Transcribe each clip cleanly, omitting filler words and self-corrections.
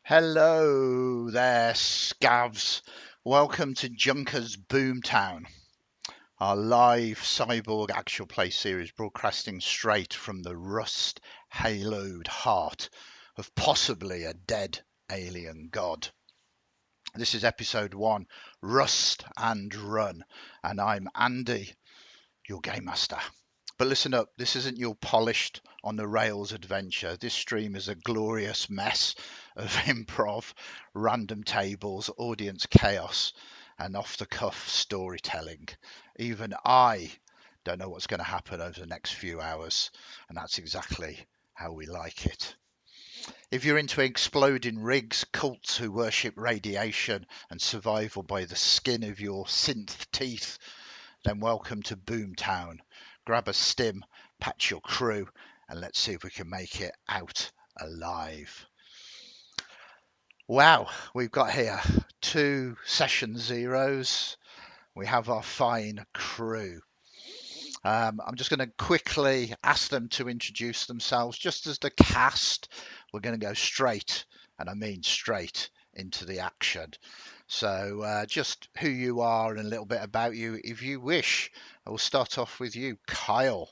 Hello there, scavs. Welcome to Junker's Boomtown, our live cyborg actual play series broadcasting straight from the rust-haloed heart of possibly a dead alien god. This is episode 1, Rust and Run, and I'm Andy, your game master. But listen up, this isn't your polished on the rails adventure. This stream is a glorious mess of improv, random tables, audience chaos, and off the cuff storytelling. Even I don't know what's going to happen over the next few hours, and that's exactly how we like it. If you're into exploding rigs, cults who worship radiation, and survival by the skin of your synth teeth, then welcome to Boomtown. Grab a stim, patch your crew, and let's see if we can make it out alive. Wow, we've got here 2 session zeros. We have our fine crew. I'm just going to quickly ask them to introduce themselves. Just as the cast, we're going to go straight, and I mean straight, into the action. So just who you are and a little bit about you, if you wish. I will start off with you, Kyle.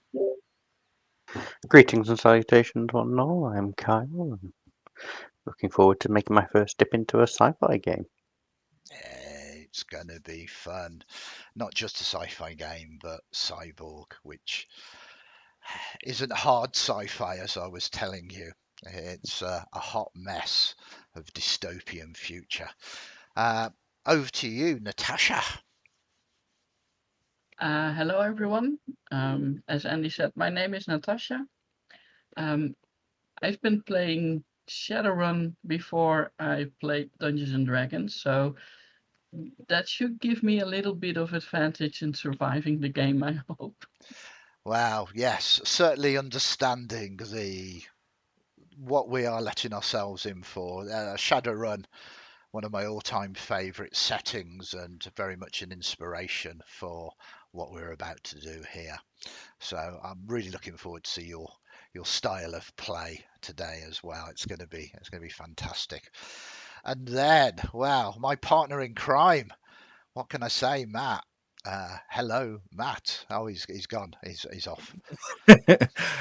Greetings and salutations, one and all. I'm Kyle. And looking forward to making my first dip into a sci-fi game. It's going to be fun. Not just a sci-fi game, but Cyborg, which isn't hard sci-fi, as I was telling you. It's a hot mess of dystopian future. Over to you, Natascha. Hello, everyone. As Andy said, my name is Natascha. I've been playing Shadowrun before I played Dungeons and Dragons, so that should give me a little bit of advantage in surviving the game, I hope. Wow, yes, certainly understanding what we are letting ourselves in for. Shadowrun, one of my all-time favourite settings, and very much an inspiration for what we're about to do here. So I'm really looking forward to see your style of play today as well. It's going to be fantastic. And then, wow, my partner in crime. What can I say, Matt? Hello, Matt. Oh, he's gone. He's off.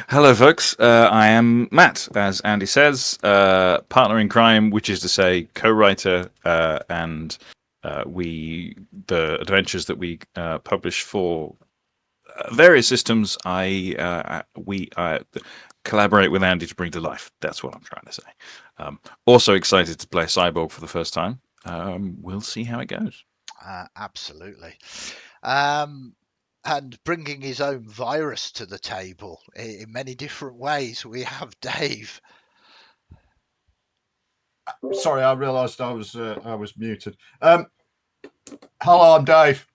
Hello, folks. I am Matt, as Andy says, partner in crime, which is to say, co-writer, and the adventures that we publish for various systems. We collaborate with Andy to bring to life. That's what I'm trying to say. Also excited to play Cyborg for the first time. We'll see how it goes. Absolutely. And bringing his own virus to the table in many different ways, we have Dave. Sorry, I realised I was muted. Hello, I'm Dave.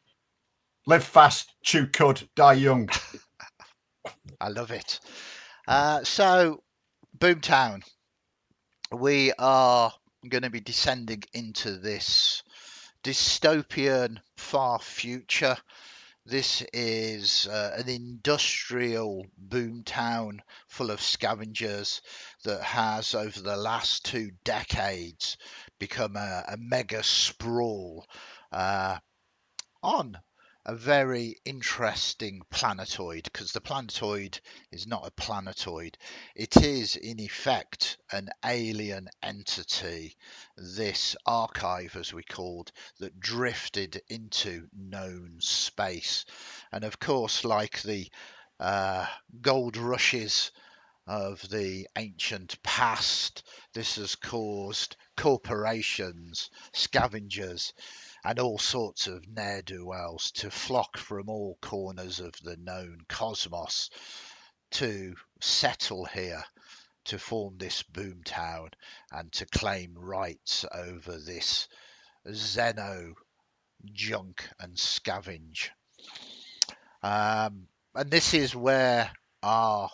Live fast, chew cud, die young. I love it. So, Boomtown, we are going to be descending into this dystopian far future. This is an industrial boomtown full of scavengers that has, over the last 2 decades, become a mega sprawl on a very interesting planetoid, because the planetoid is not a planetoid. It is, in effect, an alien entity, this archive, as we called, that drifted into known space. And of course, like the gold rushes of the ancient past, this has caused corporations, scavengers, and all sorts of ne'er-do-wells to flock from all corners of the known cosmos to settle here, to form this boomtown, and to claim rights over this xeno junk and scavenge. And this is where our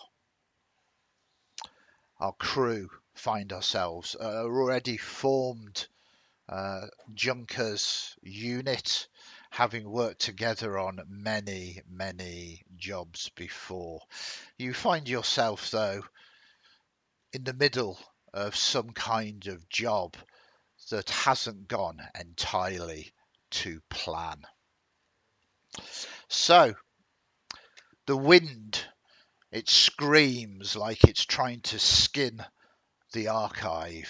crew find ourselves, already formed Junkers unit, having worked together on many jobs before. You find yourself, though, in the middle of some kind of job that hasn't gone entirely to plan. So, the wind, it screams like it's trying to skin the archive.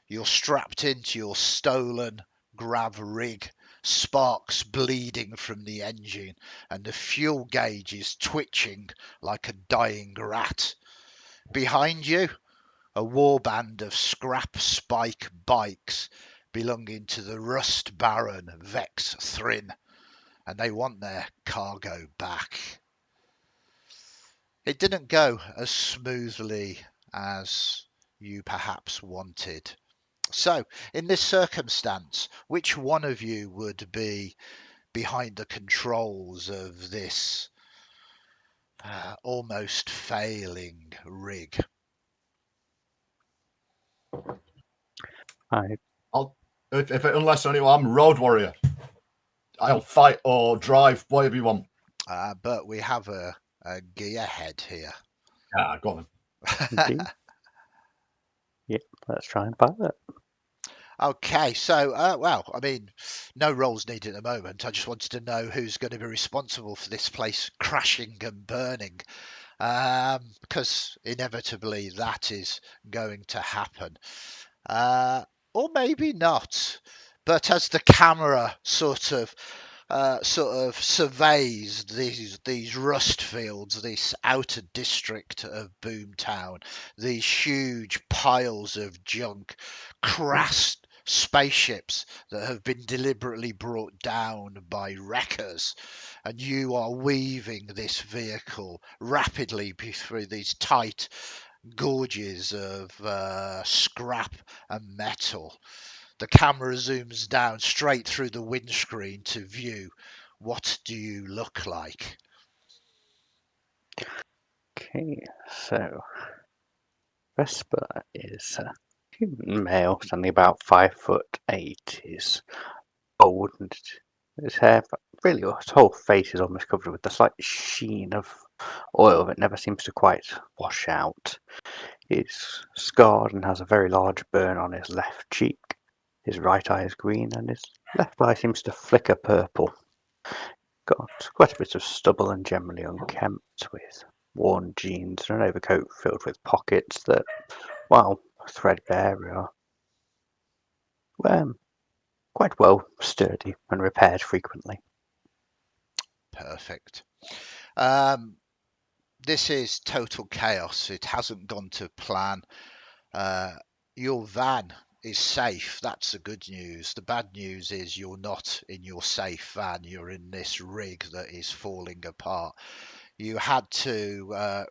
You're strapped into your stolen grav rig, sparks bleeding from the engine, and the fuel gauge is twitching like a dying rat. Behind you, a warband of scrap spike bikes belonging to the Rust Baron Vex Thrin, and they want their cargo back. It didn't go as smoothly as you perhaps wanted. So, in this circumstance, which one of you would be behind the controls of this almost failing rig? Unless anyone, I'm Road Warrior. I'll fight or drive, whatever you want. But we have a gearhead here. Go on Indeed. Yep, let's try and pilot. Okay, so, well, I mean, no roles needed at the moment. I just wanted to know who's going to be responsible for this place crashing and burning, because inevitably that is going to happen. Or maybe not. But as the camera sort of surveys these rust fields, this outer district of Boomtown, these huge piles of junk, crashed spaceships that have been deliberately brought down by wreckers, and you are weaving this vehicle rapidly through these tight gorges of scrap and metal. The camera zooms down straight through the windscreen to view. What do you look like? Okay, so Vesper is a human male, standing about 5'8". He's old and his hair, really, his whole face is almost covered with the slight sheen of oil that never seems to quite wash out. He's scarred and has a very large burn on his left cheek. His right eye is green and his left eye seems to flicker purple. Got quite a bit of stubble and generally unkempt, with worn jeans and an overcoat filled with pockets that, while threadbare, are quite well sturdy and repaired frequently. Perfect. This is total chaos. It hasn't gone to plan. Your van is safe. That's the good news. The bad news is you're not in your safe van. You're in this rig that is falling apart. You had to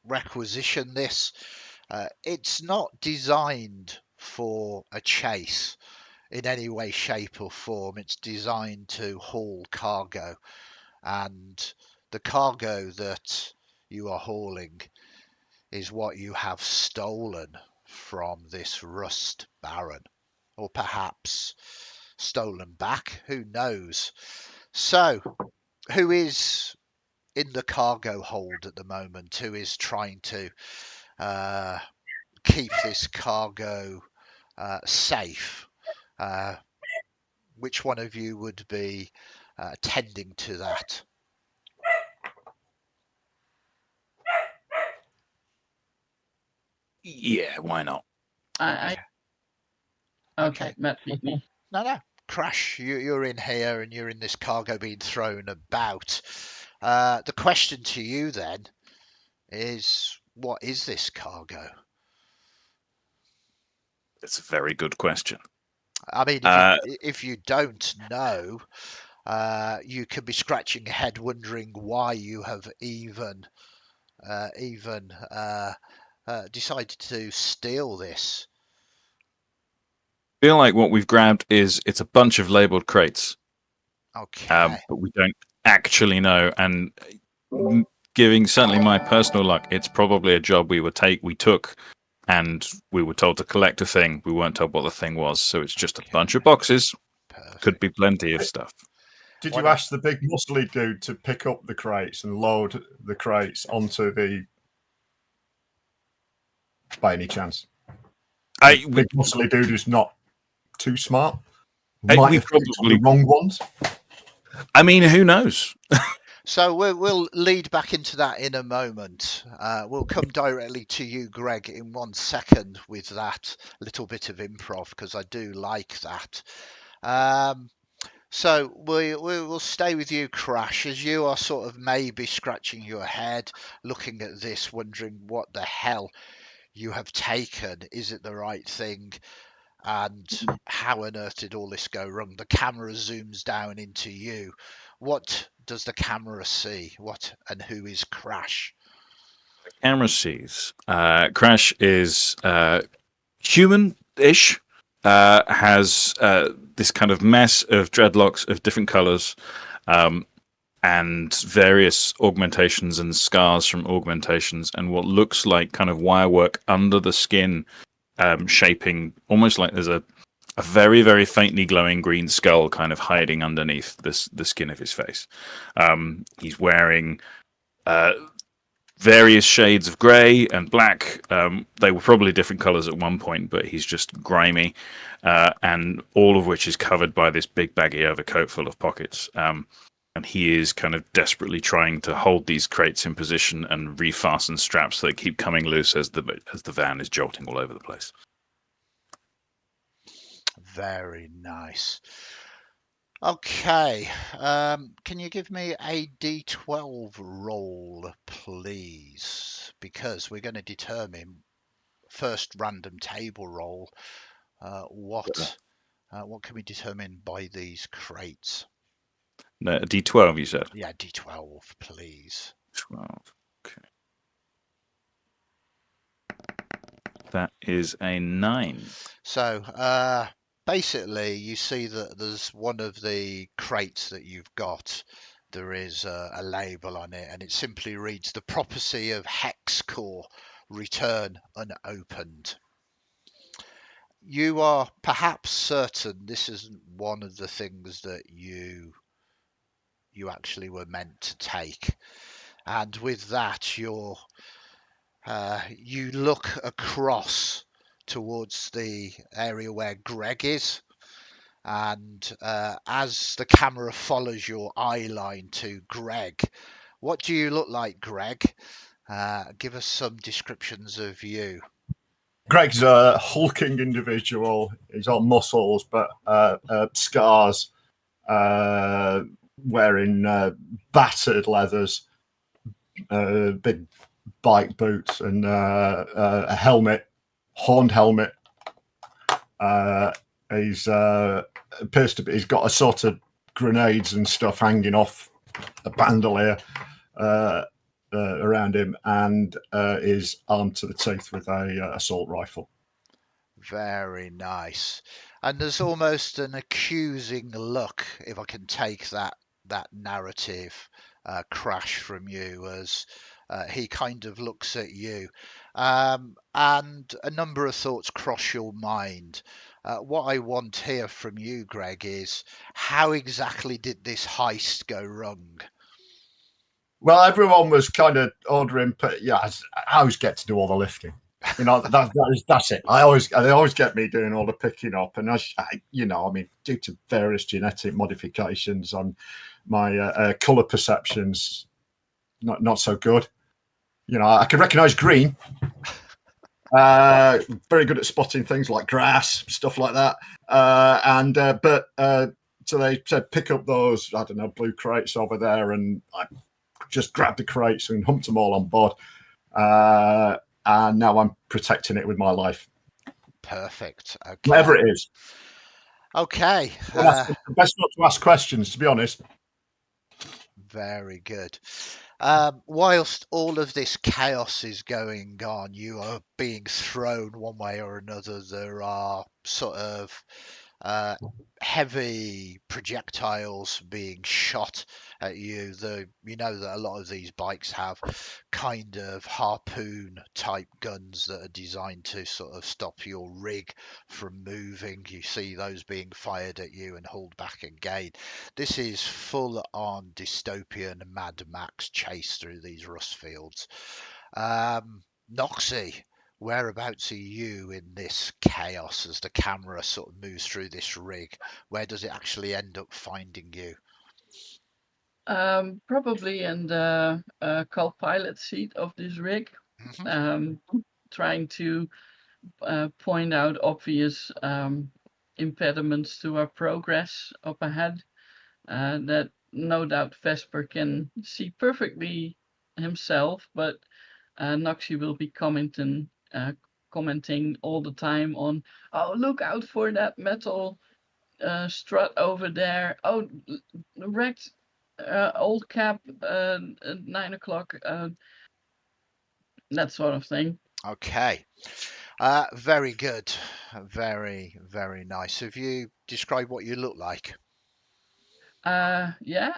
requisition this. It's not designed for a chase in any way, shape or form. It's designed to haul cargo, and the cargo that you are hauling is what you have stolen from this Rust Baron, or perhaps stolen back, who knows. So, who is in the cargo hold at the moment? Who is trying to keep this cargo safe? Which one of you would be tending to that? Yeah, why not? Okay, Matt beat me. No. Krash, you're in here and you're in this cargo being thrown about. The question to you then is, what is this cargo? It's a very good question. I mean, if you don't know, you could be scratching your head wondering why you have even decided to steal this. I feel like what we've grabbed it's a bunch of labeled crates. Okay. But we don't actually know. And giving certainly my personal luck, it's probably a job we took, and we were told to collect a thing. We weren't told what the thing was, so it's just a bunch of boxes. Perfect. Could be plenty of stuff. Did you ask the big muscly dude to pick up the crates and load the crates onto the... By any chance? Big muscly dude who's not too smart. Hey, Might we have picked on the probably. wrong ones. I mean, who knows? So we'll lead back into that in a moment. We'll come directly to you, Greg, in 1 second with that little bit of improv, because I do like that. So we'll stay with you, Krash, as you are sort of maybe scratching your head, looking at this, wondering what the hell you have taken. Is it the right thing? And how on earth did all this go wrong? The camera zooms down into you. What does the camera see? What and who is Krash? Camera sees. Crash is human-ish. Has this kind of mess of dreadlocks of different colors, and various augmentations and scars from augmentations, and what looks like kind of wirework under the skin, shaping almost like there's a very, very faintly glowing green skull kind of hiding underneath the skin of his face. He's wearing various shades of grey and black. They were probably different colours at one point, but he's just grimy, and all of which is covered by this big baggy overcoat full of pockets. And he is kind of desperately trying to hold these crates in position and refasten straps so they keep coming loose as the van is jolting all over the place. Very nice. Okay, can you give me a D12 roll, please? Because we're going to determine first random table roll. What can we determine by these crates? No, a D12, you said? Yeah, D12, please. 12. Okay. That is a 9. So basically, you see that there's one of the crates that you've got. There is a label on it, and it simply reads the property of hex core, return unopened. You are perhaps certain this isn't one of the things that you actually were meant to take, and with that, you look across towards the area where Greg is. And as the camera follows your eye line to Greg, what do you look like, Greg? Give us some descriptions of you. Greg's a hulking individual. He's all muscles, but scars, wearing battered leathers, big bike boots, and a helmet, horned helmet. He's appears to be. He's got a sort of grenades and stuff hanging off a bandolier around him, and is armed to the teeth with a assault rifle. Very nice. And there's almost an accusing look, if I can take that narrative Krash from you, as he kind of looks at you, and a number of thoughts cross your mind. What I want here from you, Greg, is how exactly did this heist go wrong? Well, everyone was kind of ordering, but yeah, I always get to do all the lifting. You know, that's it. They always get me doing all the picking up, and due to various genetic modifications on my color perceptions, not so good. You know, I can recognize green. Very good at spotting things like grass, stuff like that. So they said pick up those, I don't know, blue crates over there, and I just grabbed the crates and humped them all on board. And now I'm protecting it with my life. Perfect. Okay. Whatever it is. Okay. Best not to ask questions, to be honest. Very good. Whilst all of this chaos is going on, you are being thrown one way or another. There are sort of heavy projectiles being shot at you. You know that a lot of these bikes have kind of harpoon type guns that are designed to sort of stop your rig from moving. You see those being fired at you and hauled back again. This is full on dystopian Mad Max chase through these rust fields. Noxi, Whereabouts are you in this chaos as the camera sort of moves through this rig? Where does it actually end up finding you? Probably in the co-pilot seat of this rig, Mhm. trying to point out obvious impediments to our progress up ahead that no doubt Vesper can see perfectly himself, but Noxi will be commenting all the time on, oh, look out for that metal strut over there. Oh, wrecked old cap, 9 o'clock, that sort of thing. Okay. Very good. Very, very nice. Have you described what you look like? Yeah,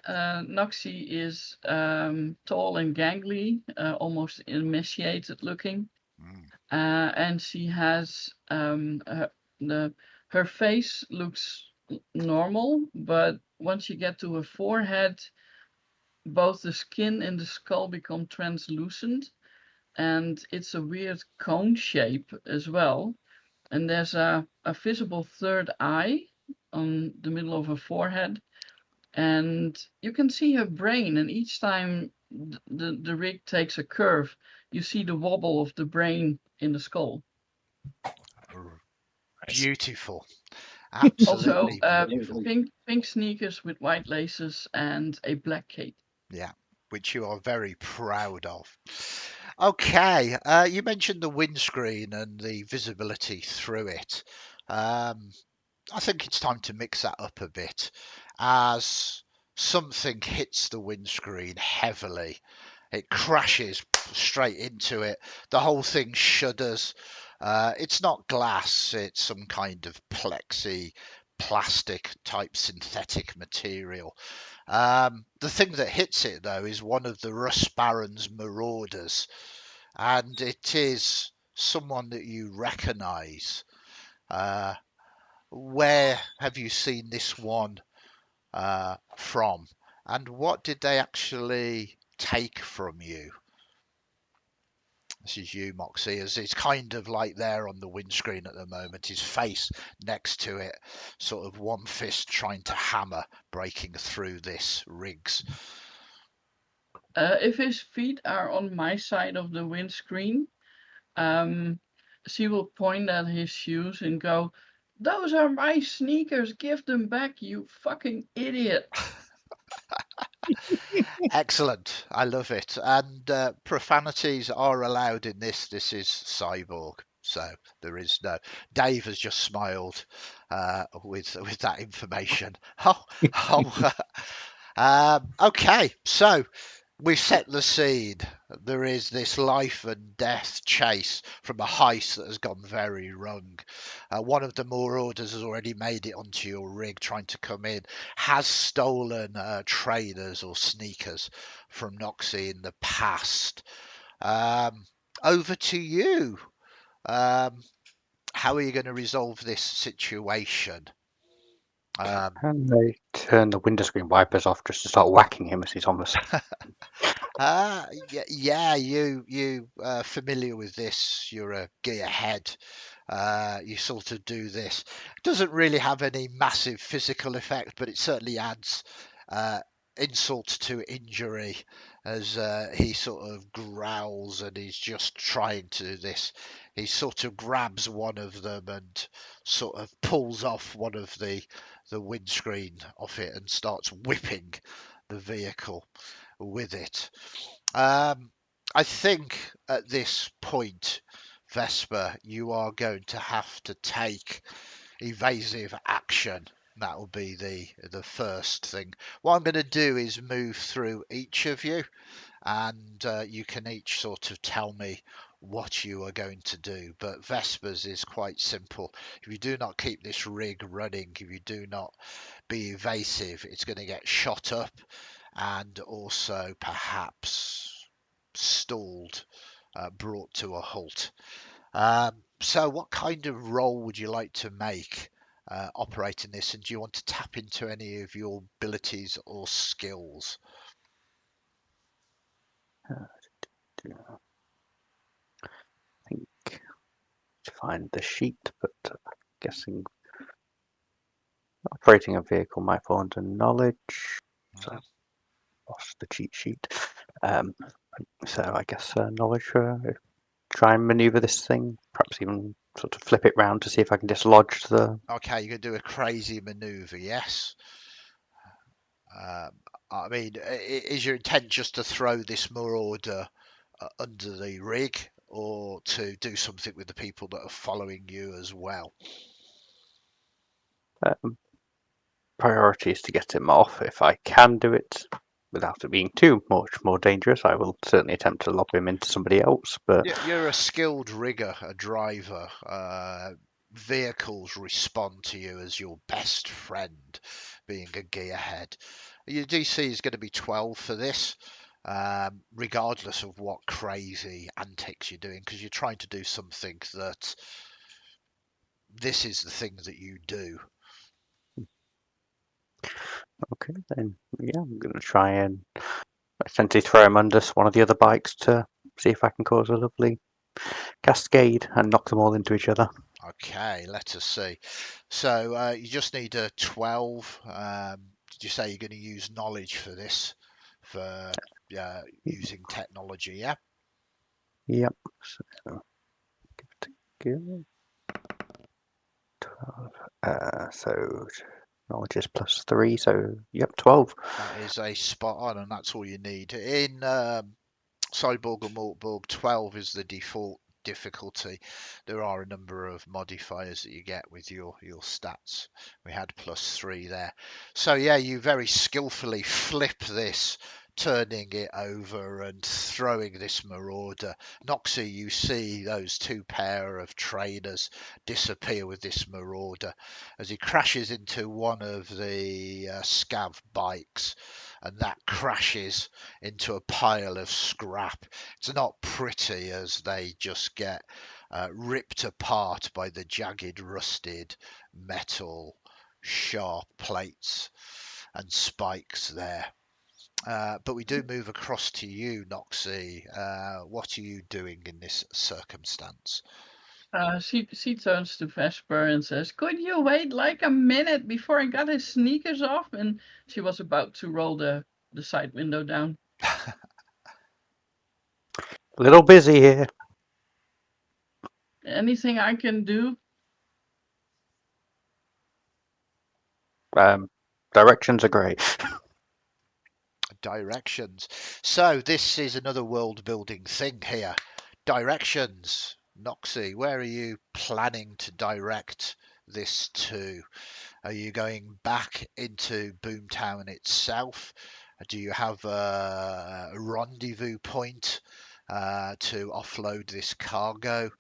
Noxi is tall and gangly, almost emaciated looking. Mm. And she has her face looks normal, but once you get to her forehead, both the skin and the skull become translucent, and it's a weird cone shape as well. And there's a visible third eye on the middle of her forehead, and you can see her brain. And each time the rig takes a curve, you see the wobble of the brain in the skull. Beautiful. Also, Absolutely beautiful. pink sneakers with white laces and a black cape. Yeah, which you are very proud of. Okay, you mentioned the windscreen and the visibility through it. I think it's time to mix that up a bit as something hits the windscreen heavily. It crashes straight into it. The whole thing shudders. It's not glass, it's some kind of plexi plastic type synthetic material. The thing that hits it though is one of the Rust Baron's marauders, and it is someone that you recognise. Uh, where have you seen this one from, and what did they actually take from you? This is you, Moxie, as it's kind of like there on the windscreen at the moment, his face next to it, sort of one fist trying to hammer, breaking through this rigs. If his feet are on my side of the windscreen, she will point at his shoes and go, "Those are my sneakers. Give them back, you fucking idiot." Excellent. I love it. And profanities are allowed in this. This is Cyborg. So there is no. Dave has just smiled with that information. Okay. So we've set the scene. There is this life and death chase from a heist that has gone very wrong. One of the marauders has already made it onto your rig, trying to come in, has stolen trainers or sneakers from Noxi in the past. Over to you. How are you going to resolve this situation? And they turn the windscreen wipers off just to start whacking him as he's on the side. Yeah, you familiar with this? You're a gearhead. You sort of do this. It doesn't really have any massive physical effect, but it certainly adds insult to injury as he sort of growls and he's just trying to do this. He sort of grabs one of them and sort of pulls off one of the windscreen off it and starts whipping the vehicle with it. I think at this point, Vesper, you are going to have to take evasive action. That will be the first thing. What I'm going to do is move through each of you, and you can each sort of tell me what you are going to do. But Vesper's is quite simple. If you do not keep this rig running, if you do not be evasive, it's going to get shot up and also perhaps stalled, brought to a halt. So what kind of role would you like to make operating this, and do you want to tap into any of your abilities or skills? I think find the sheet, but guessing operating a vehicle might fall under knowledge. So lost the cheat sheet. So I guess knowledge for try and maneuver this thing. Perhaps even sort of flip it round to see if I can dislodge the. Okay, you can do a crazy maneuver, yes. I mean, is your intent just to throw this marauder under the rig, or to do something with the people that are following you as well? Priority is to get him off. If I can do it without it being too much more dangerous, I will certainly attempt to lob him into somebody else. But You're a skilled rigger, a driver. Vehicles respond to you as your best friend, being a gearhead. Your DC is going to be 12 for this, regardless of what crazy antics you're doing, because you're trying to do something that this is the thing that you do. okay, then yeah, I'm going to try and essentially throw him under one of the other bikes to see if I can cause a lovely cascade and knock them all into each other. Okay, let us see. So you just need a 12. Did you say you're going to use knowledge for this? For using technology, yeah? Yep. So give it a go. 12. So knowledge is +3. So yep, 12. That is a spot on, and that's all you need. In Cyborg and Mortborg, 12 is the default difficulty. There are a number of modifiers that you get with your stats. We had +3 there. So yeah, you very skillfully flip this, turning it over and throwing this marauder. Noxi, you see those two pair of trainers disappear with this marauder as he crashes into one of the scav bikes, and that crashes into a pile of scrap. It's not pretty as they just get ripped apart by the jagged, rusted metal sharp plates and spikes there. But we do move across to you, Noxi. What are you doing in this circumstance? She turns to Vesper and says, "Could you wait like a minute before I got his sneakers off?" And she was about to roll the side window down. A little busy here. Anything I can do? Directions are great. Directions. So this is another world building thing here. Directions. Noxi, where are you planning to direct this to? Are you going back into Boomtown itself? Do you have a rendezvous point to offload this cargo?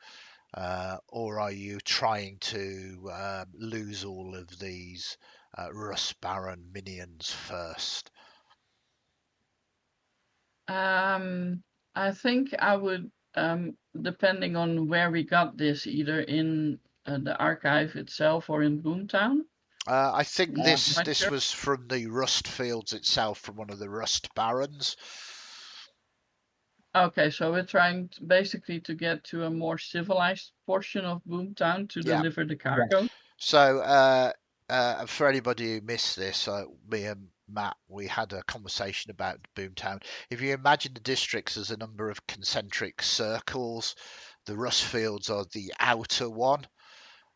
Or are you trying to lose all of these Rust Baron minions first? I think I would, depending on where we got this, either in the archive itself or in Boomtown. I think this Not sure. was from the Rust Fields itself, from one of the Rust Barons. Okay, so we're trying basically to get to a more civilized portion of Boomtown to deliver the cargo. So for anybody who missed this, me and Matt, we had a conversation about Boomtown. If you imagine the districts as a number of concentric circles, the Rust Fields are the outer one.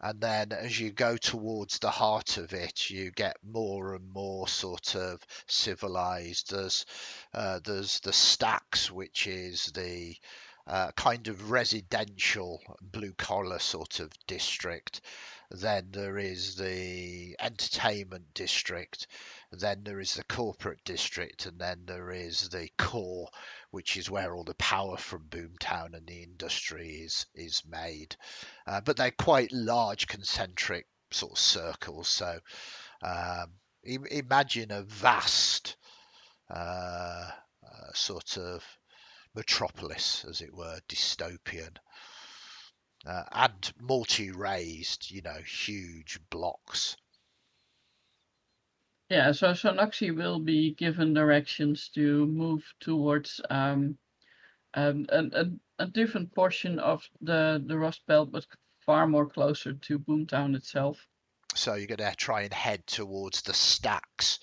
And then as you go towards the heart of it, you get more and more sort of civilized. There's the Stacks, which is the kind of residential blue collar sort of district. Then there is the entertainment district. Then there is the corporate district, and then there is the core, which is where all the power from Boomtown and the industry is made. But they're quite large concentric sort of circles. So imagine a vast sort of metropolis, as it were, dystopian, and multi-raised, huge blocks. Yeah, so Noxi will be given directions to move towards a different portion of the Rust Belt, but far more closer to Boomtown itself. So you're going to try and head towards the stacks,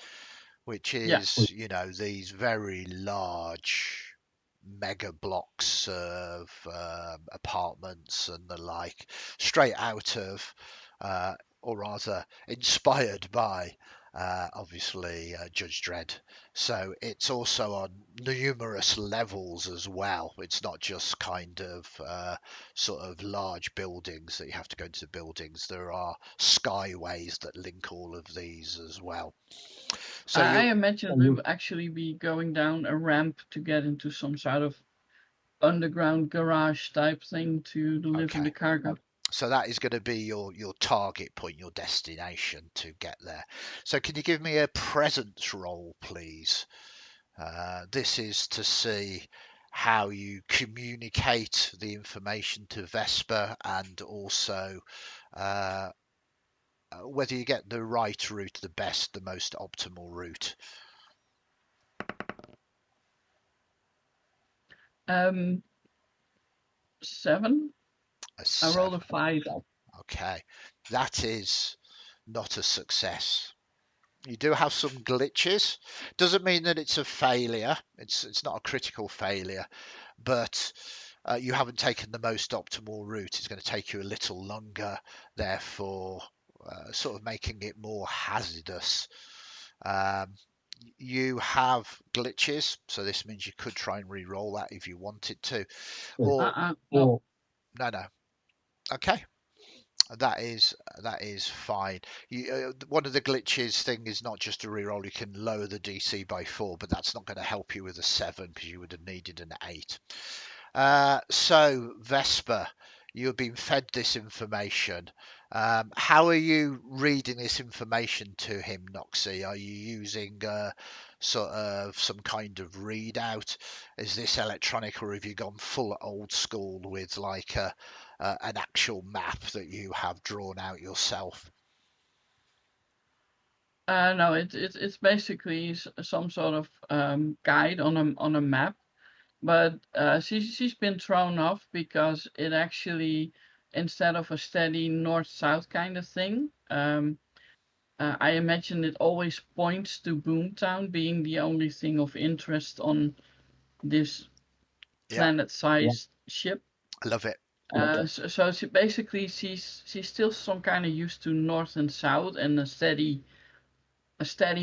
which Yeah. is, these very large mega blocks of apartments and the like, straight out of, or rather inspired by, obviously, Judge Dredd. So it's also on numerous levels as well. It's not just kind of sort of large buildings that you have to go into the buildings. There are skyways that link all of these as well. So I you, imagine we will actually be going down a ramp to get into some sort of underground garage type thing to deliver the cargo. so that is going to be your target point, your destination to get there. So can you give me a presence roll, please? This is to see how you communicate the information to Vesper, and also whether you get the right route, the best, the most optimal route. 7. A I rolled a 7. 5. Okay, that is not a success. You do have some glitches. Doesn't mean that it's a failure. It's not a critical failure, but you haven't taken the most optimal route. It's going to take you a little longer, therefore sort of making it more hazardous. You have glitches, so this means you could try and re-roll that if you wanted to. Or No. no. Okay. That is fine. One of the glitches thing is not just a reroll. You can lower the DC by 4, but that's not going to help you with a 7 because you would have needed an 8. So Vesper, you have been fed this information. How are you reading this information to him, Noxi? Are you using sort of some kind of readout? Is this electronic, or have you gone full old school with like an actual map that you have drawn out yourself? No, it's basically some sort of guide on a map, but she's been thrown off because it actually, instead of a steady north-south kind of thing, I imagine it always points to Boomtown being the only thing of interest on this planet-sized ship. I love it. So she basically she's still some kind of used to north and south and a steady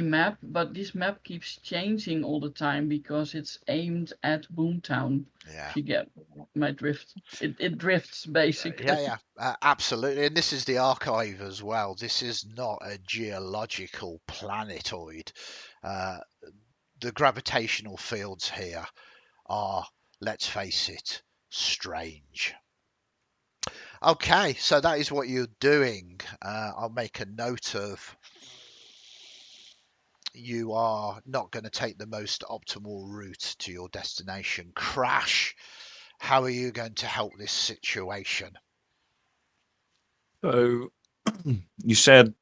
map, but this map keeps changing all the time because it's aimed at Boomtown. Yeah. If you get my drift, it drifts basically. Yeah, absolutely. And this is the archive as well. This is not a geological planetoid. The gravitational fields here are, let's face it, strange. Okay, so that is what you're doing. I'll make a note of you are not going to take the most optimal route to your destination. Krash, how are you going to help this situation? So you said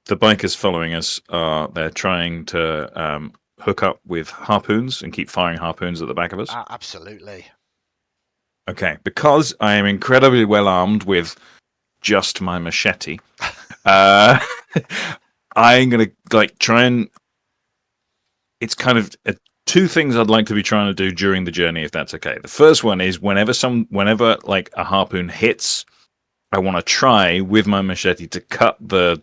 the bikers following us they're trying to hook up with harpoons and keep firing harpoons at the back of us? Absolutely. Okay, because I am incredibly well armed with just my machete, I'm going to try and... It's kind of two things I'd like to be trying to do during the journey, if that's okay. The first one is whenever a harpoon hits, I want to try with my machete to cut the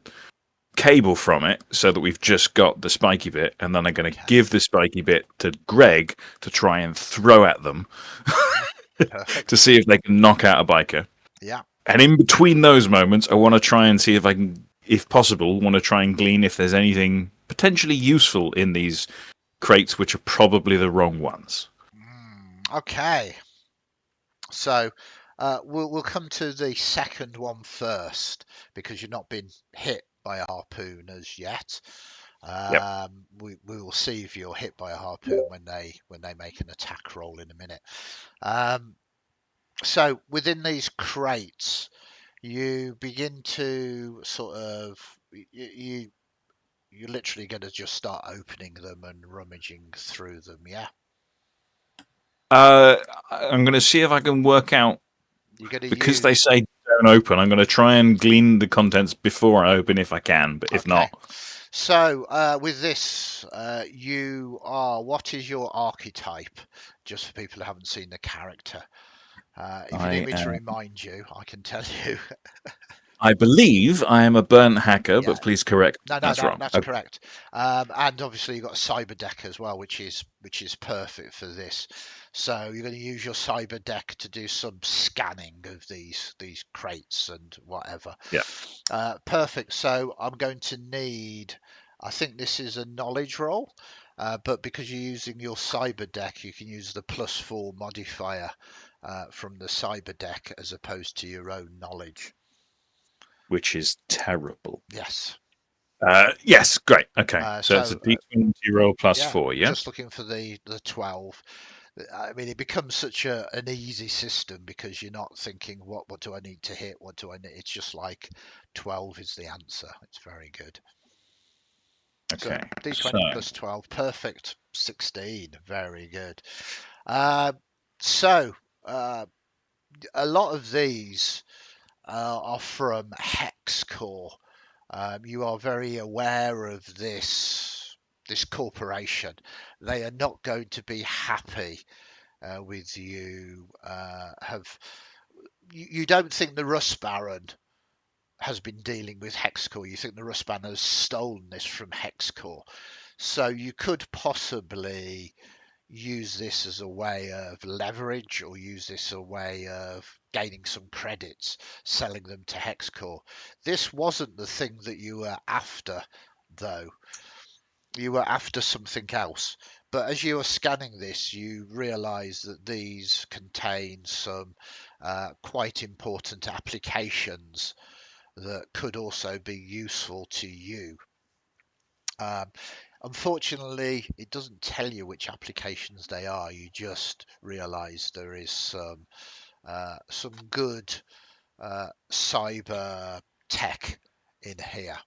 cable from it so that we've just got the spiky bit, and then I'm going to give the spiky bit to Greg to try and throw at them to see if they can knock out a biker. Yeah. And in between those moments, I want to try and see if I can, if possible, want to try and glean if there's anything potentially useful in these crates, which are probably the wrong ones. Okay. So we'll come to the second one first, because you've not been hit by a harpoon as yet. Yep. We will see if you're hit by a harpoon when they make an attack roll in a minute. So within these crates, you begin to sort of you're literally going to just start opening them and rummaging through them. Yeah. I'm going to see if I can work out, You're going to because use... they say don't open. I'm going to try and glean the contents before I open if I can, but if Okay. not, So with this, what is your archetype? Just for people who haven't seen the character. If you need me to remind you, I can tell you. I believe I am a burnt hacker, Yeah. but please correct. No, That's wrong. that's Okay. correct. And obviously you've got a cyber deck as well, which is perfect for this. So you're going to use your cyber deck to do some scanning of these crates and whatever. Yeah. Perfect. So I'm going to need. I think this is a knowledge roll, but because you're using your cyber deck, you can use the +4 modifier from the cyber deck as opposed to your own knowledge. Which is terrible. Yes. Yes, great. Okay, so it's a D20 roll +4, yeah? Just looking for the 12. I mean, it becomes such an easy system because you're not thinking, what do I need to hit? What do I need? It's just like 12 is the answer. It's very good. Okay. So D20 plus 12, perfect. 16, very good. So a lot of these are from Hex Core. You are very aware of this corporation. They are not going to be happy with you. You don't think the Rust Baron has been dealing with Hexcore. You think the Rust Baron has stolen this from Hexcore. So you could possibly use this as a way of leverage, or use this as a way of gaining some credits, selling them to Hexcore. This wasn't the thing that you were after, though. You were after something else. But as you were scanning this, you realize that these contain some quite important applications that could also be useful to you. Unfortunately, it doesn't tell you which applications they are. You just realize there is some good cyber tech in here.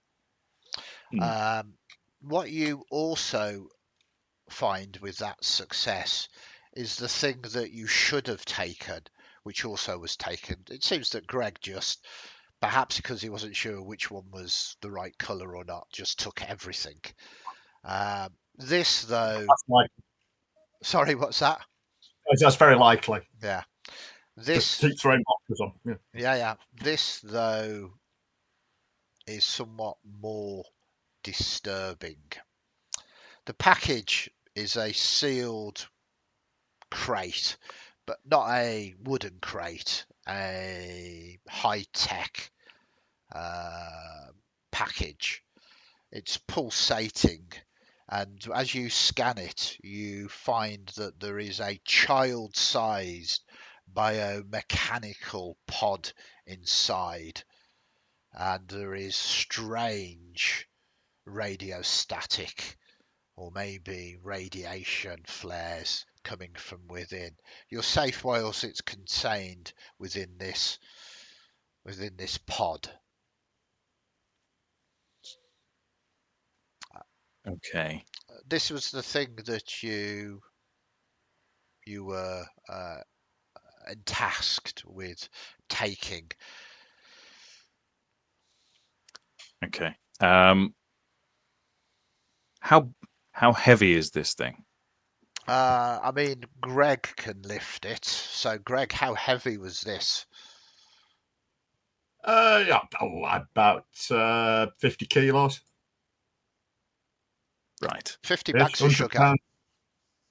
What you also find with that success is the thing that you should have taken, which also was taken. It seems that Greg just, perhaps because he wasn't sure which one was the right color or not, just took everything. This, though. Sorry, what's that? That's very likely. Yeah. This. Just keep throwing boxes on. Yeah. This, though, is somewhat more disturbing. The package is a sealed crate, but not a wooden crate, a high-tech package. It's pulsating, and as you scan it, you find that there is a child-sized biomechanical pod inside, and there is strange radio static or maybe radiation flares coming from within. You're safe whilst it's contained within this pod. Okay. This was the thing that you were tasked with taking. Okay. How heavy is this thing? I mean, Greg can lift it. So, Greg, how heavy was this? About 50 kilos. Right. 50 bags of sugar. Pounds.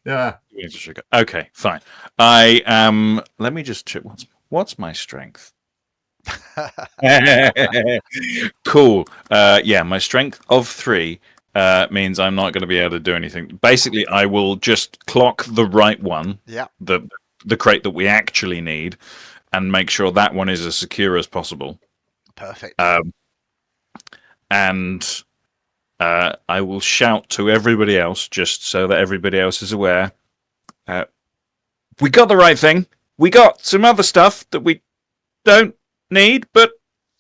Yeah. Sugar. Okay, fine. I am. Let me just check. What's my strength? Cool. Yeah, my strength of 3 means I'm not going to be able to do anything. Basically, I will just clock the right one. Yeah. The crate that we actually need, and make sure that one is as secure as possible. Perfect. And I will shout to everybody else, just so that everybody else is aware. We got the right thing. We got some other stuff that we don't need, but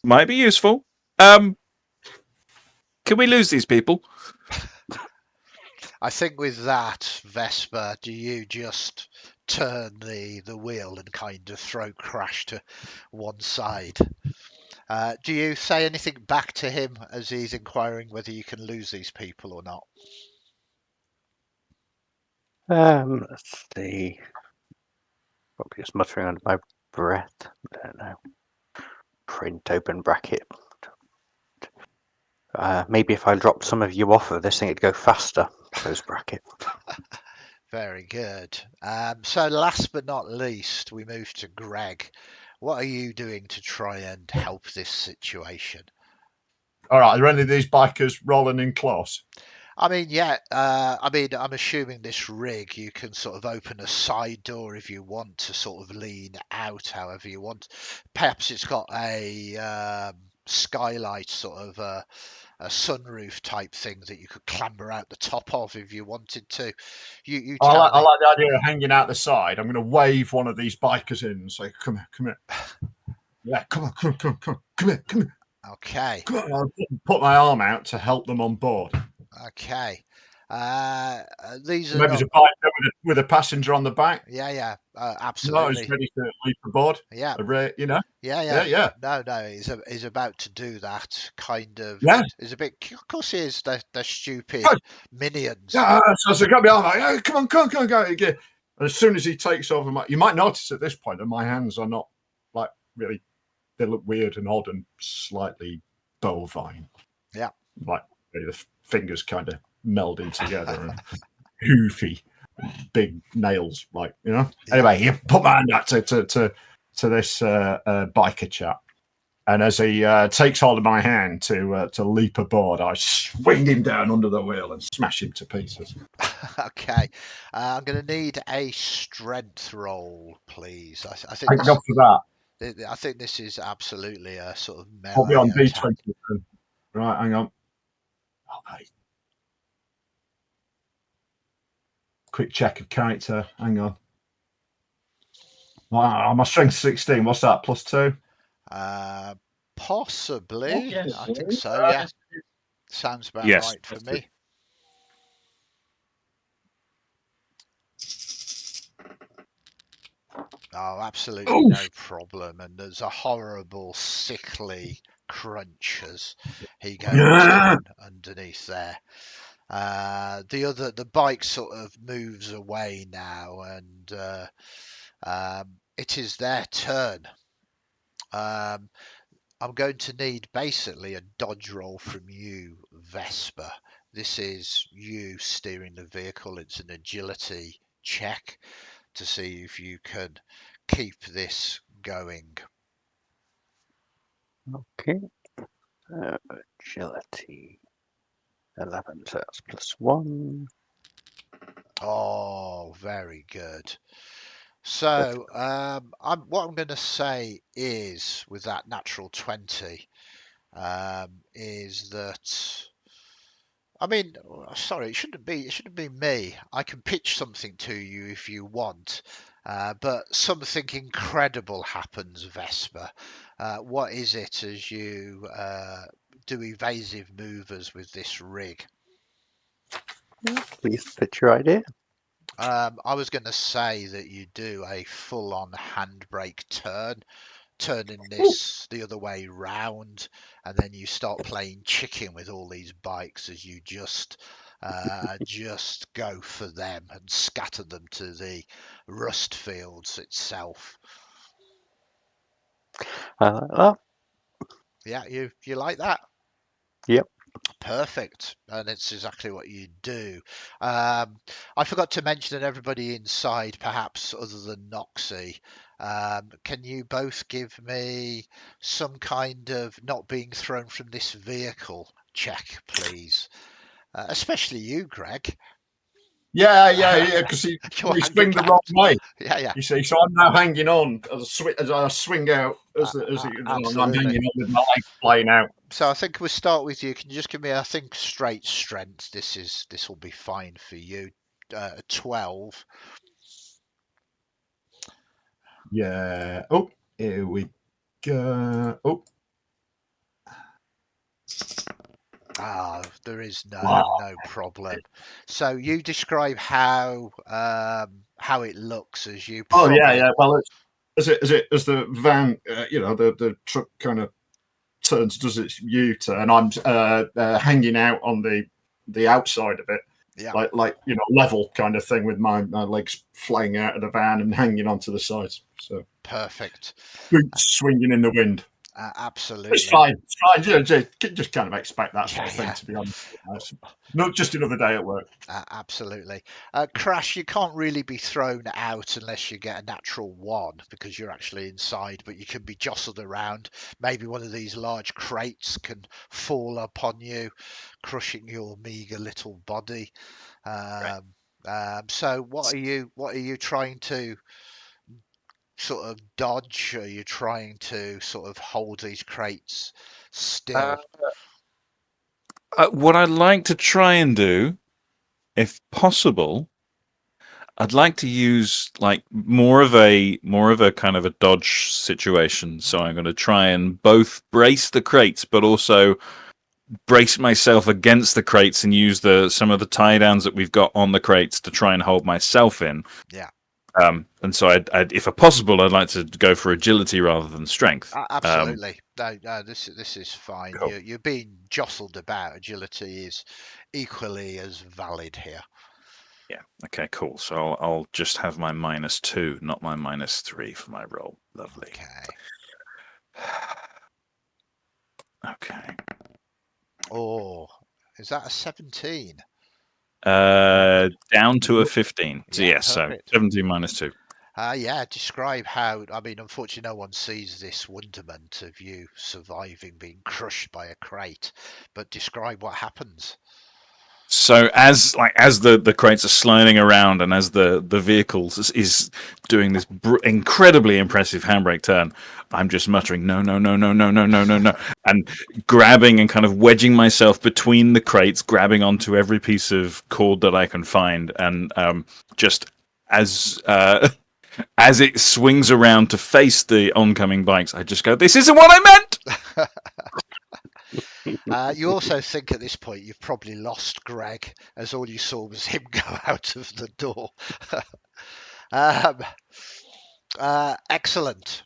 might be useful. Can we lose these people? I think with that, Vesper, do you just turn the wheel and kind of throw Krash to one side. Do you say anything back to him as he's inquiring whether you can lose these people or not? Let's see. Probably just muttering under my breath. I don't know. Print open bracket. Maybe if I dropped some of you off of this thing, it'd go faster. Close bracket. Very good. So last but not least, we move to Greg. What are you doing to try and help this situation? All right, are any of these bikers rolling in close? I mean, yeah. I'm assuming this rig, you can sort of open a side door if you want to sort of lean out however you want. Perhaps it's got a skylight, sort of a sunroof type thing that you could clamber out the top of if you wanted to. You I tell like, me. I like the idea of hanging out the side. I'm going to wave one of these bikers in and say, "Come here, come here." Yeah, come on, come here, come here. Okay. Come on. I'll put my arm out to help them on board. Okay. These are Maybe not. there's a bike with a passenger on the back. Yeah. No, he's Absolutely. ready to leap aboard. Yeah. You know. Yeah. Yeah. No. He's about to do that. Kind of. Yeah. He's a bit. Of course, he is. They're stupid Good. minions. Yeah. So I got my arm out. Yeah, come on, go again. And as soon as he takes over, you might notice at this point that my hands are not like really. They look weird and odd and slightly bovine. Yeah. Like the fingers kind of melding together and hoofy, big nails, like, you know. Yeah. Anyway, you put my hand out to this biker chap, and as he takes hold of my hand to leap aboard, I swing him down under the wheel and smash him to pieces. Okay. I'm going to need a strength roll, please. I think Thank God for that. I think this is absolutely a sort of I'll be melee on attack. D20. Right, hang on. Okay. Quick check of character. Hang on. Wow, my strength 16. What's that? +2? Possibly. Yes. I think so. Yeah. Yes, Sounds about Yes, right for that's me. Oh, absolutely no problem. And there's a horrible, sickly crunch as he goes down underneath there. The bike sort of moves away now, and it is their turn. I'm going to need basically a dodge roll from you, Vesper. This is you steering the vehicle. It's an agility check to see if you can keep this going. Okay. Agility. 11, so that's +1. Oh, very good. So, what I'm going to say is, with that natural 20, is that, I mean, sorry, it shouldn't be me. I can pitch something to you if you want, but something incredible happens, Vesper. What is it as you do evasive maneuvers with this rig? Please pitch your idea. I was going to say that you do a full-on handbrake turn, turning this the other way round, and then you start playing chicken with all these bikes as you just go for them and scatter them to the rust fields itself. Yeah, you like that? Yep. Perfect, and it's exactly what you do. I forgot to mention that everybody inside, perhaps other than Noxi, can you both give me some kind of not being thrown from this vehicle check, please? Especially you, Greg. Yeah, because he You're swing the wrong way. Yeah. You see, so I'm now hanging on as I swing out as I'm Absolutely. hanging on with my legs flying out. So I think we'll start with you. Can you just give me, I think, straight strength? This will be fine for you. 12. Yeah. Oh, here we go. Oh. There is Wow. no problem. So you describe how it looks as you. Oh yeah. Well, as the van, the truck kind of does its U-turn. I'm hanging out on the outside of it, Yeah. like level kind of thing, with my legs flying out of the van and hanging onto the sides. So Perfect. boots swinging in the wind. Absolutely. It's fine. It's fine. Just kind of expect that sort of thing, Yeah. to be honest. It's not just another day at work. Absolutely. Krash, you can't really be thrown out unless you get a natural 1 because you're actually inside, but you can be jostled around. Maybe one of these large crates can fall upon you, crushing your meager little body. So what are you trying to sort of dodge? Are you trying to sort of hold these crates still? What I'd like to try and do, if possible, I'd like to use like more of a kind of a dodge situation. So I'm going to try and both brace the crates, but also brace myself against the crates and use some of the tie downs that we've got on the crates to try and hold myself in. Yeah. And so I'd, if possible, I'd like to go for agility rather than strength. Absolutely. No, this is fine. Cool. You're being jostled about. Agility is equally as valid here. Yeah. Okay. Cool. So I'll just have my -2, not my -3 for my roll. Lovely. Okay. Oh, is that a 17? Down to a 15. So Yeah, yes, so perfect. 17 -2. Yeah, describe how. I mean, unfortunately, no one sees this wonderment of you surviving being crushed by a crate, but describe what happens. So as the crates are sliding around and as the vehicle is doing this incredibly impressive handbrake turn, I'm just muttering no, and grabbing and kind of wedging myself between the crates, grabbing onto every piece of cord that I can find, and just as it swings around to face the oncoming bikes, I just go, "This isn't what I meant." You also think at this point you've probably lost Greg, as all you saw was him go out of the door. Excellent.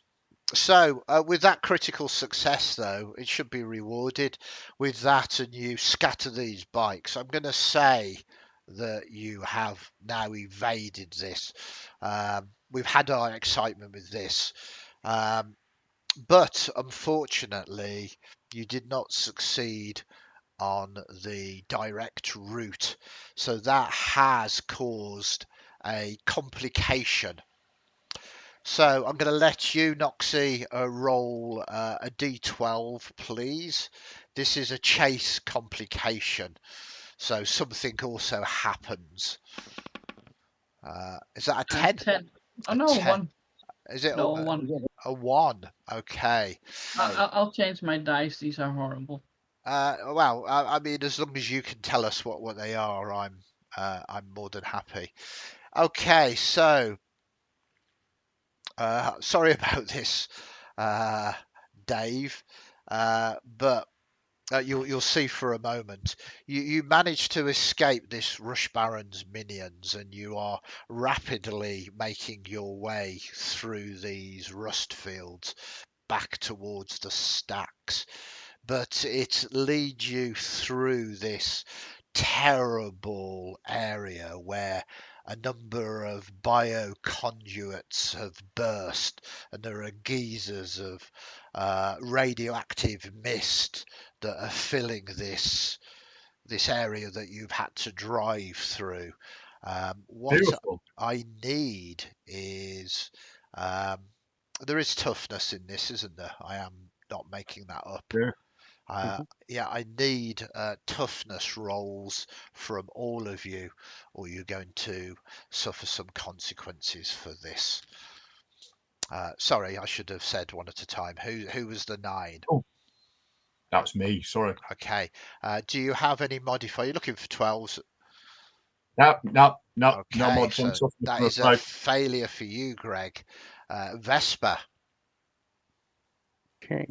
So, with that critical success, though, it should be rewarded with that, and you scatter these bikes. I'm going to say that you have now evaded this. We've had our excitement with this. But unfortunately, you did not succeed on the direct route. So that has caused a complication. So I'm going to let you, Noxi, roll a d12, please. This is a chase complication. So something also happens. Is that a 10? 10. Oh, A no, 10. 1. Is it No, 1. a 1? Okay. I'll change my dice. These are horrible. Well, I mean, as long as you can tell us what they are, I'm more than happy. Okay, so sorry about this, Dave, but you'll see for a moment. You manage to escape this Rush Baron's minions, and you are rapidly making your way through these rust fields back towards the stacks. But it leads you through this terrible area where a number of bioconduits have burst, and there are geysers of radioactive mist that are filling this area that you've had to drive through. What Beautiful. I need is there is toughness in this, isn't there? I am not making that up. Yeah. Yeah, I need toughness rolls from all of you, or you're going to suffer some consequences for this. Sorry, I should have said one at a time. Who was the 9? Oh, that's me. Sorry. Okay. Do you have any modifier? You're looking for 12s. No Okay, mods so on toughness, that I'm is a afraid. failure for you, Greg. Vesper. Okay.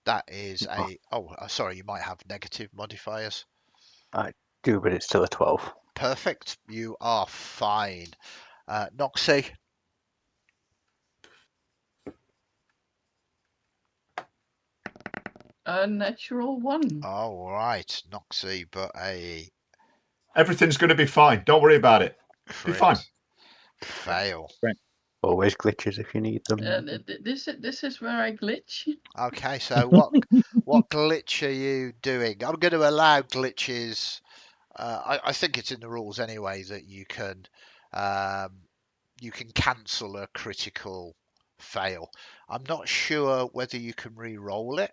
That is a... Oh, sorry, you might have negative modifiers. I do, but it's still a 12. Perfect. You are fine. Noxi? A natural 1. All right, Noxi, but a Everything's going to be fine. Don't worry about it. Be crit fine. fail. Always glitches if you need them. This is where I glitch. Okay, so what glitch are you doing? I'm going to allow glitches. I think it's in the rules anyway that you can cancel a critical fail. I'm not sure whether you can re-roll it.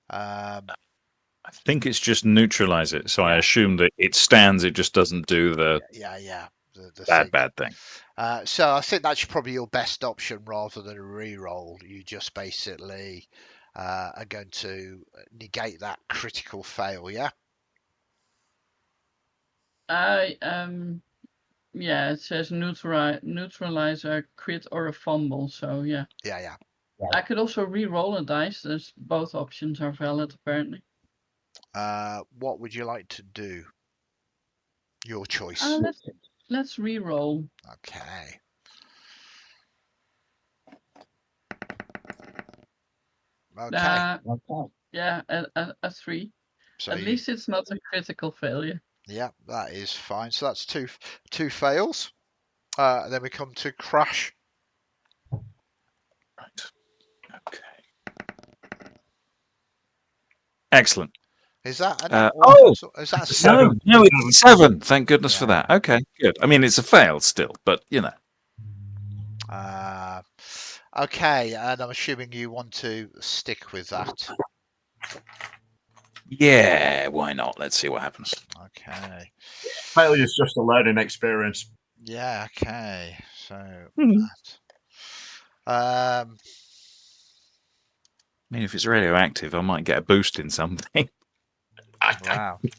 I think it's just neutralize it. So I Yeah. assume that it stands. It just doesn't do the Yeah. The bad thing. So I think that's probably your best option rather than a re-roll. You just basically are going to negate that critical fail. Yeah. Yeah, it says neutralize a crit or a fumble. So yeah. Yeah. I could also re-roll a dice. There's both options are valid apparently. What would you like to do? Your choice. Let's re-roll. Okay. Okay. Yeah, a 3. So At least it's not a critical failure. yeah, that is fine. So that's two fails. Then we come to Krash. Right. Okay. Excellent. Is that an is that a 7? No, it's 7. Thank goodness for Yeah. that. Okay, good. I mean, it's a fail still, but you know. Okay, and I'm assuming you want to stick with that. Yeah, why not? Let's see what happens. Okay. Failure is just a learning experience. Yeah. Okay. So that. I mean, if it's radioactive, I might get a boost in something. Wow. You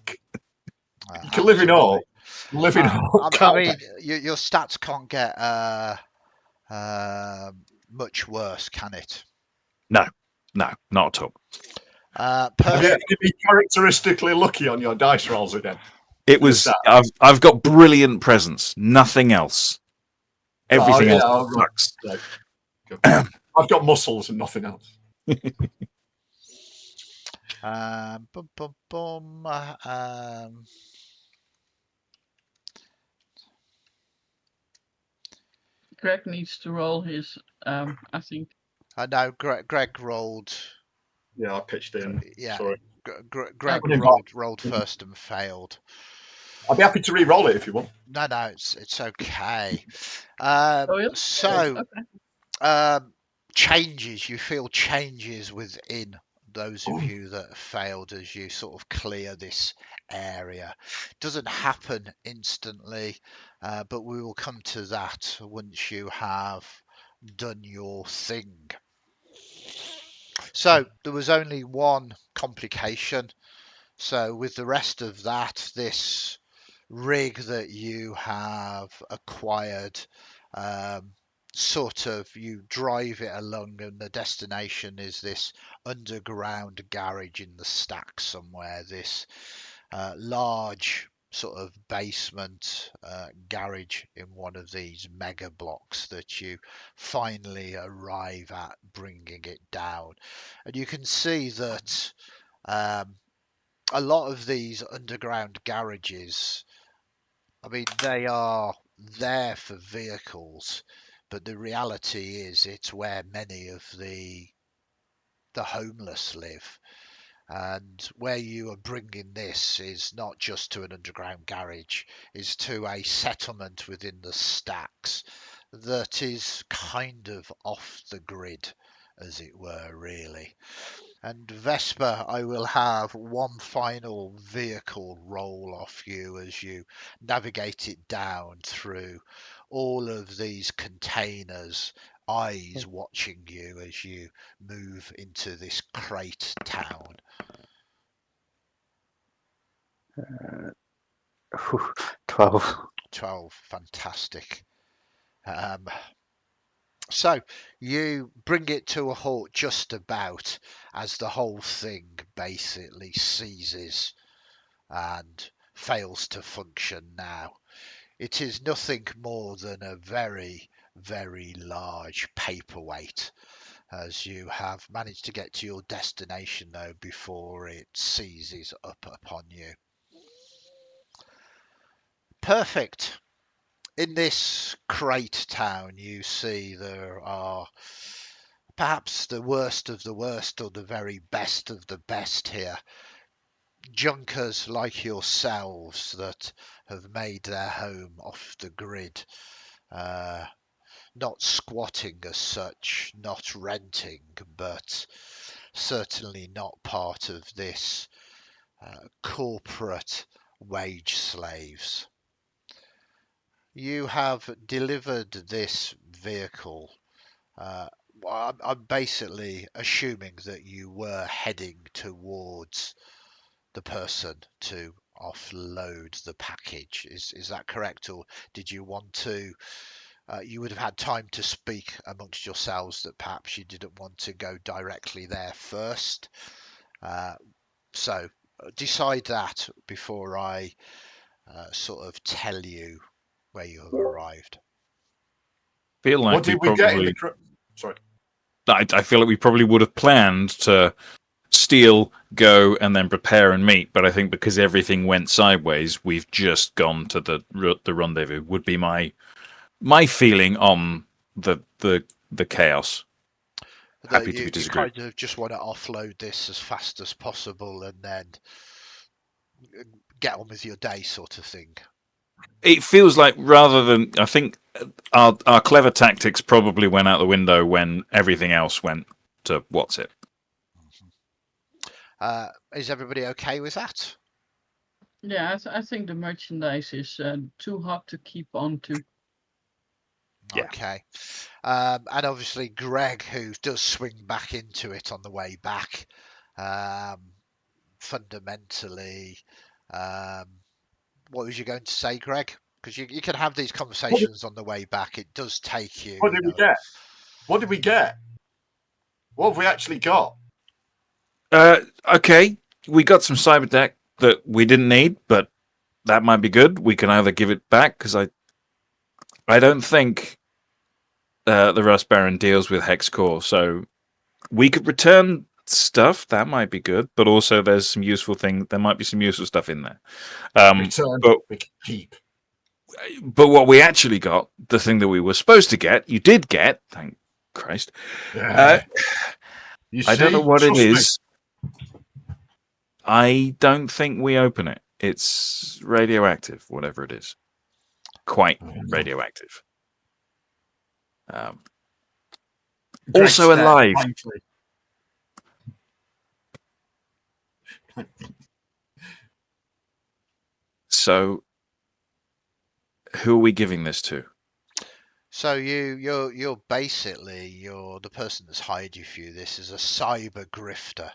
can live in awe. Live in awe. I mean, your stats can't get much worse, can it? No, not at all. Have you been characteristically lucky on your dice rolls again? It was. I've got brilliant presence. Nothing else. Everything else sucks. Right. I've got muscles and nothing else. Greg needs to roll his. I think. No, Greg rolled. Yeah, I pitched in. Yeah, Sorry. Greg rolled first and failed. I'll be happy to re-roll it if you want. No, it's okay. Changes. You feel changes within those of you that have failed as you sort of clear this area. Doesn't happen instantly, but we will come to that once you have done your thing. So there was only one complication. So with the rest of that, this rig that you have acquired, sort of you drive it along and the destination is this underground garage in the stack somewhere, this large sort of basement garage in one of these mega blocks that you finally arrive at, bringing it down. And you can see that a lot of these underground garages, I mean, they are there for vehicles, but the reality is it's where many of the homeless live. And where you are bringing this is not just to an underground garage, is to a settlement within the stacks that is kind of off the grid, as it were, really. And Vesper, I will have one final vehicle roll off you as you navigate it down through all of these containers, eyes watching you as you move into this crate town. 12. 12, fantastic. So you bring it to a halt just about as the whole thing basically seizes and fails to function now. It is nothing more than a very, very large paperweight, as you have managed to get to your destination though before it seizes up upon you. Perfect. In this crate town, you see there are perhaps the worst of the worst or the very best of the best here. Junkers like yourselves that have made their home off the grid, not squatting as such, not renting, but certainly not part of this corporate wage slaves. You have delivered this vehicle. I'm basically assuming that you were heading towards the person to offload the package. Is that correct, or did you want to? You would have had time to speak amongst yourselves that perhaps you didn't want to go directly there first. So decide that before I sort of tell you where you have arrived. Feel like What did we get in the? Sorry. I feel like we probably would have planned to steal, go, and then prepare and meet. But I think because everything went sideways, we've just gone to the rendezvous. Would be my feeling on the chaos. Happy to You disagree. kind of just want to offload this as fast as possible and then get on with your day, sort of thing. It feels like rather than I think our clever tactics probably went out the window when everything else went to what's it. Is everybody okay with that? Yeah, I think the merchandise is too hot to keep on to. Yeah. Okay. And obviously Greg, who does swing back into it on the way back, fundamentally, what was you going to say, Greg? Because you can have these conversations on the way back. It does take you. What did we get? What did we get? What have we actually got? Okay, we got some cyber tech that we didn't need, but that might be good. We can either give it back because I don't think the Rust Baron deals with hex core, so we could return stuff. That might be good, but also there's some useful thing. There might be some useful stuff in there. Return, but we can keep. But what we actually got, the thing that we were supposed to get, you did get. Thank Christ. Yeah. I don't know what it Trust me. is. I don't think we open it. It's radioactive, whatever it is. Quite radioactive. Also Greg's alive. blankly. So, who are we giving this to? So you're basically the person that's hired you for this is a cyber grifter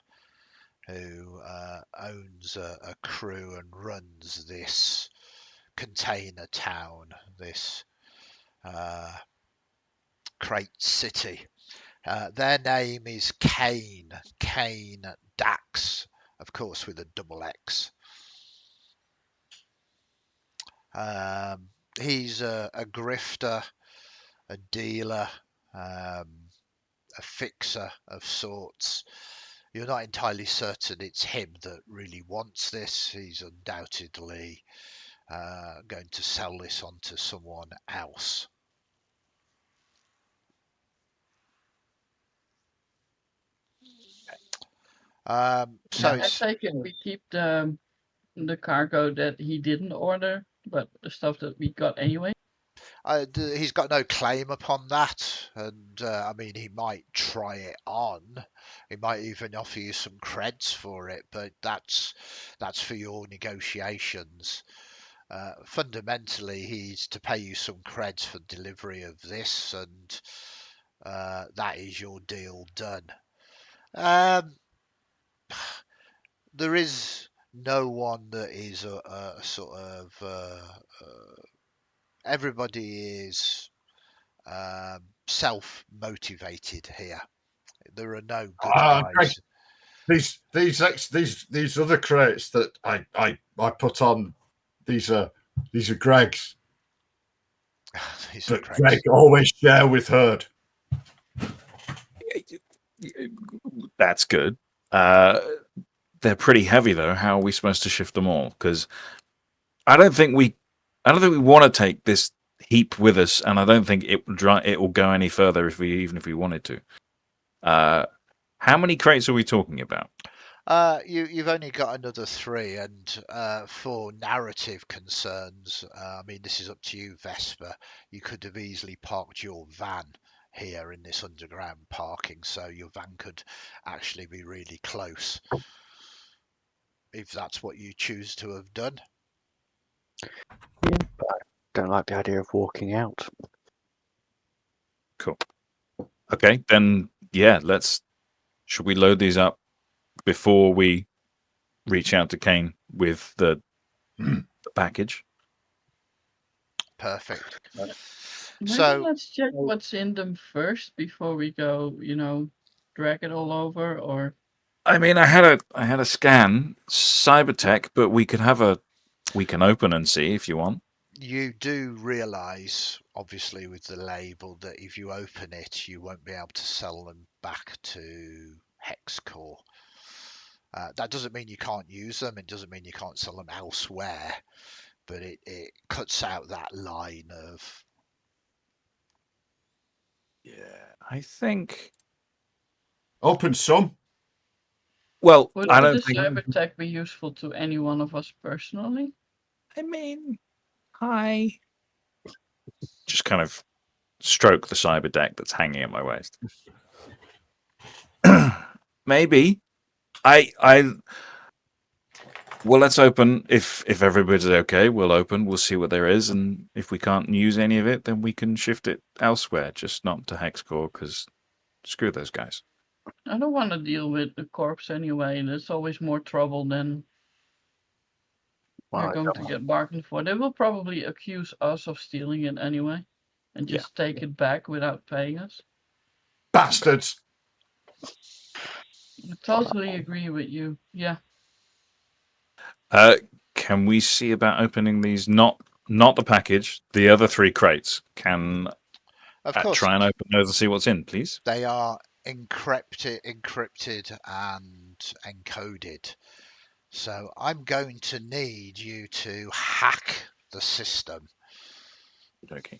who owns a crew and runs this container town, this crate city. Their name is Kane Dax, of course, with a double X. He's a grifter, a dealer, a fixer of sorts. You're not entirely certain it's him that really wants this. He's undoubtedly going to sell this on to someone else. So I take it we keep the cargo that he didn't order, but the stuff that we got anyway. he's got no claim upon that, and I mean he might try it on. He might even offer you some creds for it, but that's for your negotiations. Fundamentally, he's to pay you some creds for delivery of this, and that is your deal done. There is no one that is a sort of everybody is self-motivated here. There are no good Greg, guys. these other crates that I put on, these are Greg's. These are But Greg's. Greg always share with Herd. That's good. They're pretty heavy though. How are we supposed to shift them all? Because I don't think we want to take this heap with us, and I don't think it will go any further even if we wanted to. How many crates are we talking about? You've only got another 3, and for narrative concerns, I mean, this is up to you, Vesper. You could have easily parked your van here in this underground parking, so your van could actually be really close, if that's what you choose to have done. Yeah, but I don't like the idea of walking out. Cool. Okay, then yeah, should we load these up before we reach out to Kane with the package? Perfect. Maybe So let's check what's in them first before we go, drag it all over, or I mean, I had a scan cybertech, but we can open and see if you want. you do realise, obviously, with the label, that if you open it, you won't be able to sell them back to Hexcore. That doesn't mean you can't use them. It doesn't mean you can't sell them elsewhere. But it cuts out that line of... Yeah, I think. Open some. Well, would I the don't think. cyber-tech be useful to any one of us personally? I mean, hi. Just kind of stroke the cyber deck that's hanging at my waist. Maybe. Well, let's open. If everybody's okay, we'll open. We'll see what there is, and if we can't use any of it, then we can shift it elsewhere. Just not to Hexcore, because screw those guys. I don't want to deal with the corpse anyway. There's always more trouble than Well, we're I going don't to want- get bargained for. They will probably accuse us of stealing it anyway, and Yeah. just take it back without paying us. Bastards. I totally agree with you. Yeah. Can we see about opening these? Not the package. The other 3 crates. Can Of course, try and open those and see what's in, please. they are encrypted and encoded. So I'm going to need you to hack the system. Okay.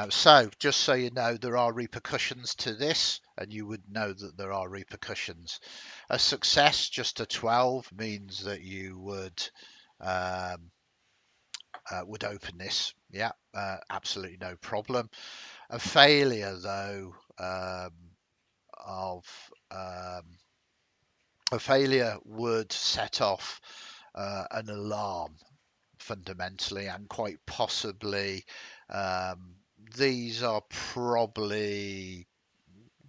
So just so you know, there are repercussions to this, and you would know that there are repercussions. A success, just a 12, means that you would open this. Yeah, absolutely no problem. A failure, though, a failure would set off an alarm, fundamentally, and quite possibly these are probably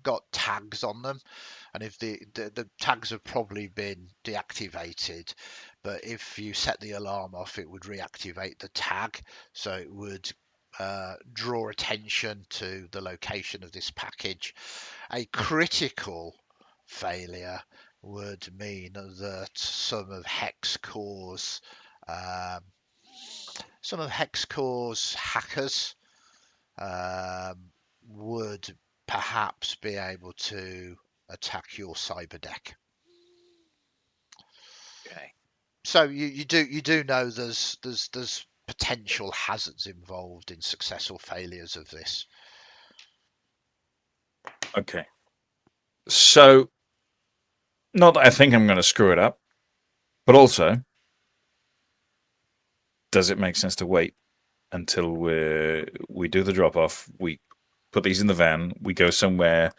got tags on them, and if the tags have probably been deactivated, but if you set the alarm off, it would reactivate the tag, so it would draw attention to the location of this package. A critical failure would mean that some of Hexcore's hackers would perhaps be able to attack your cyber deck. Okay. So you do know there's potential hazards involved in successful failures of this. Okay. So, not that I think I'm going to screw it up, but also, does it make sense to wait until we do the drop off? We put these in the van. We go somewhere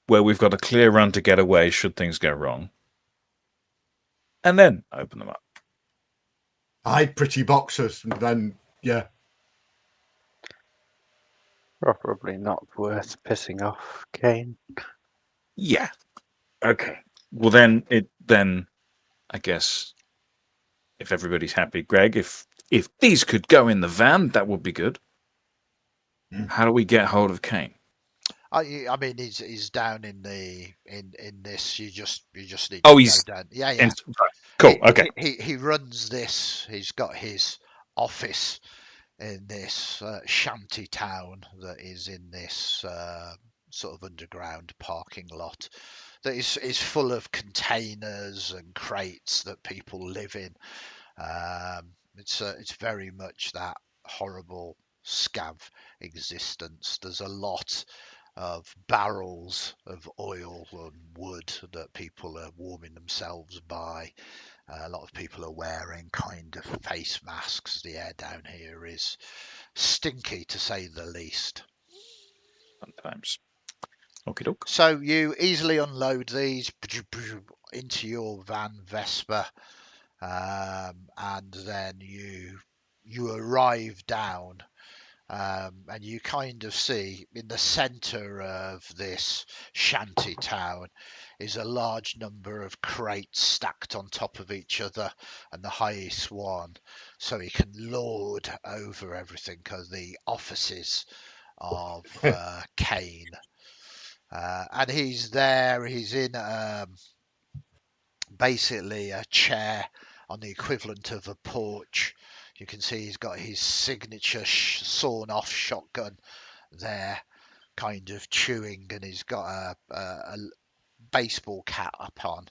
where we've got a clear run to get away should things go wrong, and then open them up. Hide pretty boxes, and then yeah. Probably not worth pissing off Kane. Yeah. Okay. Well, then I guess if everybody's happy, Greg, if these could go in the van, that would be good. How do we get hold of Kane? I mean, he's down in this. You just need to Oh, go he's down. Yeah. right. Cool. Okay. He runs this. He's got his office in this shanty town that is in this sort of underground parking lot that is full of containers and crates that people live in. It's very much that horrible scav existence. There's a lot of barrels of oil and wood that people are warming themselves by. A lot of people are wearing kind of face masks. The air down here is stinky, to say the least. Sometimes. Okie doke. So you easily unload these into your van Vesper, and then you arrive down, and you kind of see in the center of this shanty town is a large number of crates stacked on top of each other, and the highest one, so he can lord over everything, because the offices of Kane. And he's there. He's in basically a chair on the equivalent of a porch. You can see he's got his signature sawn-off shotgun there, kind of chewing, and he's got a baseball cap up on.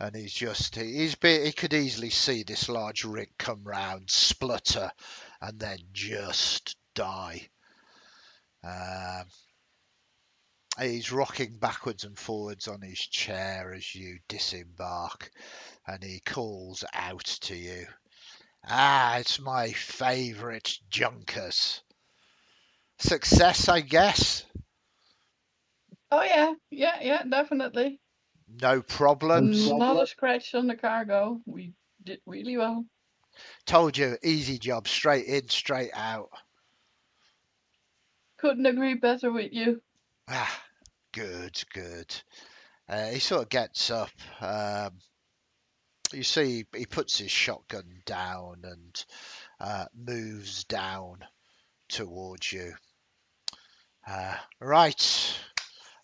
And he could easily see this large rig come round, splutter, and then just die. He's rocking backwards and forwards on his chair as you disembark, and he calls out to you. It's my favourite Junkers. Success, I guess? Oh yeah, definitely. No problems? Not a scratch on the cargo. We did really well. Told you, easy job, straight in, straight out. Couldn't agree better with you. Good. He sort of gets up. You see, he puts his shotgun down and moves down towards you. Right,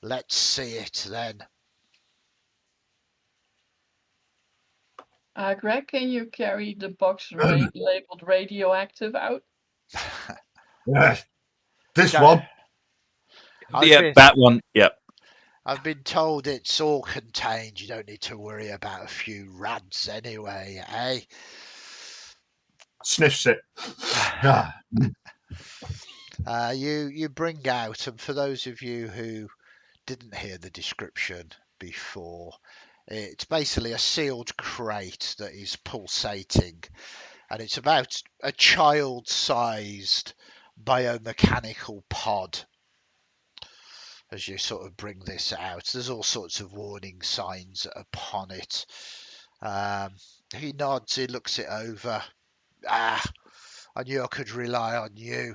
let's see it then. Greg, can you carry the box labeled radioactive out? Yes. This No. one. That one. Yep. I've been told it's all contained. You don't need to worry about a few rads anyway, eh? Sniffs it. You bring out, and for those of you who didn't hear the description before, it's basically a sealed crate that is pulsating, and it's about a child-sized biomechanical pod. As you sort of bring this out, there's all sorts of warning signs upon it. He nods, he looks it over. I knew I could rely on you.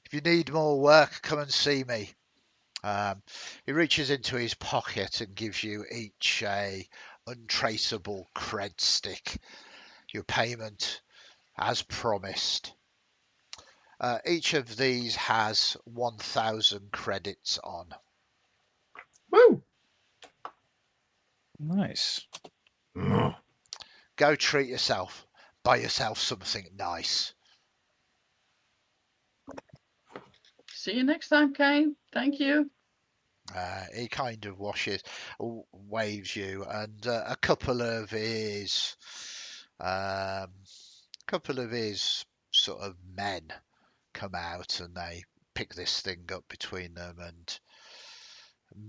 If you need more work, come and see me. He reaches into his pocket and gives you each a untraceable cred stick. Your payment, as promised. Each of these has 1,000 credits on. Woo! Nice. Go treat yourself. Buy yourself something nice. See you next time, Kane. Thank you. He kind of waves you, and a couple of his sort of men come out, and they pick this thing up between them and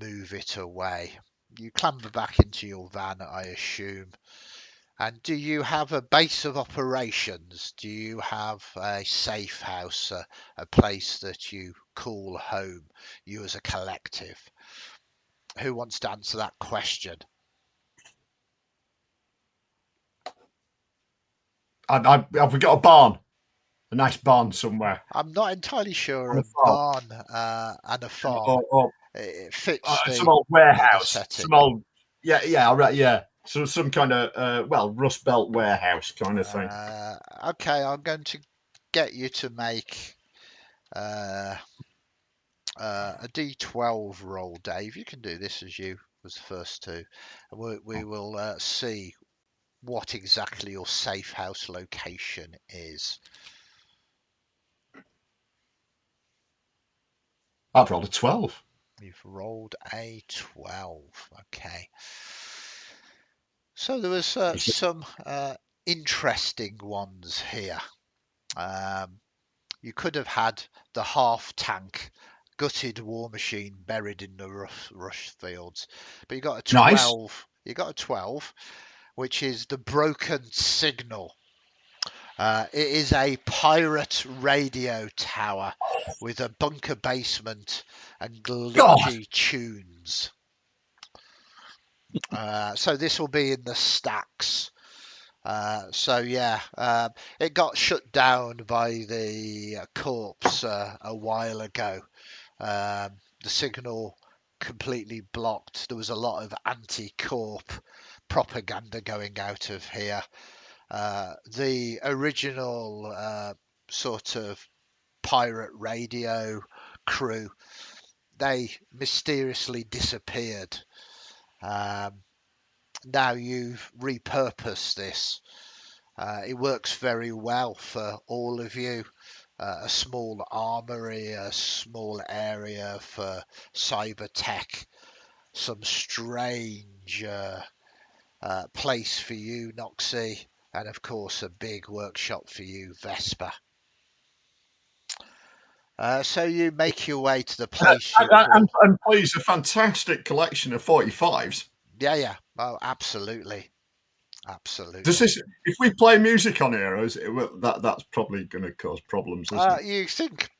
move it away. You clamber back into your van, I assume. And do you have a base of operations? Do you have a safe house, a place that you call home, you as a collective? Who wants to answer that question? Have we got a barn? A nice barn somewhere? I'm not entirely sure. On a A farm. barn and a farm. It fits some old warehouse. setting. Some old, yeah. So some kind of Rust Belt warehouse kind of thing. Okay, I'm going to get you to make a D12 roll, Dave. You can do this as you was the first two. We will see what exactly your safe house location is. I've rolled a 12. You've rolled a 12. Okay. So there was some interesting ones here. You could have had the half-tank gutted war machine buried in the rush fields, but you got a 12. Nice. You got a 12, which is the broken signal. It is a pirate radio tower with a bunker basement and glitchy tunes. So this will be in the stacks. So yeah, it got shut down by the corps a while ago. The signal completely blocked. There was a lot of anti-corp propaganda going out of here. The original sort of pirate radio crew, they mysteriously disappeared. Now you've repurposed this. It works very well for all of you. A small armory, a small area for cyber tech, some strange place for you, Noxi, and of course a big workshop for you, Vesper. So you make your way to the place you and please, a fantastic collection of 45s. Yeah. Oh, absolutely. Does this, if we play music on here, that's probably going to cause problems, isn't it? You think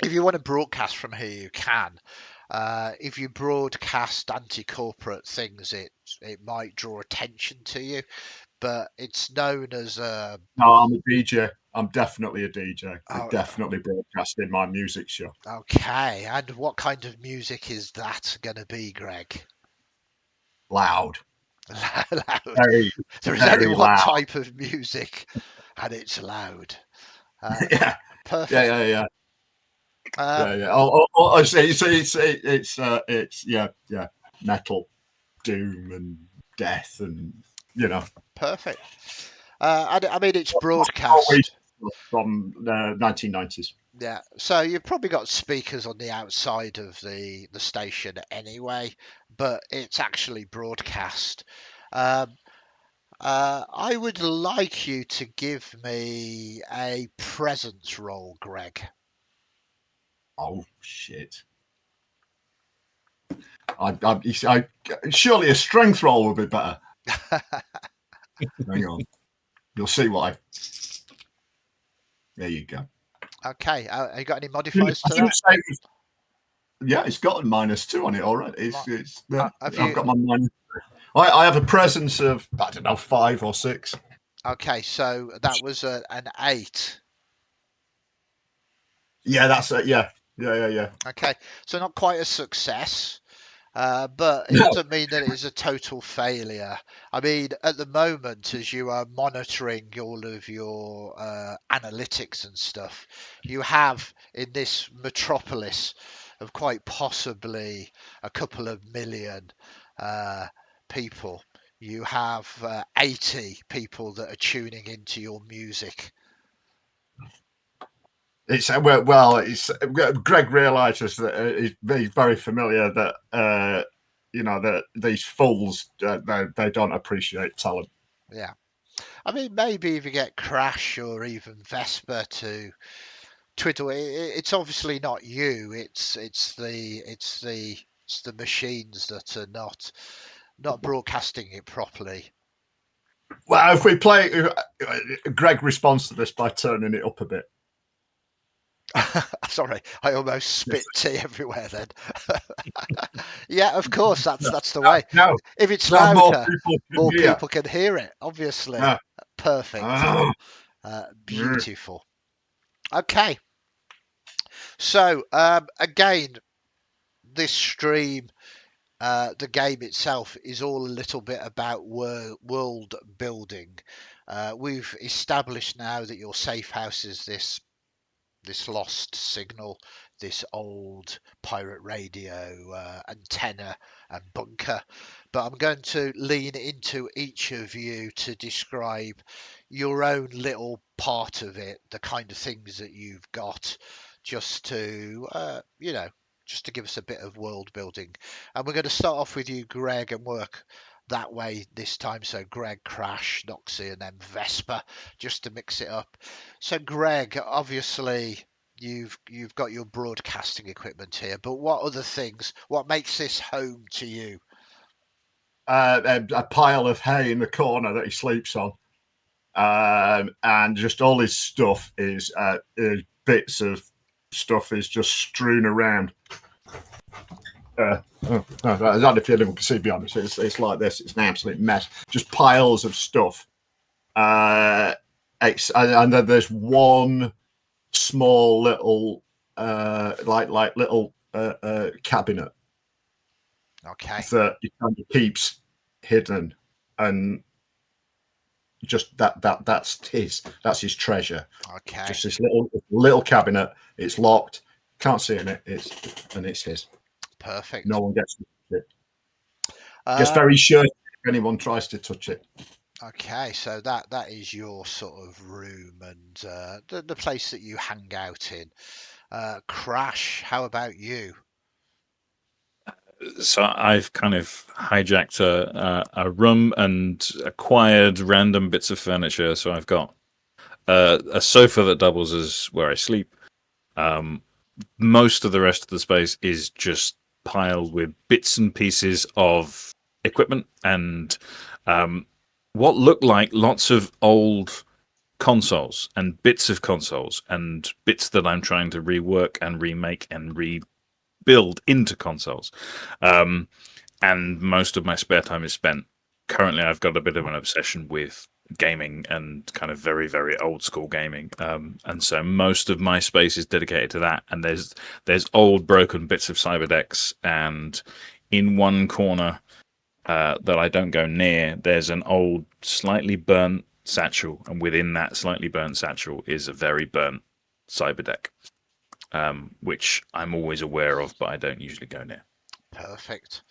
if you want to broadcast from here, you can. If you broadcast anti-corporate things, it might draw attention to you, but it's known as a... No, I'm a DJ. I'm definitely a DJ. I'm definitely broadcasting my music show. Okay, and what kind of music is that going to be, Greg? Loud. Loud. Very, there is very only one loud. type of music, and it's loud. Yeah. Perfect. Yeah. Oh, I see. It's metal, doom, and death, and Perfect. I mean, it's broadcast from the 1990s. Yeah, so you've probably got speakers on the outside of the station anyway, but it's actually broadcast. I would like you to give me a presence roll, Greg. Oh shit! I surely a strength roll would be better. Hang on, you'll see why. There you go. Okay, have you got any modifiers to that? Yeah, it's got a -2 on it already. I've got my minus. I have a presence of, I don't know, 5 or 6. Okay, so that was an 8. Yeah, that's it. Yeah. Okay, so not quite a success. But it doesn't mean that it is a total failure. I mean, at the moment, as you are monitoring all of your analytics and stuff, you have in this metropolis of quite possibly a couple of million people, you have 80 people that are tuning into your music. It's Greg realizes that he's very familiar that that these fools they don't appreciate talent. Yeah, I mean, maybe if you get Krash or even Vesper to twiddle, it's obviously not you. It's the machines that are not broadcasting it properly. Well, if we play, Greg responds to this by turning it up a bit. Sorry, I almost spit tea everywhere then. Yeah, of course, that's the way. No, if it's louder, more people people can hear it, obviously. Perfect. Beautiful. Okay. So, again, this stream, the game itself is all a little bit about world building. We've established now that your safe house is this lost signal, this old pirate radio antenna and bunker. But I'm going to lean into each of you to describe your own little part of it, the kind of things that you've got, just to, just to give us a bit of world building. And we're going to start off with you, Greg, and work that way this time. So Greg, Krash, Noxi, and then Vesper, just to mix it up. So Greg, obviously you've got your broadcasting equipment here, but what other things? What makes this home to you? A pile of hay in the corner that he sleeps on, and just all his stuff is bits of stuff is just strewn around. I don't know if anyone can see beyond it. It's like this. It's an absolute mess. Just piles of stuff. And then there's one small little, little cabinet. Okay. That he kind of keeps hidden, and just that's his treasure. Okay. Just this little cabinet. It's locked. Can't see in it. It's his. Perfect. No one gets to touch it. Gets very sure if anyone tries to touch it. Okay, so that is your sort of room and the place that you hang out in. Krash, how about you? So I've kind of hijacked a room and acquired random bits of furniture. So I've got a sofa that doubles as where I sleep. Most of the rest of the space is just piled with bits and pieces of equipment and what look like lots of old consoles and bits of consoles and bits that I'm trying to rework and remake and rebuild into consoles. And most of my spare time is spent. Currently, I've got a bit of an obsession with gaming and kind of very, very old school gaming. And so most of my space is dedicated to that. And there's old broken bits of cyberdecks, and in one corner that I don't go near, there's an old, slightly burnt satchel, and within that slightly burnt satchel is a very burnt cyberdeck, which I'm always aware of, but I don't usually go near. Perfect.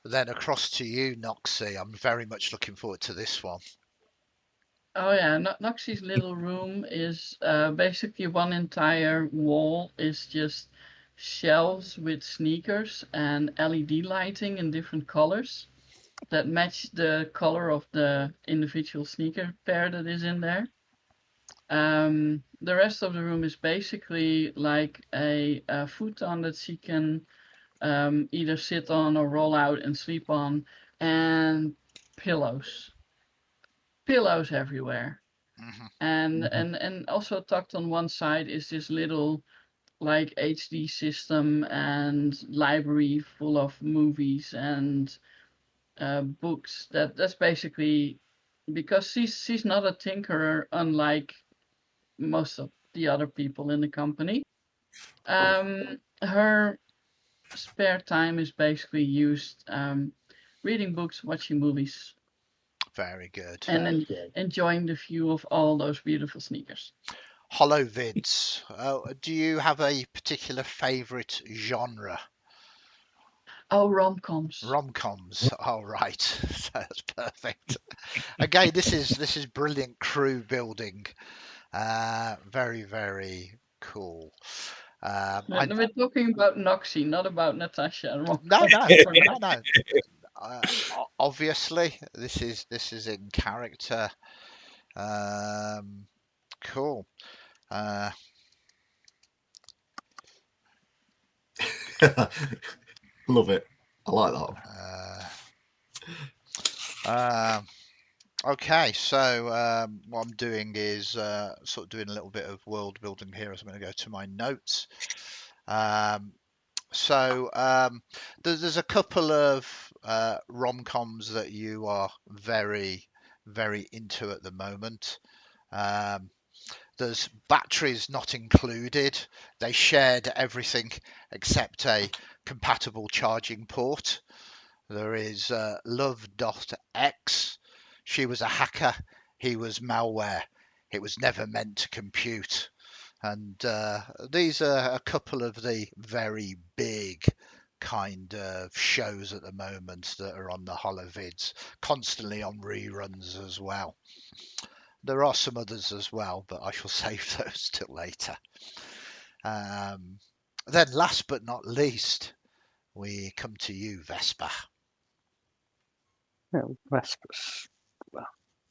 Then across to you, Noxi. I'm very much looking forward to this one. Oh yeah, Noxi's little room is basically one entire wall is just shelves with sneakers and LED lighting in different colors that match the color of the individual sneaker pair that is in there. The rest of the room is basically like a futon that she can either sit on or roll out and sleep on, and pillows everywhere. Mm-hmm. And also tucked on one side is this little like HD system and library full of movies and books. That's basically because she's not a tinkerer, unlike most of the other people in the company. Her spare time is basically used reading books, watching movies, Very good. and enjoying the view of all those beautiful sneakers. Hollow vids. Do you have a particular favourite genre? Oh, rom-coms. Rom-coms. All right. That's perfect. Again, this is brilliant crew building. Very, very cool. We're talking about Noxi, not about Natascha and no. Obviously, this is in character. Cool. Love it. I like that. Okay, so what I'm doing is sort of doing a little bit of world building here. As I'm going to go to my notes. There's a couple of rom-coms that you are very, very into at the moment. There's Batteries Not Included. They shared everything except a compatible charging port. There is Love.x. She was a hacker. He was malware. It was never meant to compute. And these are a couple of the very big kind of shows at the moment that are on the holovids, constantly on reruns as well. There are some others as well, but I shall save those till later. Then last but not least, we come to you, Vesper. Vesper's, well,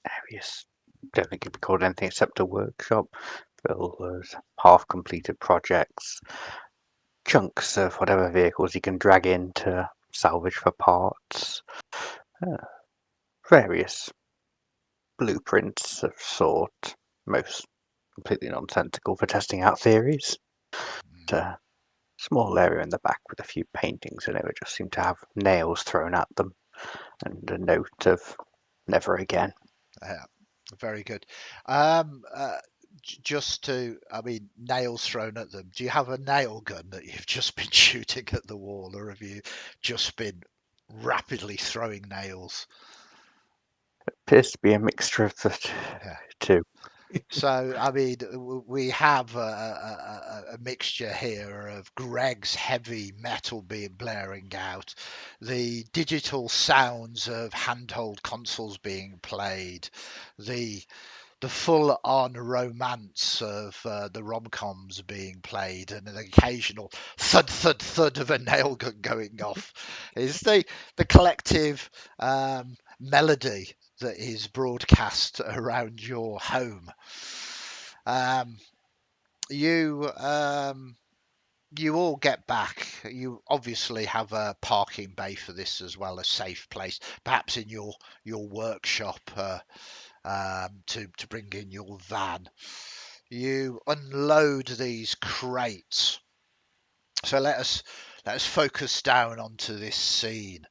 areas don't think it'd be called anything except a workshop. Filled with half-completed projects, chunks of whatever vehicles you can drag in to salvage for parts, various blueprints of sort, most completely nonsensical for testing out theories. A small area in the back with a few paintings in it which just seem to have nails thrown at them and a note of never again. Very good. Just to, I mean, nails thrown at them. Do you have a nail gun that you've just been shooting at the wall, or have you just been rapidly throwing nails? It appears to be a mixture of the two. So, I mean, we have a mixture here of Greg's heavy metal being blaring out, the digital sounds of handheld consoles being played, the full-on romance of the rom-coms being played, and an occasional thud, thud, thud of a nail gun going off. Is the collective melody that is broadcast around your home. You all get back. You obviously have a parking bay for this as well, a safe place, perhaps in your workshop to bring in your van. You unload these crates. So let us focus down onto this scene.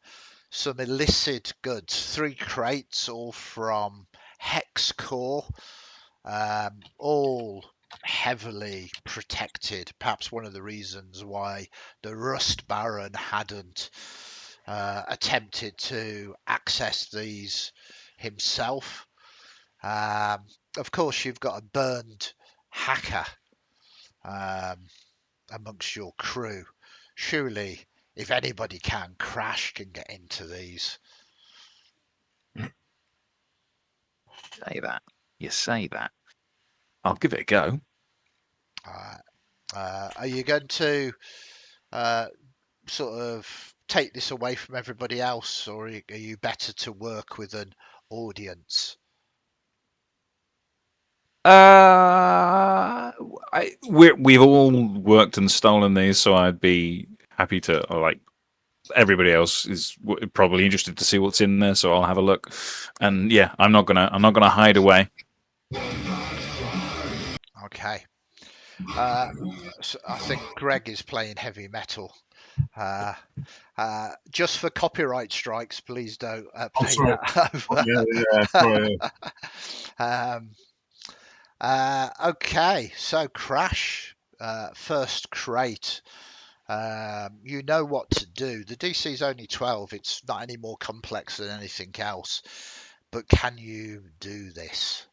Some illicit goods, 3 crates, all from hex core, all heavily protected. Perhaps one of the reasons why the Rust Baron hadn't attempted to access these himself. Of course, you've got a burned hacker amongst your crew. Surely, if anybody can, Krash can get into these. You say that. I'll give it a go. Are you going to sort of take this away from everybody else, or are you better to work with an audience? We've all worked and stolen these, so I'd be happy to, like, everybody else is probably interested to see what's in there, so I'll have a look. And yeah, I'm not gonna hide away. Okay. So I think Greg is playing heavy metal. Just for copyright strikes, please don't play that over. Okay, so Krash, first crate. You know what to do. The DC is only 12. It's not any more complex than anything else. But can you do this?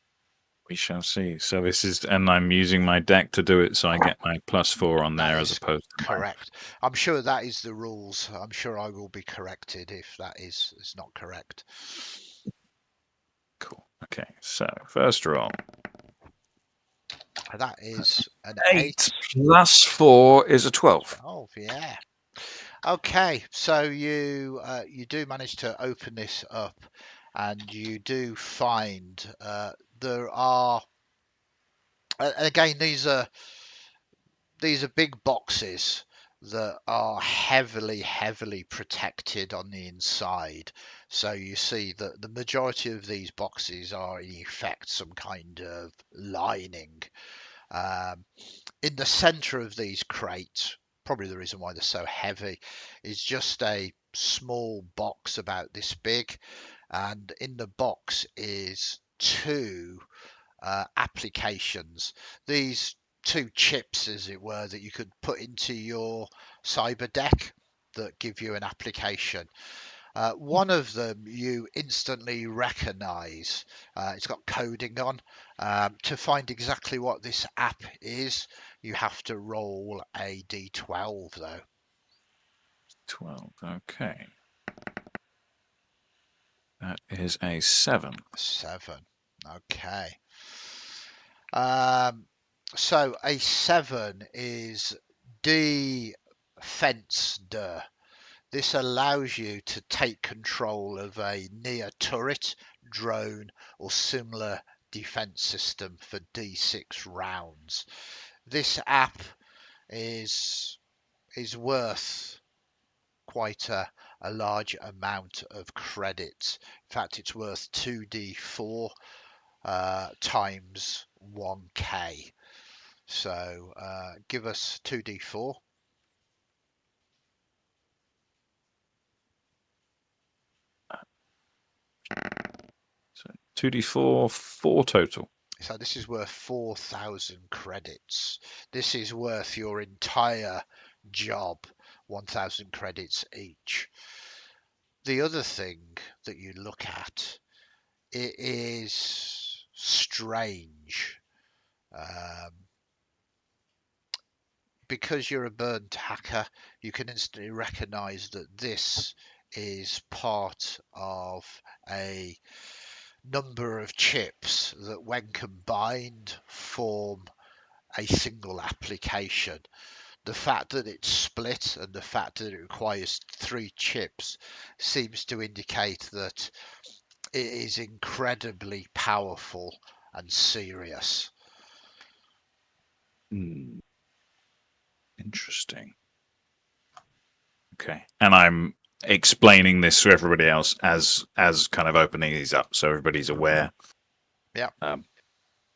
We shall see. So this is, and I'm using my deck to do it, so I get my +4 on there as opposed to correct. I'm sure that is the rules. I'm sure I will be corrected if that is not correct. Cool. Okay, so first roll. That is an 8 plus 4 is a 12. 12, yeah. Okay, so you do manage to open this up, and you do find there are, again, these are big boxes that are heavily protected on the inside. So you see that the majority of these boxes are in effect some kind of lining. In the center of these crates, probably the reason why they're so heavy, is just a small box about this big, and in the box is 2 applications. These 2 chips, as it were, that you could put into your cyber deck that give you an application. One of them you instantly recognize. It's got coding on. To find exactly what this app is, you have to roll a d12, though. 12. Okay. That is a 7. 7. Okay. So a 7 is defensed. This allows you to take control of a near turret, drone, or similar defense system for D6 rounds. This app is worth quite a large amount of credits. In fact, it's worth 2d4 times 1k. So give us 2d4. So 2d4, 4 total. So this is worth 4,000 credits. This is worth your entire job, 1,000 credits each. The other thing that you look at, it is strange. Because you're a burnt hacker, you can instantly recognize that this is part of a number of chips that, when combined, form a single application. The fact that it's split and the fact that it requires 3 chips seems to indicate that it is incredibly powerful and serious. Interesting. Okay. And I'm explaining this to everybody else as kind of opening these up, so everybody's aware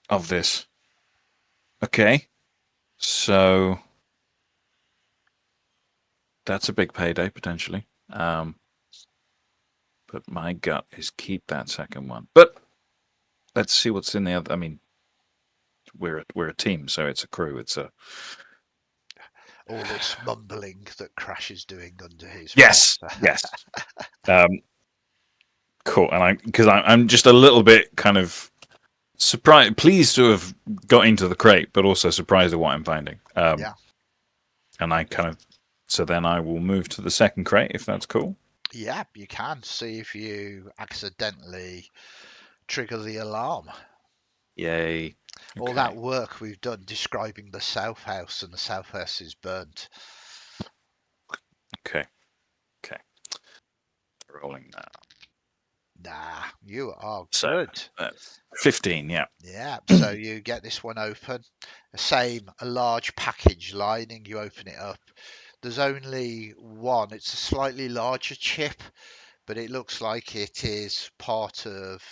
of this. Okay. So that's a big payday potentially. But my gut is keep that second one. But let's see what's in the other. I mean, we're a team, so it's a crew. It's a All this mumbling that Krash is doing under his yes. Cool. And I'm just a little bit kind of surprised, pleased to have got into the crate, but also surprised at what I'm finding. And I kind of, so then I will move to the second crate if that's cool. Yeah, you can see if you accidentally trigger the alarm. Yay. Okay. All that work we've done describing the south house, and the south house is burnt. Okay. Rolling now. Nah, you are So, good. 15, yeah. Yeah, so you get this one open. A large package lining. You open it up. There's only one. It's a slightly larger chip, but it looks like it is part of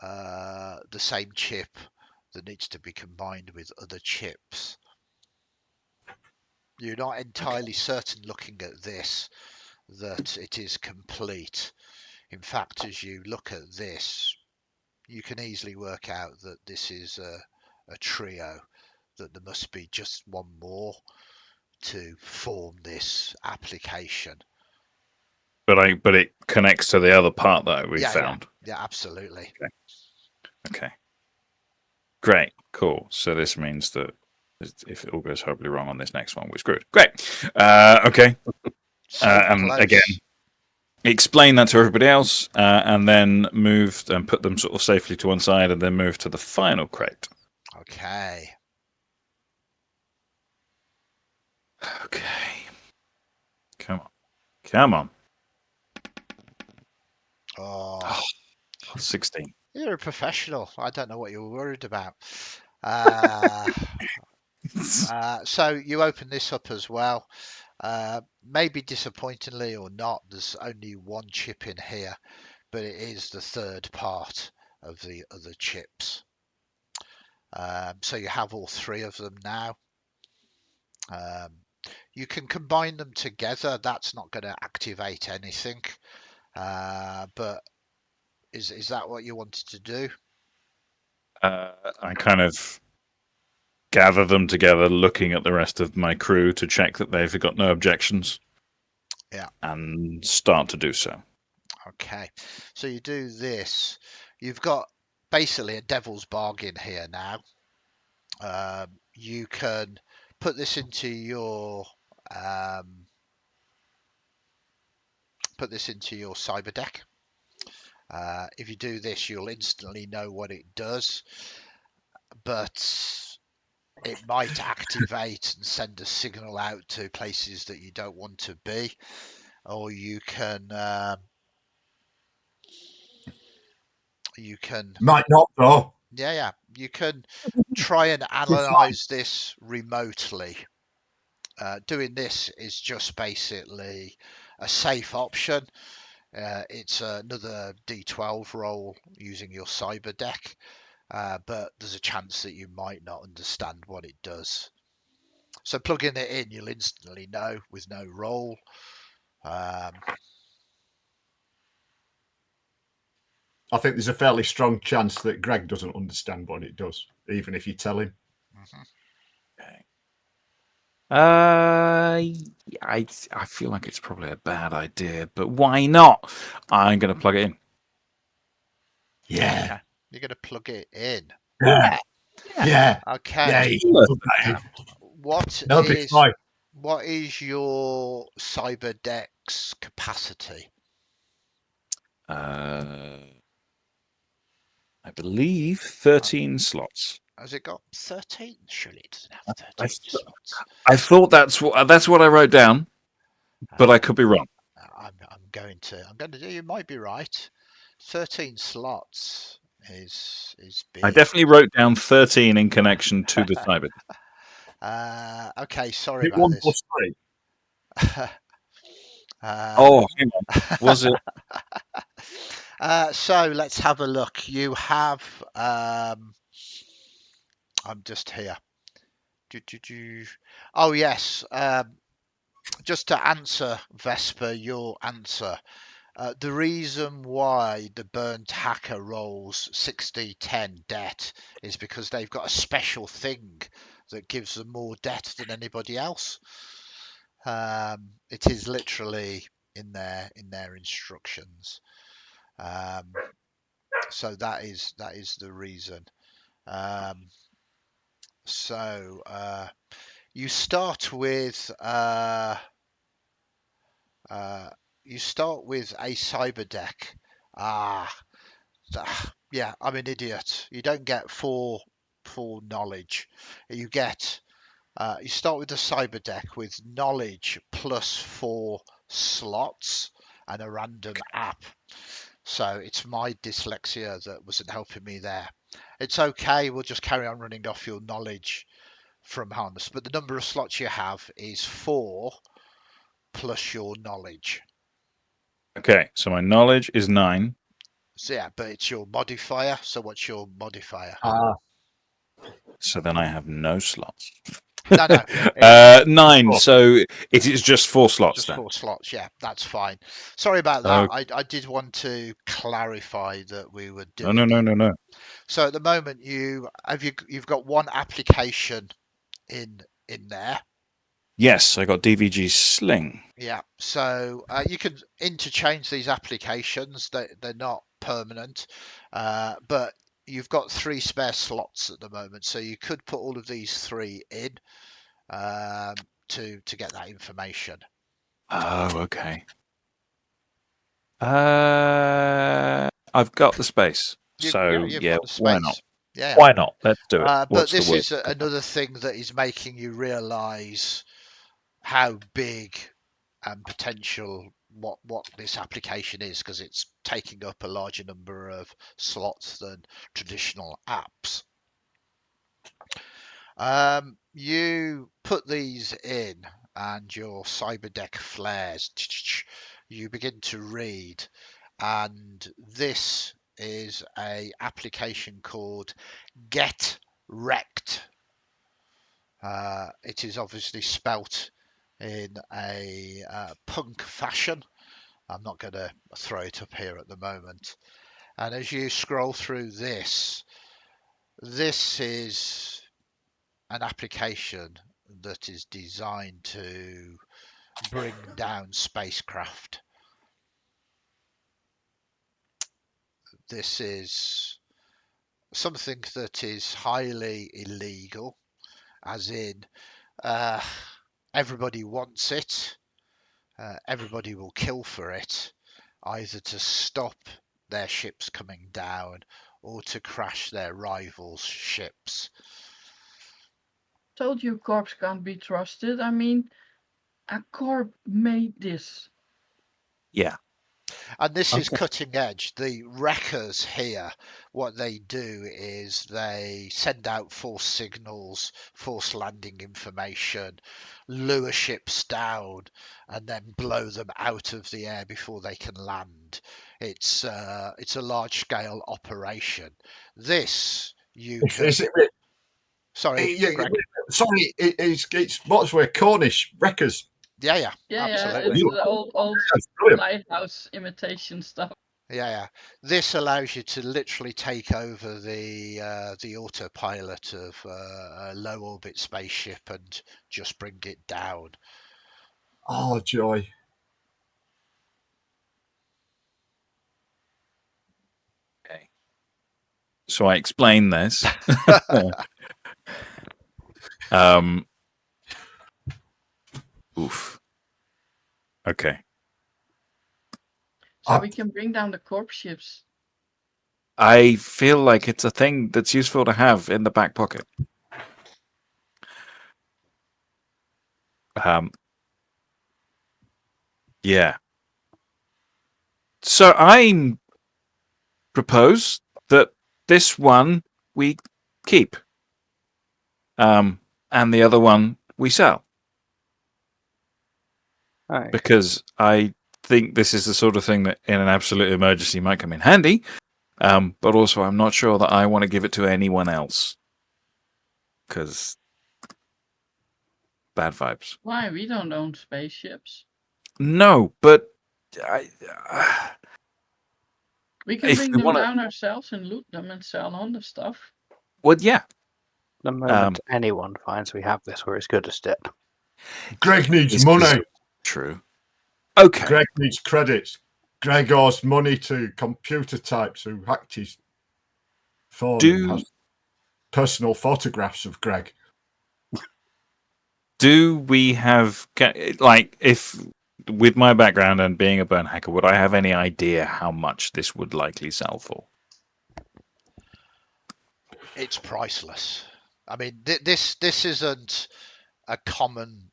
the same chip that needs to be combined with other chips. You're not entirely certain looking at this that it is complete. In fact, as you look at this, you can easily work out that this is a trio, that there must be just one more to form this application. But it connects to the other part that we found. Yeah, absolutely. Okay. Great. Cool. So this means that if it all goes horribly wrong on this next one, we're screwed. Great. Okay. And again, explain that to everybody else, and then move and put them sort of safely to one side, and then move to the final crate. Okay. Come on. Oh, 16. You're a professional. I don't know what you were worried about. So you open this up as well. Maybe disappointingly or not, there's only one chip in here, but it is the third part of the other chips. So you have all 3 of them now. You can combine them together. That's not going to activate anything. But is that what you wanted to do? I kind of gather them together, looking at the rest of my crew to check that they've got no objections. Yeah. And start to do so. Okay, so you do this. You've got basically a devil's bargain here now. You can put this into your cyber deck. If you do this, you'll instantly know what it does, but it might activate and send a signal out to places that you don't want to be, or you can Might not though. yeah, you can try and analyze this remotely. Doing this is just basically a safe option. It's another D12 roll using your cyber deck, but there's a chance that you might not understand what it does. So plugging it in, you'll instantly know with no roll. I think there's a fairly strong chance that Greg doesn't understand what it does, even if you tell him. Okay. I feel like it's probably a bad idea, but why not? I'm going to plug it in. Yeah. Okay. You're going to plug it in. Yeah. Yeah. Okay. Yeah. What That'll be fine. what is your cyber deck's capacity? I believe 13 slots. Has it got 13? Surely it doesn't have 13 slots. I thought that's what I wrote down, but I could be wrong. I'm going to do. You might be right. 13 slots is big. I definitely wrote down 13 in connection to the cyber. Okay, sorry It about 1 this. plus 3. Oh, hang on. Was it? So let's have a look. You have. I'm just here. Oh yes. Just to answer Vesper, your answer. The reason why the burnt hacker rolls 60-10 debt is because they've got a special thing that gives them more debt than anybody else. It is literally in their instructions. So that is the reason. So you start with a cyber deck. Yeah, I'm an idiot. You don't get four knowledge. You get you start with the cyber deck with knowledge plus 4 slots and a random app. So it's my dyslexia that wasn't helping me there. It's okay. We'll just carry on running off your knowledge from Harness, but the number of slots you have is 4 plus your knowledge. Okay, so my knowledge is 9. So yeah, but it's your modifier. So what's your modifier? So then I have no slots. No, 9. So it is just 4 slots. Just then. 4 slots. Yeah, that's fine. Sorry about that. I did want to clarify that we were doing. No. So at the moment, you've got one application in there. Yes, I got DVG Sling. Yeah. So you can interchange these applications. They're not permanent, but you've got 3 spare slots at the moment, so you could put all of these 3 in to get that information. Oh, okay. I've got the space, so yeah, why not? Yeah. Why not? Let's do it. But this is another thing that is making you realise how big and potential what this application is, because it's taking up a larger number of slots than traditional apps. You put these in and your cyber deck flares. You begin to read, and this is a application called Get Wrecked. It is obviously spelt in a punk fashion. I'm not going to throw it up here at the moment. And as you scroll through this is an application that is designed to bring down spacecraft. This is something that is highly illegal, as in everybody wants it, everybody will kill for it, either to stop their ships coming down or to crash their rivals' ships. Told you corps can't be trusted. I mean, a corp made this. Yeah. And this is Okay. cutting edge. The wreckers here, what they do is they send out false signals, false landing information, lure ships down, and then blow them out of the air before they can land. It's a large scale operation. This you can. Is it? Sorry, Greg. Sorry, it's what's where Cornish wreckers. Yeah, Yeah, absolutely. it's the old That's brilliant. lighthouse imitation stuff. Yeah. This allows you to literally take over the autopilot of a low orbit spaceship and just bring it down. Oh, joy. Okay. So I explain this. Oof. Okay. So we can bring down the corp ships. I feel like it's a thing that's useful to have in the back pocket. Yeah. So I propose that this one we keep, and the other one we sell, Right. because I think this is the sort of thing that in an absolute emergency might come in handy. But also I'm not sure that I want to give it to anyone else, because bad vibes. Why? We don't own spaceships. No, but We can if bring we them wanna- down ourselves and loot them and sell on the stuff. well, yeah. The moment anyone finds we have this, we're as good as dead. Greg needs This money. is true. Okay. Greg needs credits. Greg owes money to computer types who hacked his phone and has personal photographs of Greg. Do we have, like, if with my background and being a burn hacker, would I have any idea how much this would likely sell for? It's priceless. I mean, this isn't a common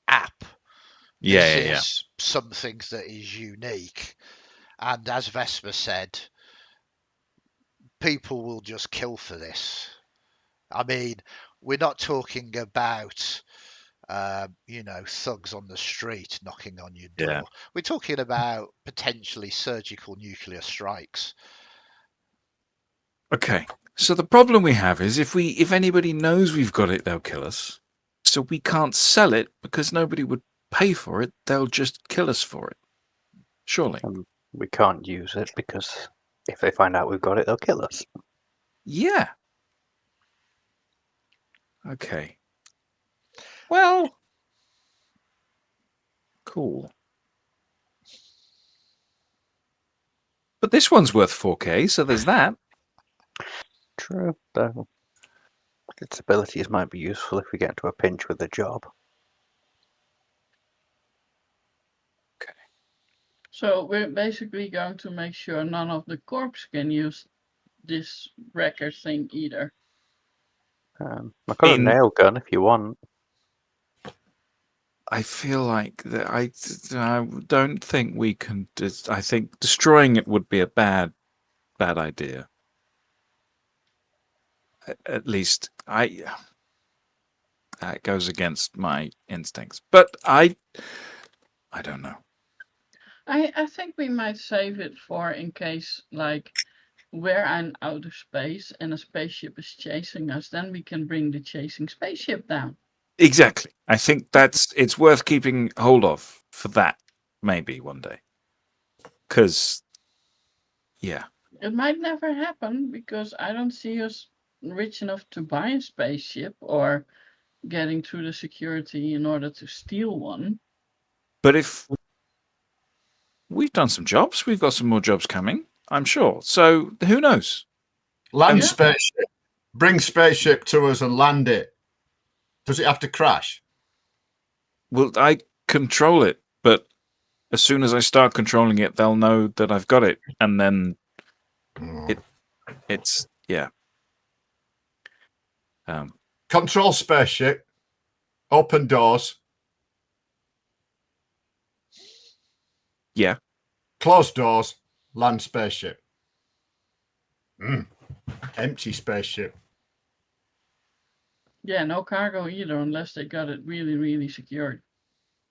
app. This is something that is unique. And as Vesper said, people will just kill for this. I mean, we're not talking about, thugs on the street knocking on your door. Yeah. We're talking about potentially surgical nuclear strikes. Okay. So the problem we have is if anybody knows we've got it, they'll kill us. So we can't sell it because nobody would pay for it. They'll just kill us for it. Surely. We can't use it because if they find out we've got it, they'll kill us. Yeah. Okay. Well. Cool. But this one's worth 4K, so there's that. True, though. Its abilities might be useful if we get into a pinch with the job. Okay. So we're basically going to make sure none of the corps can use this wrecker thing either. I've got a nail gun if you want. I feel like that I don't think we can. I think destroying it would be a bad idea. At least it goes against my instincts. But I don't know. I think we might save it for in case, like, we're in outer space and a spaceship is chasing us, then we can bring the chasing spaceship down. Exactly. I think it's worth keeping hold of for that, maybe one day. Because, yeah. It might never happen because I don't see us rich enough to buy a spaceship or getting through the security in order to steal one. But if we've done some jobs, we've got some more jobs coming, I'm sure. So who knows? Land Yeah. spaceship. Bring spaceship to us and land it. Does it have to crash? Well, I control it, but as soon as I start controlling it, they'll know that I've got it, and then it's yeah. Control spaceship. Open doors. Yeah. Close doors. Land spaceship. Empty spaceship. Yeah, no cargo either, unless they got it really, really secured.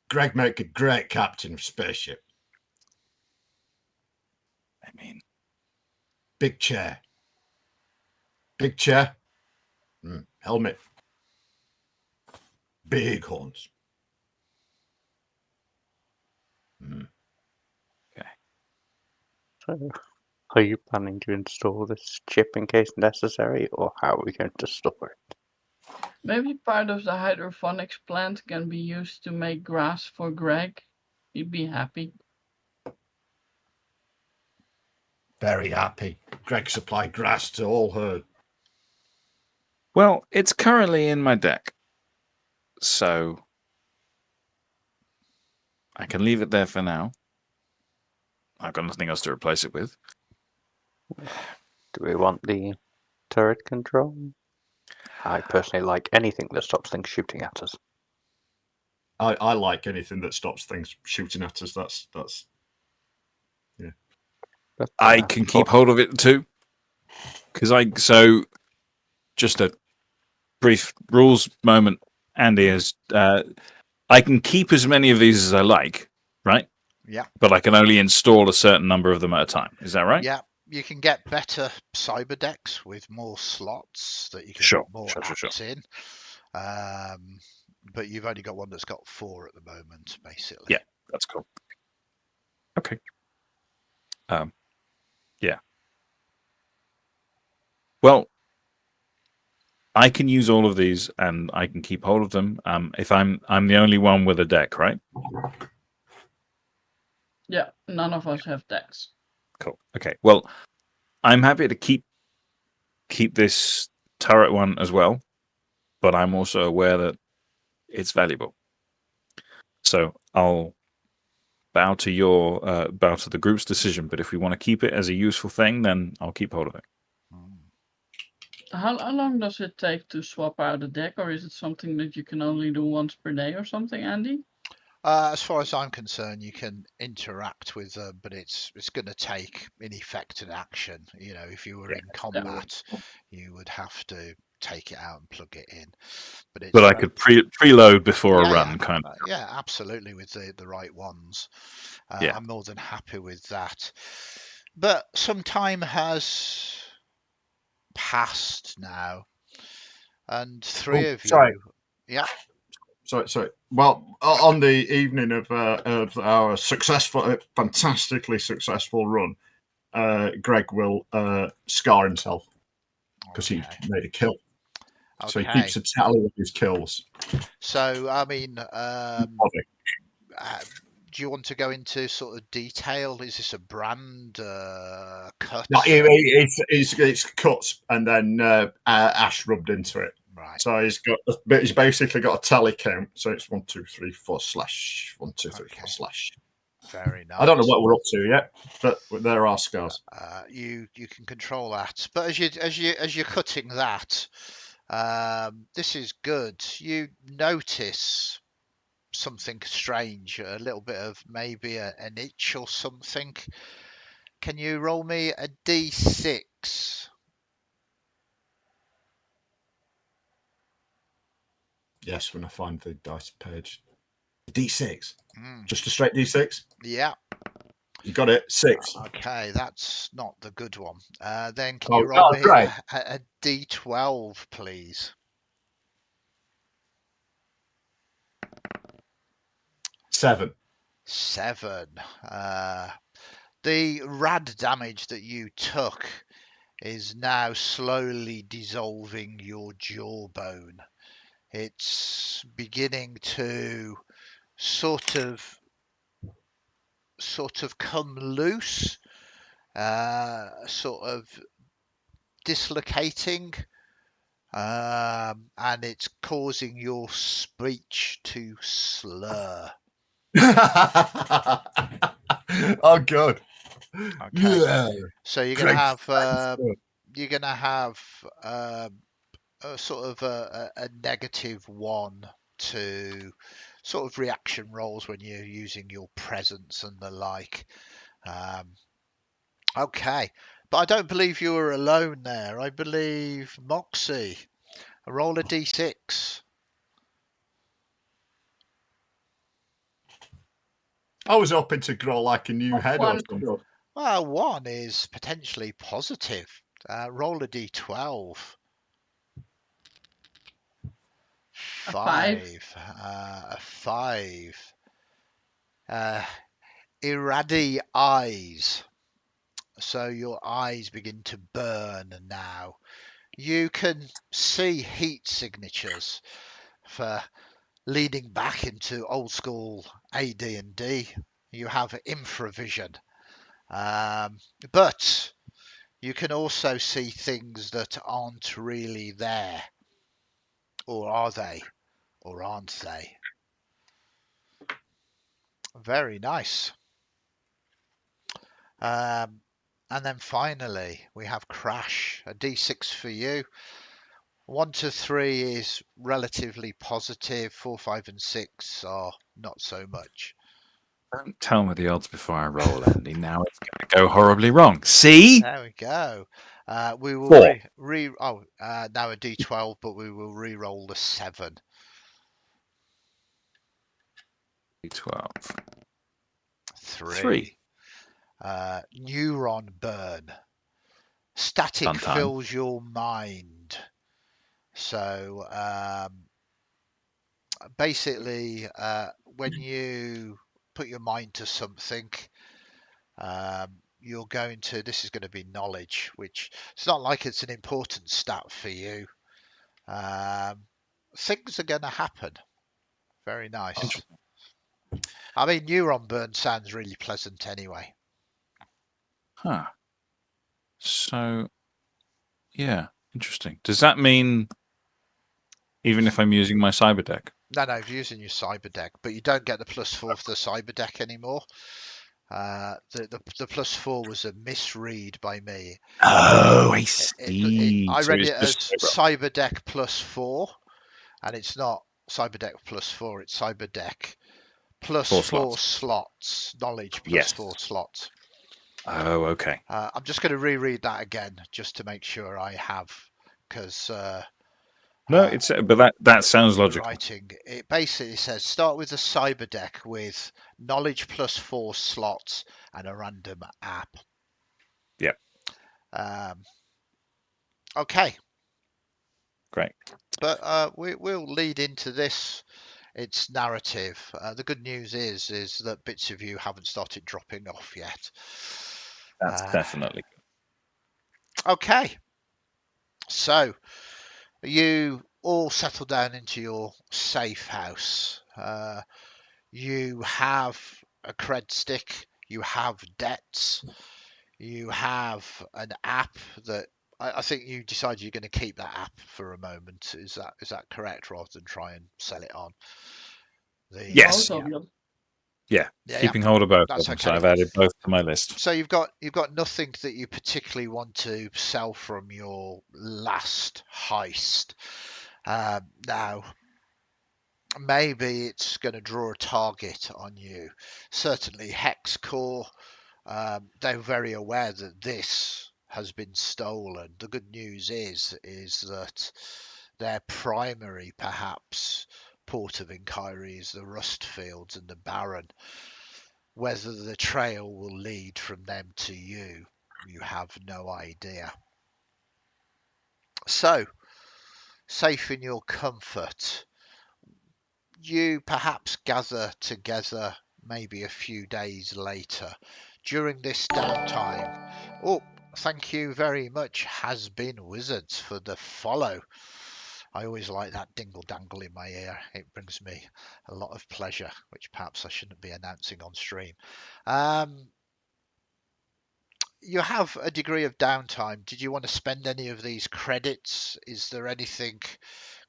Greg make a great captain of spaceship. I mean, big chair. Big chair. Helmet. Big horns. Okay. So, are you planning to install this chip in case necessary, or how are we going to store it? Maybe part of the hydroponics plant can be used to make grass for Greg. He'd be happy. Very happy. Greg supplied grass to all herd. Well, it's currently in my deck, so I can leave it there for now. I've got nothing else to replace it with. Do we want the turret control? I personally like anything that stops things shooting at us. I like anything that stops things shooting at us. That's yeah. But, I can keep hold of it too, so just a brief rules moment, Andy, is I can keep as many of these as I like, right? Yeah. But I can only install a certain number of them at a time. Is that right? Yeah. You can get better cyber decks with more slots that you can Sure, put more sure. apps in. But you've only got one that's got 4 at the moment, basically. Yeah, that's cool. Okay. Yeah. Well, I can use all of these, and I can keep hold of them. If I'm the only one with a deck, right? Yeah, none of us have decks. Cool. Okay. Well, I'm happy to keep this turret one as well, but I'm also aware that it's valuable. So I'll bow to the group's decision. But if we want to keep it as a useful thing, then I'll keep hold of it. How long does it take to swap out a deck, or is it something that you can only do once per day or something, Andy? As far as I'm concerned, you can interact with them, but it's going to take in effect an action. You know, if you were in combat, you would have to take it out and plug it in. But I could preload before a run, kind of. Yeah, absolutely, with the right ones. Yeah. I'm more than happy with that. But some time has passed now, and 3 of you. Yeah. Sorry. Well, on the evening of our fantastically successful run, Greg will scar himself because he made a kill. Okay. So he keeps a tally of his kills. So, I mean, do you want to go into sort of detail? Is this a brand cut? No, it's cuts and then ash rubbed into it. Right. So he's basically got a tally count. So it's 1, 2, 3, 4 slash 1, 2, 3, 4 slash. Very nice. I don't know what we're up to yet, but there are scars. You can control that, but as you're cutting that, this is good. You notice something strange, a little bit of maybe an itch or something. Can you roll me a d6? Yes, when I find the dice page. D6. Just a straight D6? Yeah. You got it. 6. Okay, that's not the good one. Then can you roll me a d12, please? 7. 7. The rad damage that you took is now slowly dissolving your jawbone. It's beginning to sort of come loose, sort of dislocating, and it's causing your speech to slur. Oh, good. Okay. Yeah. So you're Great. gonna have a sort of a -1 to sort of reaction rolls when you're using your presence and the like. Okay, but I don't believe you were alone there. I believe Noxi. Roll a d6. I was hoping to grow like a new head or something. Well, 1 is potentially positive. Roll a d12. A 5. 5. A 5. Irradi eyes. So your eyes begin to burn now. You can see heat signatures for leading back into old school AD&D. You have infravision. But you can also see things that aren't really there. Or are they? Or aren't they? Very nice. And then finally, we have Krash, a d6 for you. 1 to 3 is relatively positive. 4, 5, and 6 are not so much. Don't tell me the odds before I roll, Andy. Now it's going to go horribly wrong. See? There we go. We will 4. now a d12, but we will re-roll the 7. 12. 3. Neuron burn. Static Fun time. fills your mind. So basically, when you put your mind to something, you're going to, this is going to be knowledge, which it's not like it's an important stat for you. Things are going to happen. Very nice. I mean, neuron burn sounds really pleasant anyway. Huh. So, yeah, interesting. Does that mean even if I'm using my cyber deck? No, if you're using your cyber deck, but you don't get the +4 for the cyber deck anymore. The +4 was a misread by me. Oh, I see. I So read it's it as just cyber deck +4, and it's not cyber deck +4. It's cyber deck +4 slots. Knowledge +4 slots. Oh, okay. I'm just going to reread that again just to make sure I have, because No, it's but that sounds logical. writing, it basically says start with a cyber deck with knowledge +4 slots and a random app. Yep. Okay. Great. But we'll lead into this. Its narrative. The good news is that bits of you haven't started dropping off yet. That's definitely okay. So you all settle down into your safe house. You have a cred stick. You have debts. You have an app that I think you decided you're going to keep that app for a moment. Is that correct? Rather than try and sell it on. Yes. Both of them. Yeah. Keeping hold of both That's of them. okay. So I've added both to my list. So you've got nothing that you particularly want to sell from your last heist. Now, maybe it's going to draw a target on you. Certainly, Hex Core. They're very aware that this has been stolen. The good news is that their primary, perhaps, port of inquiry is the Rust Fields and the Baron. Whether the trail will lead from them to you, you have no idea. So, safe in your comfort, you perhaps gather together maybe a few days later. During this downtime, thank you very much, Has Been Wizards, for the follow. I always like that dingle dangle in my ear. It brings me a lot of pleasure, which perhaps I shouldn't be announcing on stream. You have a degree of downtime. Did you want to spend any of these credits? Is there anything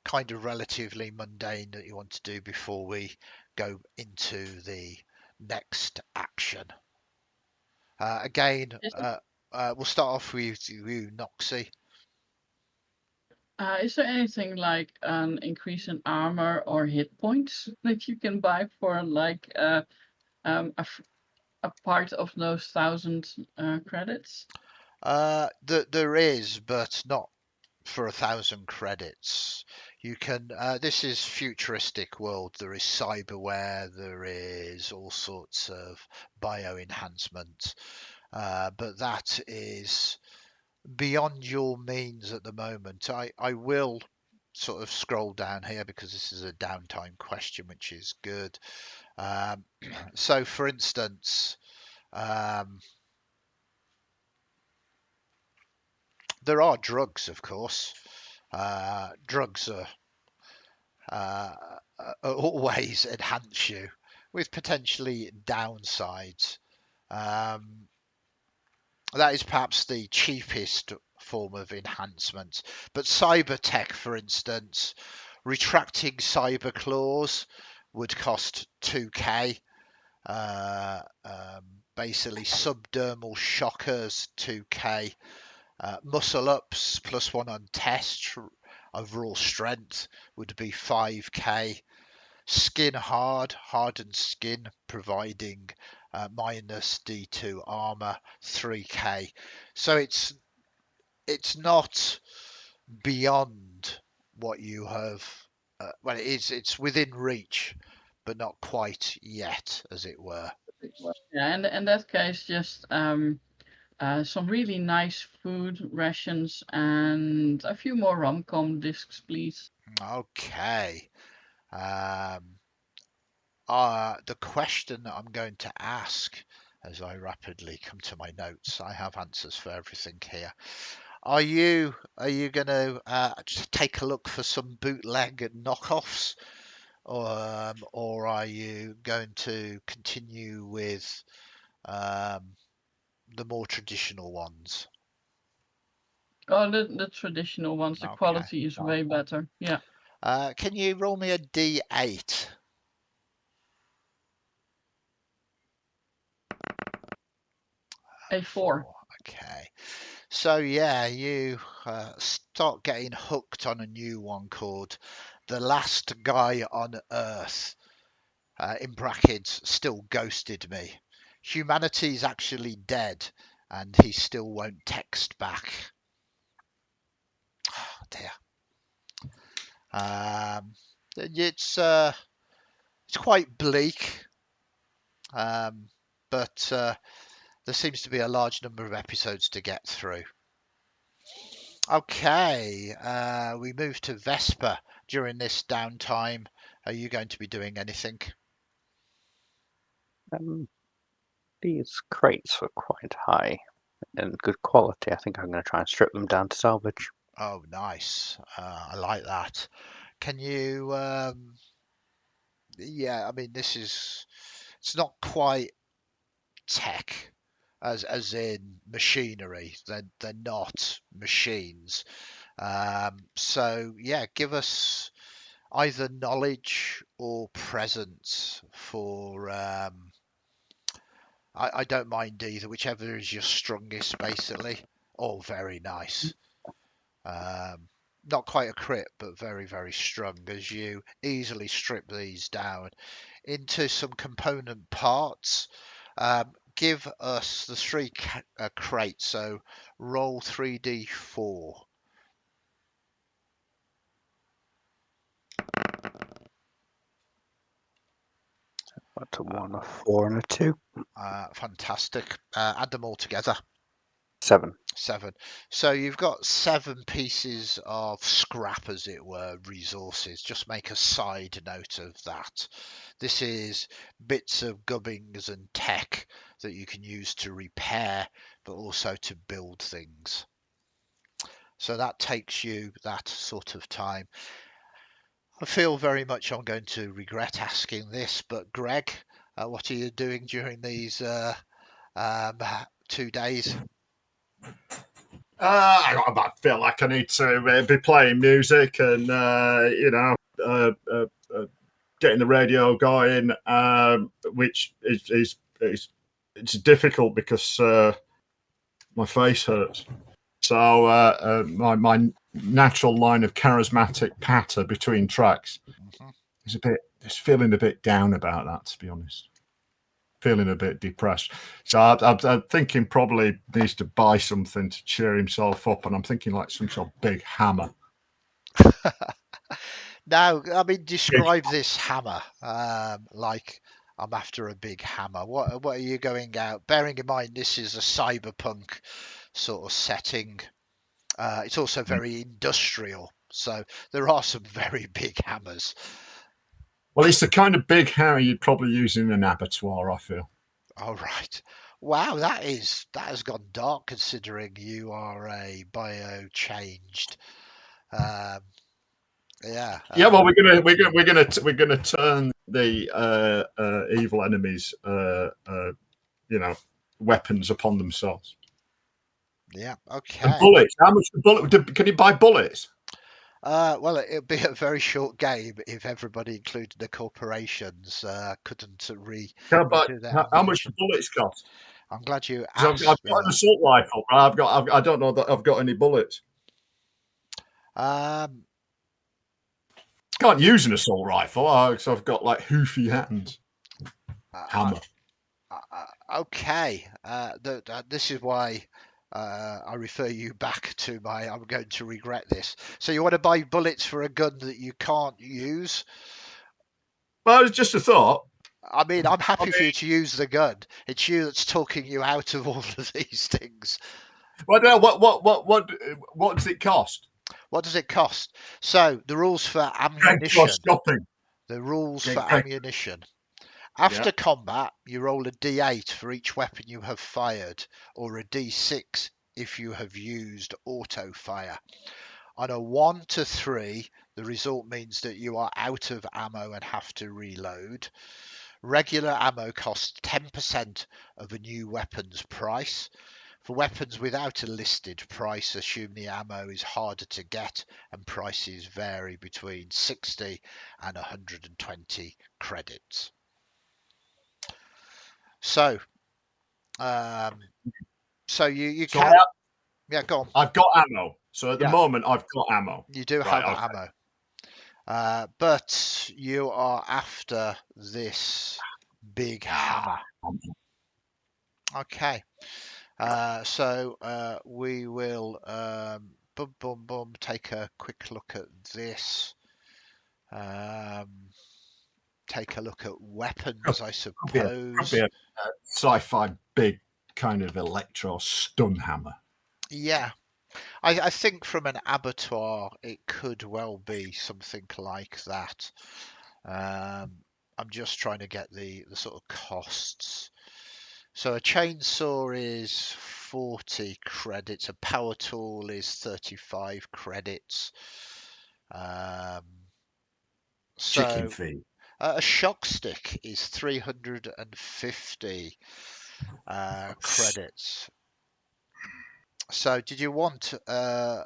kind of relatively mundane that you want to do before we go into the next action? Again, we'll start off with you, Noxi. Is there anything like an increase in armor or hit points that you can buy for like a part of those 1,000 credits? There is, but not for 1,000 credits. You can. This is futuristic world. There is cyberware. There is all sorts of bio enhancement, but that is beyond your means at the moment. I will sort of scroll down here because this is a downtime question, which is good. So, for instance, there are drugs, of course. Drugs always enhance you with potentially downsides. That is perhaps the cheapest form of enhancement. But cyber tech, for instance, retracting cyber claws would cost 2k. Basically, subdermal shockers 2k. Muscle ups +1 on test. Overall strength would be 5k. Skin hardened skin, providing minus D2 armor 3k. So it's not beyond what you have. Well, it's within reach, but not quite yet, as it were. Yeah, and in that case, just some really nice food rations and a few more rom-com discs, please. Okay. The question that I'm going to ask as I rapidly come to my notes, I have answers for everything here. Are you going to just take a look for some bootleg knockoffs, or are you going to continue with the more traditional ones? Oh, the traditional ones. The Okay. quality is way better. Yeah. Can you roll me a D8? A4. Okay. So yeah, you start getting hooked on a new one called The Last Guy on Earth. In brackets, still ghosted me. Humanity's actually dead, and he still won't text back. Oh dear. It's quite bleak, but there seems to be a large number of episodes to get through. Okay, we move to Vesper. During this downtime, are you going to be doing anything? These crates were quite high and good quality. I think I'm going to try and strip them down to salvage. Oh, nice. I like that. Can you? Yeah, I mean, it's not quite tech as in machinery. They're not machines. So yeah, give us either knowledge or presence for I don't mind either, whichever is your strongest basically. Oh, very nice. Not quite a crit, but very, very strong as you easily strip these down into some component parts. Give us the three crates, so roll 3d4. That's a 1, a 4, and a 2. Fantastic. Add them all together. 7. 7. So you've got 7 pieces of scrap, as it were, resources. Just make a side note of that. This is bits of gubbins and tech that you can use to repair, but also to build things. So that takes you that sort of time. I feel very much I'm going to regret asking this, but Greg, what are you doing during these 2 days? I feel like I need to be playing music and getting the radio going, which is it's difficult because my face hurts. So my natural line of charismatic patter between tracks is it's feeling a bit down about that, to be honest. Feeling a bit depressed. So I'm thinking probably needs to buy something to cheer himself up, and I'm thinking like some sort of big hammer. Now, I mean, describe this hammer. Like I'm after a big hammer. What are you going out? Bearing in mind this is a cyberpunk sort of setting. It's also very industrial, so there are some very big hammers. Well, it's the kind of big hammer you'd probably use in an abattoir, I feel. All right. Wow, that has gone dark considering you are a bio-changed. Yeah. Yeah, well, we're gonna turn the evil enemies, weapons upon themselves. Yeah. Okay. And bullets. How much bullet? Can you buy bullets? Well, it'd be a very short game if everybody, including the corporations, couldn't But do that. how much do bullets cost? I'm glad you 'Cause asked. I've got an assault rifle. I don't know that I've got any bullets. Um, Can't use an assault rifle because I've got like hoofy hands. Hammer. Okay. This is why I refer you back to I'm going to regret this. So you want to buy bullets for a gun that you can't use? Well, it's just a thought. I mean, I'm happy for you to use the gun. It's you that's talking you out of all of these things. Well, what does it cost? What does it cost? So the rules for ammunition. The rules for ammunition. After combat, you roll a d8 for each weapon you have fired, or a d6 if you have used auto fire. On a 1 to 3, the result means that you are out of ammo and have to reload. Regular ammo costs 10% of a new weapon's price. For weapons without a listed price, assume the ammo is harder to get and prices vary between 60 and 120 credits. So, you can. Yeah, go on. I've got ammo. So at the moment, I've got ammo. You do have ammo. But you are after this big hammer. Okay. So we will take a quick look at this. Take a look at weapons, I suppose. Probably a sci-fi big kind of electro stun hammer. Yeah. I think from an abattoir, it could well be something like that. I'm just trying to get the sort of costs. So a chainsaw is 40 credits. A power tool is 35 credits. Chicken feed. A shock stick is 350 credits. So did you want a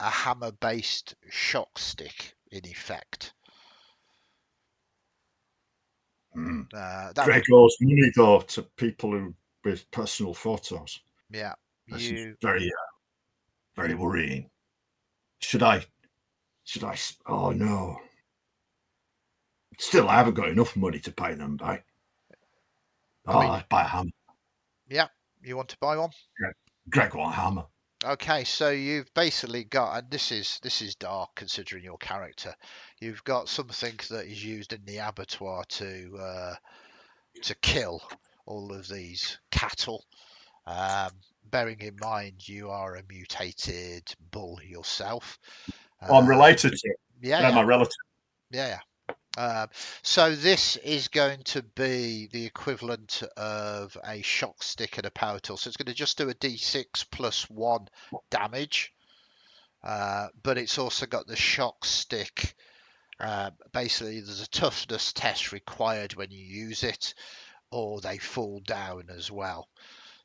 hammer-based shock stick in effect? Greg owes money though to people with personal photos. Yeah, this is very worrying. Should I? Oh no. Still, I haven't got enough money to pay them back. I'd buy a hammer. Yeah, you want to buy one? Greg want a hammer. Okay, so you've basically got, and this is dark considering your character. You've got something that is used in the abattoir to kill all of these cattle. Bearing in mind you are a mutated bull yourself. I'm related to it. Yeah, my relative. Yeah. So this is going to be the equivalent of a shock stick and a power tool. So it's going to just do a d6 plus 1 damage. but it's also got the shock stick. Basically, there's a toughness test required when you use it, or they fall down as well.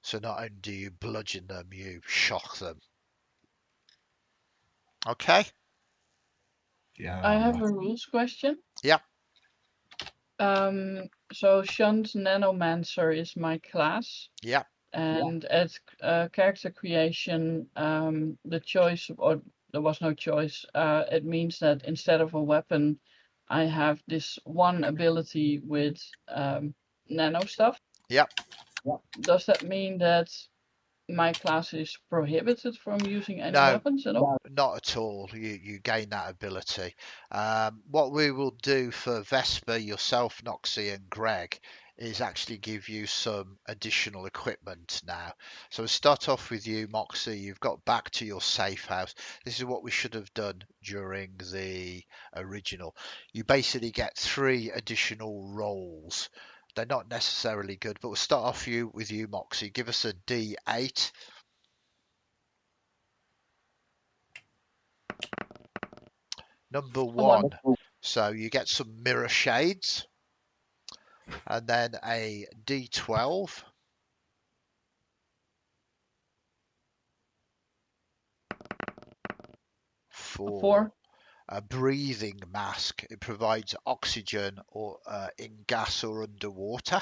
So not only do you bludgeon them, you shock them. Okay. Yeah. I have right. a rules question. Yeah. So Shunned Nanomancer is my class, Yeah. and at character creation, the choice, or there was no choice. It means that instead of a weapon, I have this one ability with nano stuff. Yeah. Does that mean that my class is prohibited from using any No, weapons at all? not at all. You gain that ability. What we will do for Vesper, yourself, Noxi, and Greg is actually give you some additional equipment now. So we'll start off with you, Moxie. You've got back to your safe house. This is what we should have done during the original. You basically get 3 additional rolls. They're not necessarily good, but we'll start off with you, Moxie. Give us a D8. Number 1. So you get some mirror shades, and then a D12. For a breathing mask. It provides oxygen or in gas or underwater.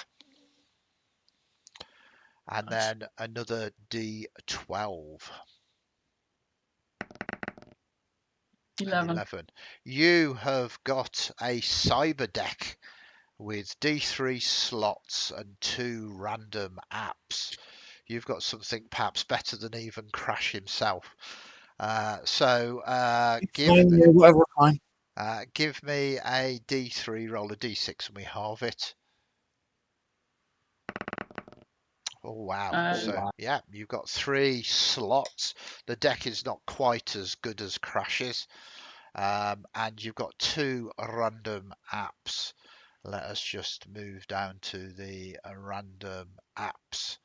And then another D12. 11. You have got a cyber deck with D3 slots and 2 random apps. You've got something perhaps better than even Krash himself. Whatever, fine. Give me a D3, roll a D6, and we halve it. Oh, wow. So, yeah, you've got 3 slots. The deck is not quite as good as Krash's. And you've got 2 random apps. Let us just move down to the random apps.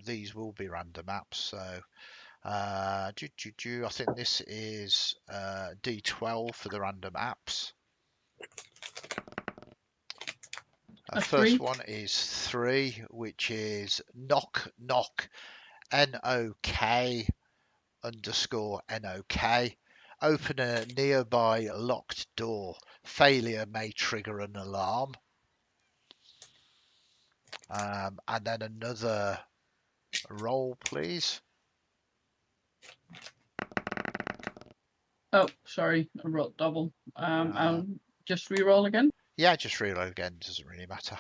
These will be random apps. So, I think this is D12 for the random apps. First 3. one is 3, which is knock knock, NOK underscore NOK. Open a nearby locked door. Failure may trigger an alarm. And then another roll, please. Oh, sorry, I wrote double. I'll just re-roll again. Yeah, just reload again. Doesn't really matter.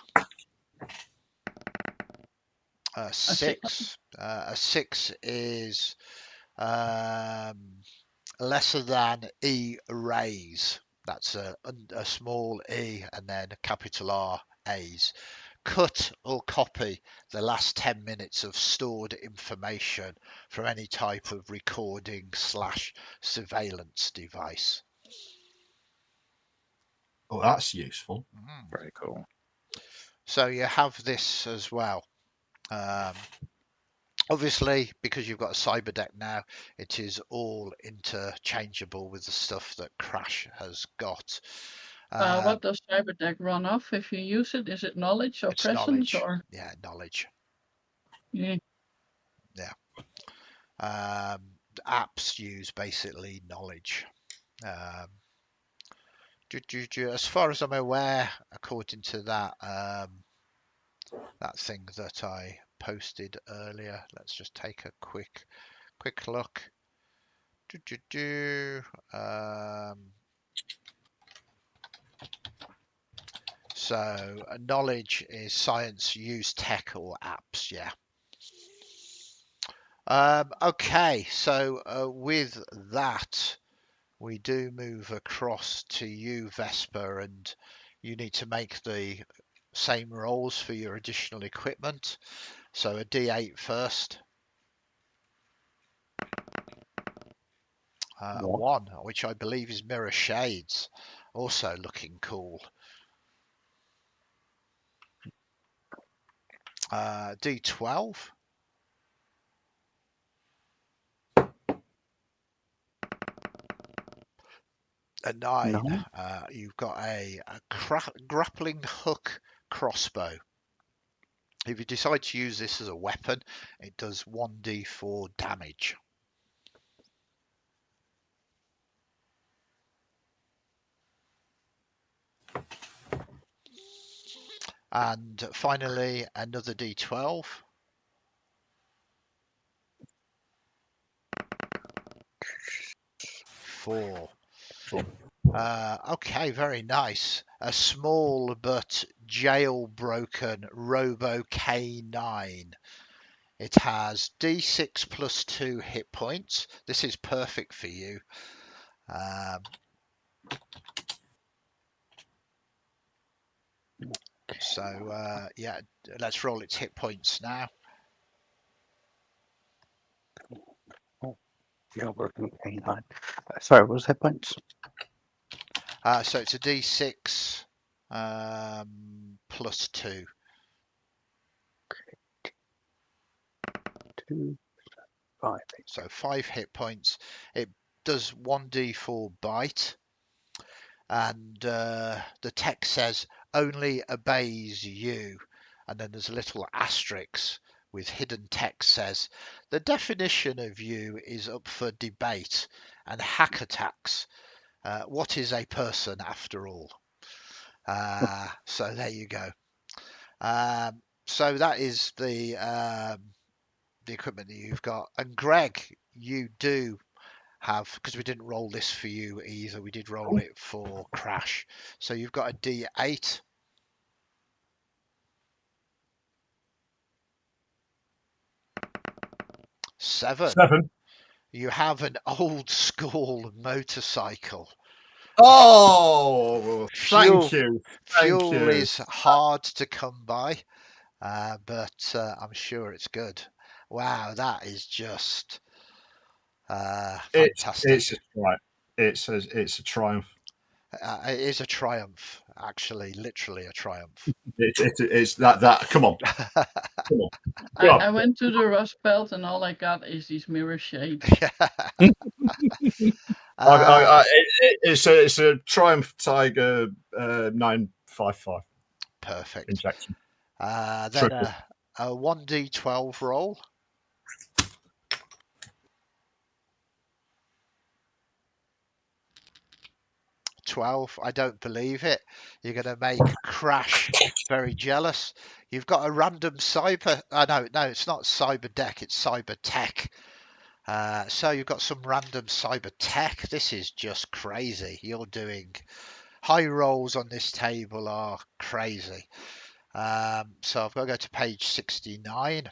6. A 6 is lesser than E raise. That's a small e and then a capital R A's. Cut or copy the last 10 minutes of stored information from any type of recording / surveillance device. Oh, that's useful. Very cool. So you have this as well. Obviously, because you've got a cyber deck now, it is all interchangeable with the stuff that Krash has got. What does cyber deck run off if you use it? Is it knowledge or It's presence knowledge. or? Yeah, knowledge. Yeah. Yeah. Apps use basically knowledge. As far as I'm aware, according to that that thing that I posted earlier, let's just take a quick look. So knowledge is science, use tech or apps. Yeah. Okay, so with that, we do move across to you, Vesper, and you need to make the same rolls for your additional equipment. So a D8 first. 1, which I believe is mirror shades. Also looking cool. D12. A 9. No. You've got a grappling hook crossbow. If you decide to use this as a weapon, it does 1d4 damage. And finally, another d12. 4. Okay, very nice. A small but jailbroken Robo K9. It has D6 plus 2 hit points. This is perfect for you. Yeah, let's roll its hit points now. Jailbroken K9. Sorry, what was hit points? So it's a D6 plus 2. 2, 5. So 5 hit points. It does 1d4 bite. And the text says only obeys you. And then there's a little asterisk with hidden text says the definition of you is up for debate and hack attacks. What is a person after all? So there you go. So that is the equipment that you've got. And Greg, you do have, because we didn't roll this for you either, we did roll it for Krash. So you've got a D8. Seven. You have an old school motorcycle. Oh, thank you. Fuel is hard to come by, but I'm sure it's good. Wow, that is just fantastic. It's a triumph. It is a triumph, actually, literally a triumph. It's that. Come on. Come on. I went to the Rust Belt and all I got is these mirror shades. It's a Triumph Tiger 955. Perfect. Injection. Then a 1d12 roll. 12. I don't believe it. You're going to make Krash very jealous. You've got a random cyber. No, it's not cyber deck. It's cyber tech. So you've got some random cyber tech. This is just crazy. You're doing high rolls on this table are crazy. So I've got to go to page 69.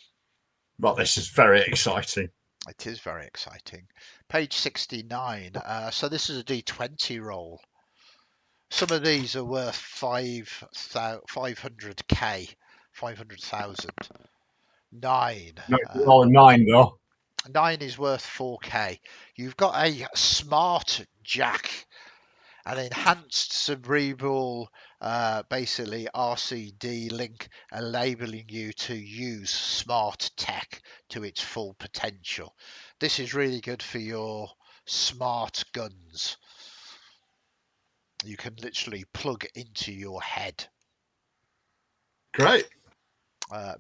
Well, this is very exciting. It is very exciting. Page 69. So this is a D20 roll. Some of these are worth 500k, 500,000. 9. No, 9 though. 9 is worth 4k. You've got a smart jack, an enhanced cerebral, basically RCD link, enabling you to use smart tech to its full potential. This is really good for your smart guns. You can literally plug into your head. Great.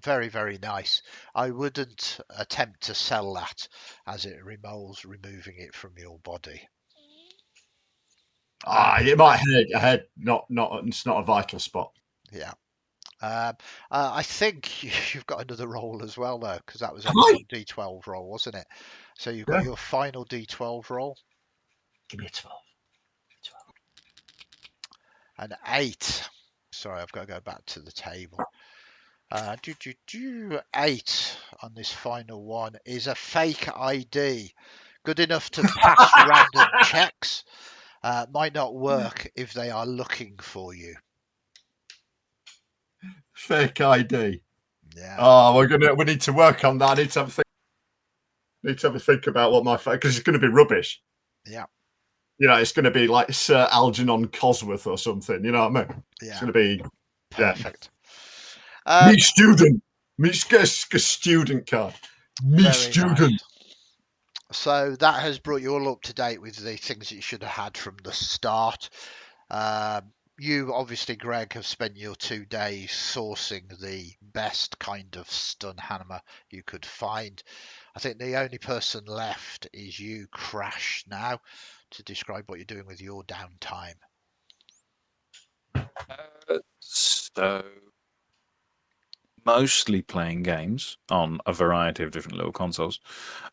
Very, very nice. I wouldn't attempt to sell that as it involves removing it from your body. It might head. Not. It's not a vital spot. Yeah. I think you've got another roll as well, though, because that was only a D12 roll, wasn't it? So you've got your final D12 roll. Give me a 12. An 8. Sorry, I've got to go back to the table. 8 on this final one is a fake ID. Good enough to pass random checks. Might not work if they are looking for you. Fake ID. Yeah. Oh, we need to work on that. I need to have a think about what my fake, because it's going to be rubbish. Yeah. You know, it's going to be like Sir Algernon Cosworth or something. You know what I mean? Yeah. It's going to be perfect. Me student. Me student card. Me student. So that has brought you all up to date with the things that you should have had from the start. You obviously, Greg, have spent your 2 days sourcing the best kind of stun hammer you could find. I think the only person left is you, Krash, now to describe what you're doing with your downtime. So mostly playing games on a variety of different little consoles.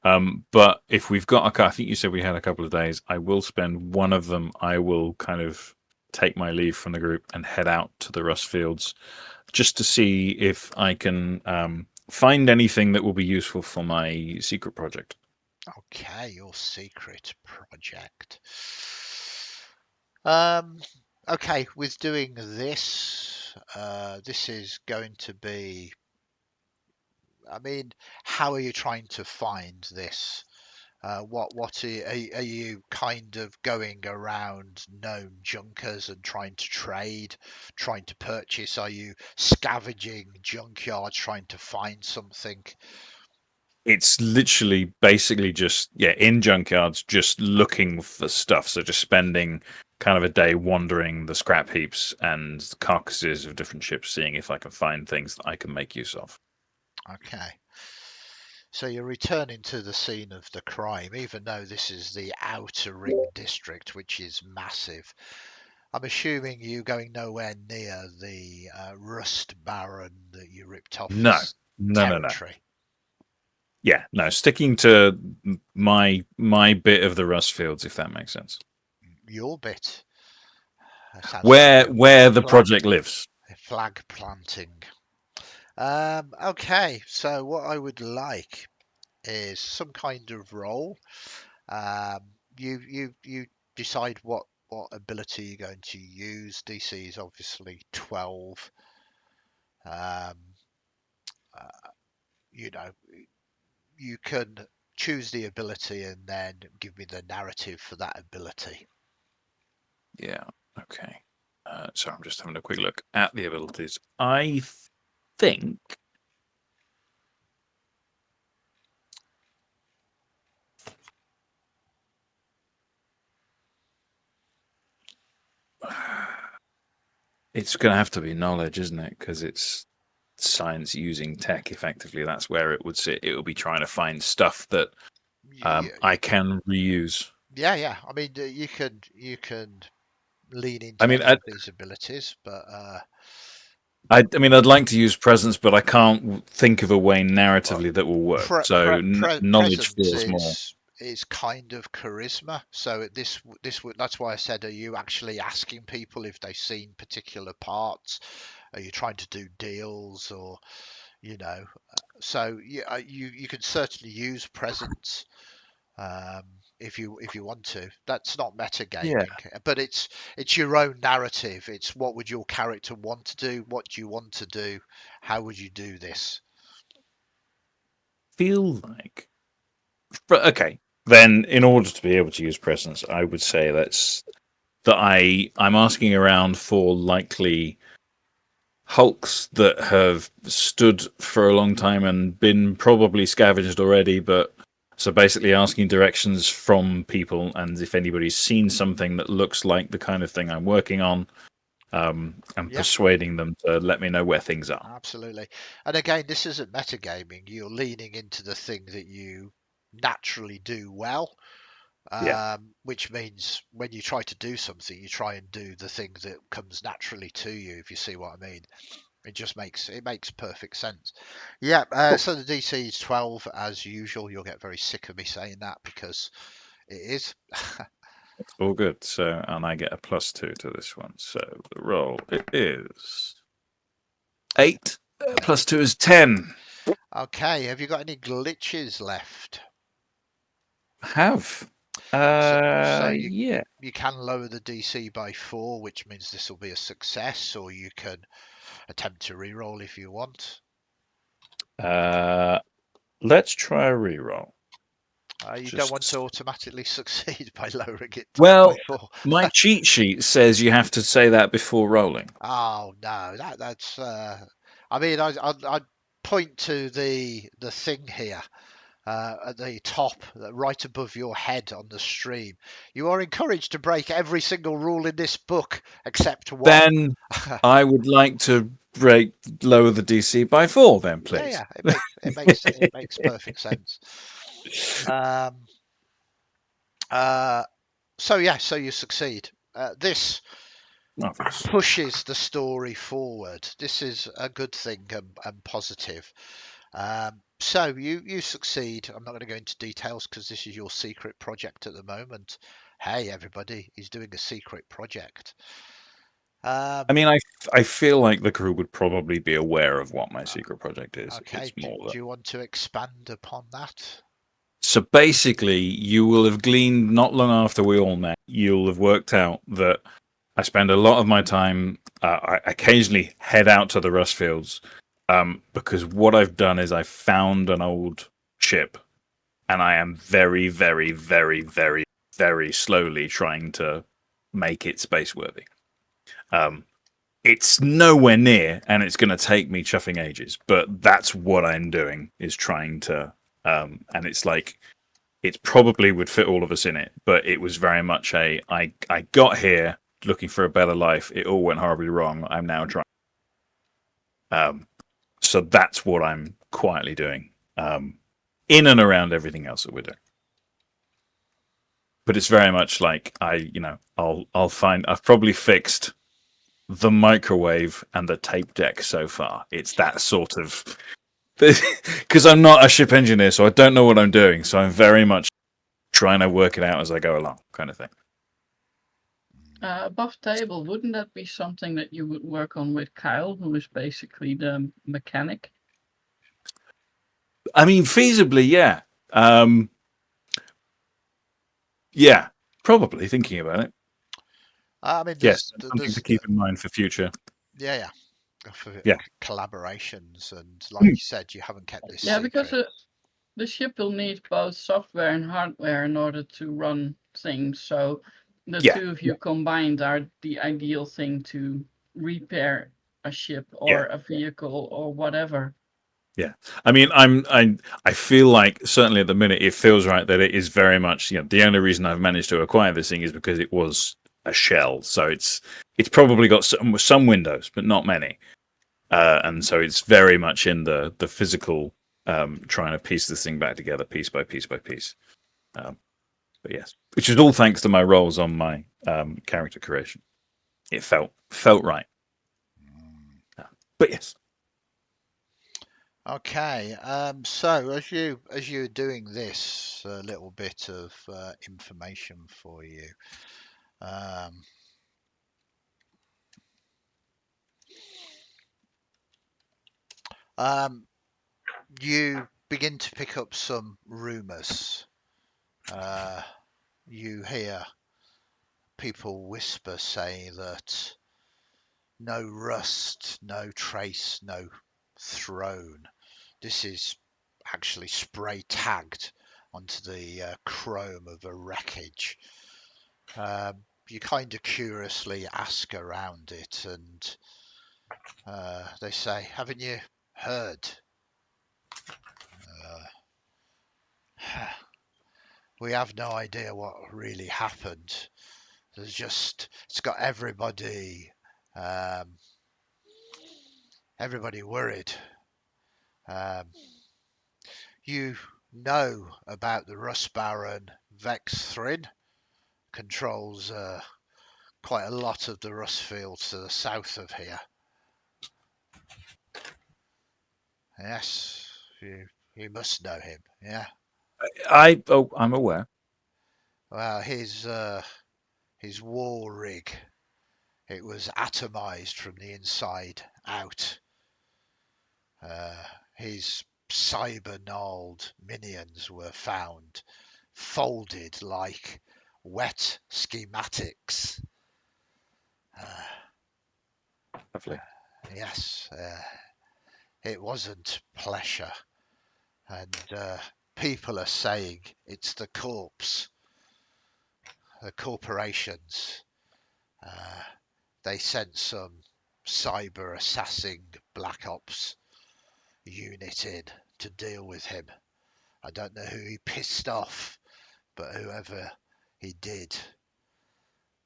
But if we've got I think you said we had a couple of days, I will spend one of them. I will kind of take my leave from the group and head out to the Rust Fields just to see if I can find anything that will be useful for my secret project. Okay, your secret project. Okay, with doing this, this is going to be. I mean, how are you trying to find this? What are you kind of going around known junkers and trying to trade, trying to purchase? Are you scavenging junkyards, trying to find something? It's literally basically just in junkyards, just looking for stuff. So just spending kind of a day wandering the scrap heaps and carcasses of different ships, seeing if I can find things that I can make use of. Okay. So you're returning to the scene of the crime, even though this is the outer ring district, which is massive. I'm assuming you're going nowhere near the Rust Baron that you ripped off No, his no. territory. Yeah, no, sticking to my bit of the Rust Fields, if that makes sense. Your bit. Sounds Where like the project lives. flag planting. Okay, so what I would like is some kind of roll. You decide what ability you're going to use. DC is obviously 12. Um, you know, you can choose the ability and then give me the narrative for that ability. Yeah. Okay. So I'm just having a quick look at the abilities. I think it's going to have to be knowledge, isn't it? Because it's science using tech. Effectively, that's where it would sit. It will be trying to find stuff that I can reuse. Yeah. I mean, you can lean into I mean, any of these abilities, but I mean, I'd like to use presence, but I can't think of a way narratively that will work. So knowledge presence feels more. is kind of charisma. So that's why I said, are you actually asking people if they've seen particular parts? Are you trying to do deals, or So you can certainly use presence. If you want to. That's not metagaming, but it's your own narrative. It's what would your character want to do? What do you want to do? How would you do this? Feel like, but okay. Then, in order to be able to use presence, I would say I'm asking around for likely hulks that have stood for a long time and been probably scavenged already, but so basically asking directions from people, and if anybody's seen something that looks like the kind of thing I'm working on, and persuading them to let me know where things are. Absolutely. And again, this isn't metagaming. You're leaning into the thing that you naturally do well. Which means when you try to do something, you try and do the thing that comes naturally to you, if you see what I mean. It makes perfect sense. Yeah, Cool. So the DC is 12 as usual. You'll get very sick of me saying that because it is. It's all good. So, and I get a +2 to this one. So the roll is 8. +2 is 10. Okay, have you got any glitches left? Have. So Yeah. you can lower the DC by 4, which means this will be a success, or you can attempt to reroll if you want. Let's try a reroll. You don't want to automatically succeed by lowering it Well, by 4. my cheat sheet says you have to say that before rolling. Oh no, that's. I mean, I'd point to the thing here. at the top, right above your head on the stream. You are encouraged to break every single rule in this book except one. Then I would like to lower the DC by 4, then, please. Yeah, it makes perfect sense. So you succeed. This Marvelous. pushes the story forward. This is a good thing and positive. So you succeed. I'm not going to go into details because this is your secret project at the moment. Hey, everybody, he's doing a secret project. I mean, I feel like the crew would probably be aware of what my secret project is. Okay, It's more do you want to expand upon that? So basically, you will have gleaned not long after we all met, you'll have worked out that I spend a lot of my time, I occasionally head out to the rust fields, because what I've done is I found an old ship, and I am very, very, very, very, very slowly trying to make it spaceworthy. It's nowhere near, and it's going to take me chuffing ages, but that's what I'm doing, is trying to, and it's like, it probably would fit all of us in it, but it was very much I got here looking for a better life. It all went horribly wrong. I'm now trying. So that's what I'm quietly doing, in and around everything else that we're doing. But it's very much like I'll find. I've probably fixed the microwave and the tape deck so far. It's that sort of, because I'm not a ship engineer, so I don't know what I'm doing. So I'm very much trying to work it out as I go along, kind of thing. Above table, wouldn't that be something that you would work on with Kyle, who is basically the mechanic? I mean, feasibly, yeah. Yeah, probably, thinking about it. I mean, Yes, something to keep in mind for future. Yeah. For Yeah. collaborations, and like you said, you haven't kept this secret. Because the ship will need both software and hardware in order to run things. So the two of you combined are the ideal thing to repair a ship or a vehicle or whatever. Yeah, I mean, I feel like certainly at the minute it feels right that it is very much, the only reason I've managed to acquire this thing is because it was a shell. So it's probably got some windows, but not many, and so it's very much in the physical, trying to piece this thing back together piece by piece by piece. But yes, which is all thanks to my roles on my character creation. It felt right. But yes. Okay, so as you're doing this, a little bit of information for you. You begin to pick up some rumors. You hear people whisper, say that no rust, no trace, no throne. This is actually spray tagged onto the chrome of a wreckage. You kind of curiously ask around it, and they say, "Haven't you heard? We have no idea what really happened. It's got everybody worried. You know about the Rust Baron Vex Thrin, controls quite a lot of the rust fields to the south of here." Yes, you must know him, yeah? I'm aware. Well, his war rig, it was atomized from the inside out. His cyber-gnarled minions were found folded like wet schematics. Lovely. Yes, it wasn't pleasure, and people are saying it's the corpse, the corporations. They sent some cyber assassin black ops unit in to deal with him, I don't know who he pissed off, but whoever he did,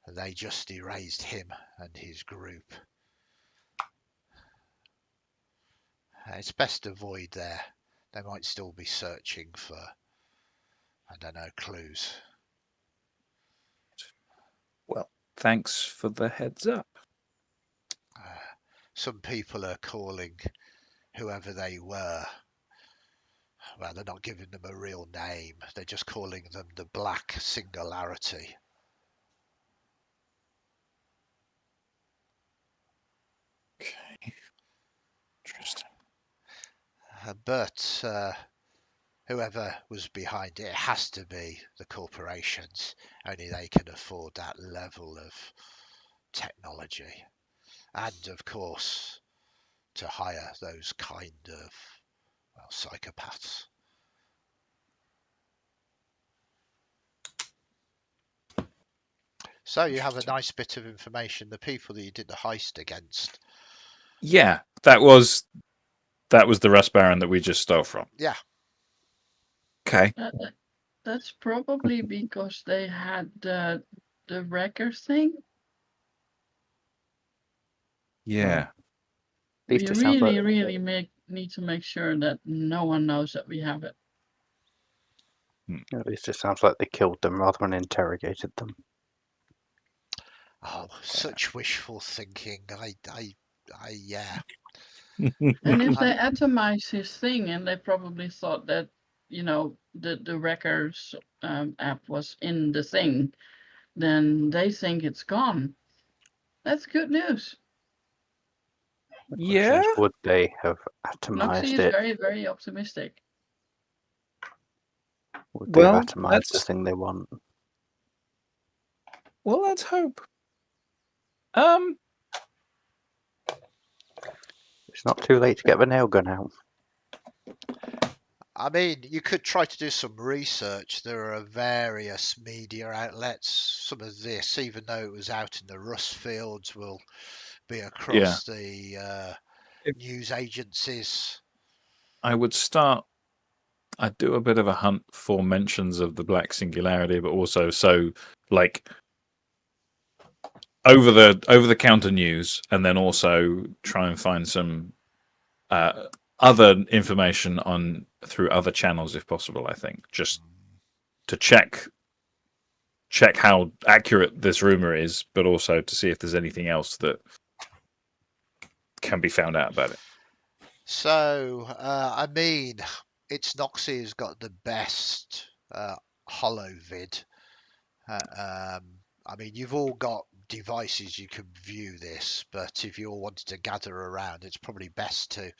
they just erased him and his group. It's best to avoid there. They might still be searching for, I don't know, clues. Well, thanks for the heads up. Some people are calling whoever they were, well, they're not giving them a real name. They're just calling them the Black Singularity. Okay. Interesting. But whoever was behind it has to be the corporations. Only they can afford that level of technology. And, of course, to hire those kind of, well, psychopaths. So you have a nice bit of information. The people that you did the heist against. Yeah, that was the Rust Baron that we just stole from. Yeah. Okay. That's probably because they had the wrecker thing. Yeah. At least We it sounds like really need to make sure that no one knows that we have it. at least it sounds like they killed them rather than interrogated them. Oh, such wishful thinking. Yeah. And if they atomize his thing, and they probably thought that, the wreckers app was in the thing, then they think it's gone. That's good news. The question is, would they have Noxi atomized is it? very, very optimistic. Would they Well, have atomized the thing they want? Well, let's hope. It's not too late to get the nail gun out. I mean, you could try to do some research. There are various media outlets. Some of this, even though it was out in the rust fields, will be across the news agencies. I would start. I'd do a bit of a hunt for mentions of the Black Singularity, but also like over the counter news, and then also try and find some other information on through other channels if possible. I think just to check how accurate this rumor is, but also to see if there's anything else that can be found out about it. So, I mean, it's Noxi who's got the best holo vid. I mean, you've all got devices you can view this, but if you all wanted to gather around, it's probably best to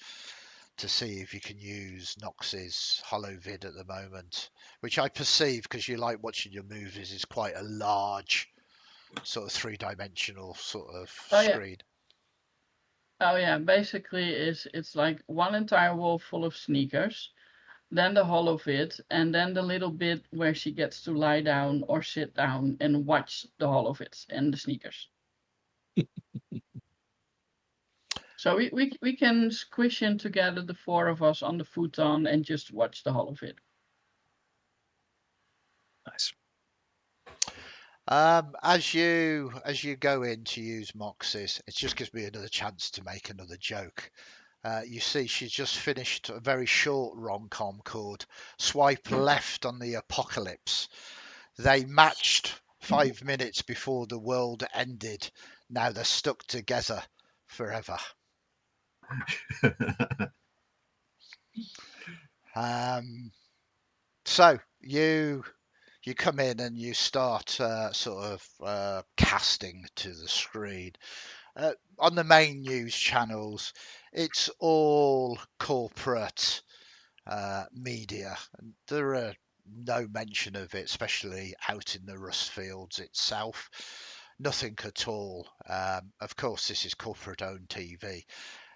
see if you can use Noxi's holo vid at the moment, which I perceive, because you like watching your movies, is quite a large sort of three-dimensional sort of screen. Oh yeah, basically it's like one entire wall full of sneakers, then the holo vid, and then the little bit where she gets to lie down or sit down and watch the holo vids and the sneakers. So we can squish in together, the four of us on the futon, and just watch the holo vid. Nice. As you go in to use Moxis, it just gives me another chance to make another joke. You see, she's just finished a very short rom-com called Swipe Left on the Apocalypse. They matched 5 minutes before the world ended. Now they're stuck together forever. So you come in and you start sort of casting to the screen. On the main news channels, it's all corporate media. And there are no mention of it, especially out in the rust fields itself. Nothing at all. Of course, this is corporate-owned TV.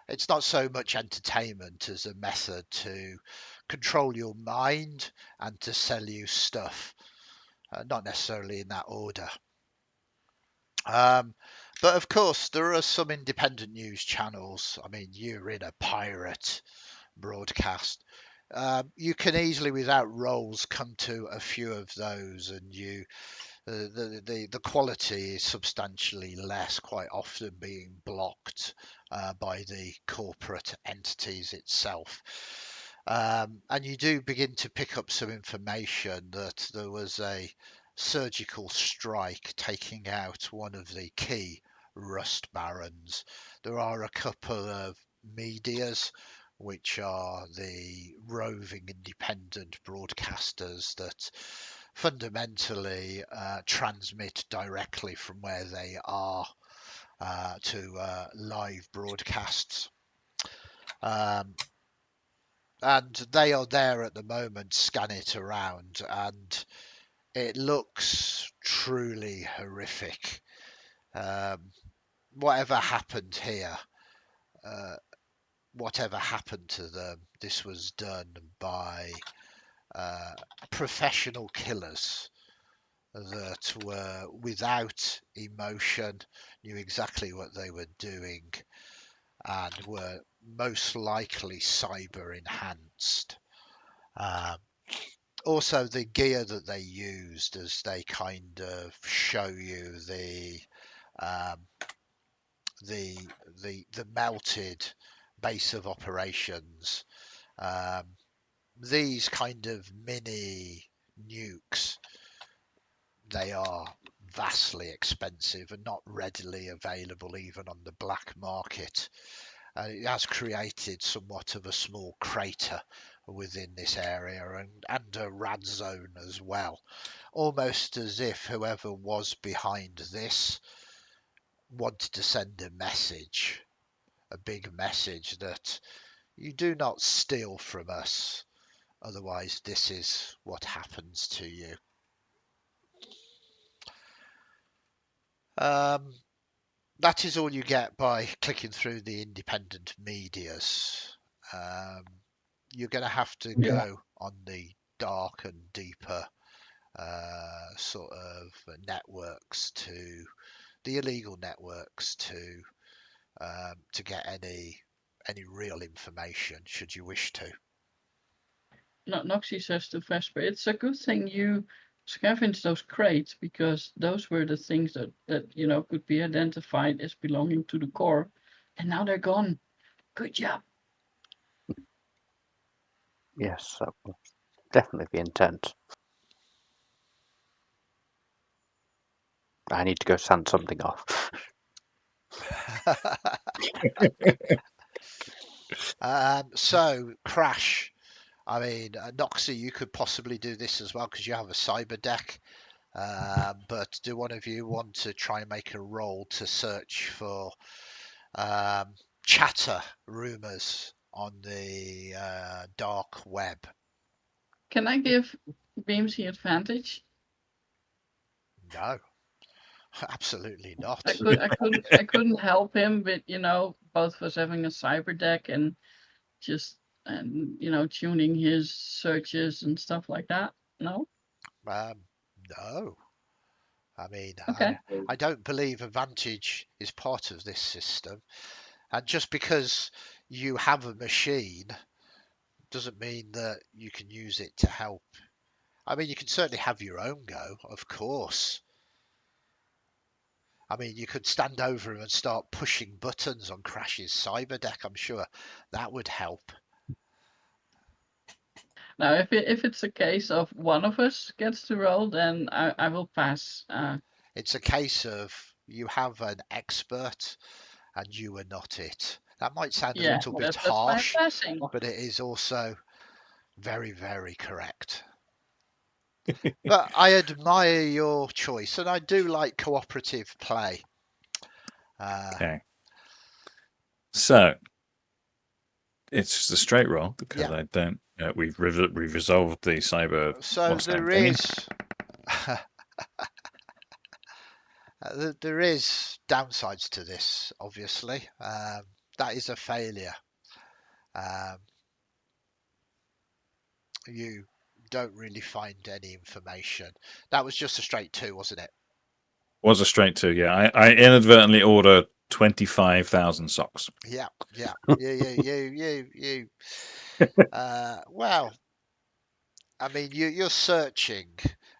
It's not so much entertainment as a method to control your mind and to sell you stuff. Not necessarily in that order. But of course, there are some independent news channels. I mean, you're in a pirate broadcast. You can easily, without rolls, come to a few of those, and the quality is substantially less, quite often being blocked by the corporate entities itself. And you do begin to pick up some information that there was a surgical strike taking out one of the key Rust barons. There are a couple of medias, which are the roving independent broadcasters that fundamentally transmit directly from where they are to live broadcasts. And they are there at the moment, scan it around, and it looks truly horrific. Whatever happened here, whatever happened to them, this was done by professional killers that were without emotion, knew exactly what they were doing, and were most likely cyber enhanced. Also, the gear that they used, as they kind of show you the melted base of operations. These kind of mini nukes, they are vastly expensive and not readily available even on the black market. It has created somewhat of a small crater within this area and a rad zone as well, almost as if whoever was behind this wanted to send a message, a big message that you do not steal from us, otherwise this is what happens to you. That is all you get by clicking through the independent medias. You're going to have to go on the dark and deeper sort of networks, to the illegal networks, to get any real information, should you wish to. Noxi says to Vesper, it's a good thing you scavenged those crates, because those were the things that could be identified as belonging to the core, and now they're gone. Good job. Yes, that will definitely be intent. I need to go sand something off. So, Krash, I mean, Noxi, you could possibly do this as well because you have a cyber deck. But do one of you want to try and make a roll to search for chatter rumors on the dark web? Can I give Beamsy advantage? No, absolutely not. I couldn't help him with both of us having a cyber deck and tuning his searches and stuff like that. No. No. I mean, Okay. I don't believe advantage is part of this system. And just because you have a machine doesn't mean that you can use it to help. I mean, you can certainly have your own go, of course. I mean, you could stand over him and start pushing buttons on Krash's cyber deck. I'm sure that would help. Now, if it's a case of one of us gets to roll, then I will pass. It's a case of you have an expert and you are not it. That might sound a little bit that's why I'm harsh, passing. but it is also very, very correct. But I admire your choice, and I do like cooperative play. Okay. So it's just a straight roll because I don't. We've resolved the cyber. So there is there is downsides to this. Obviously, that is a failure. You don't really find any information. That was just a straight 2, wasn't it? Was a straight 2, yeah. I inadvertently order 25,000 socks. Yeah. You. Well, I mean, you're searching,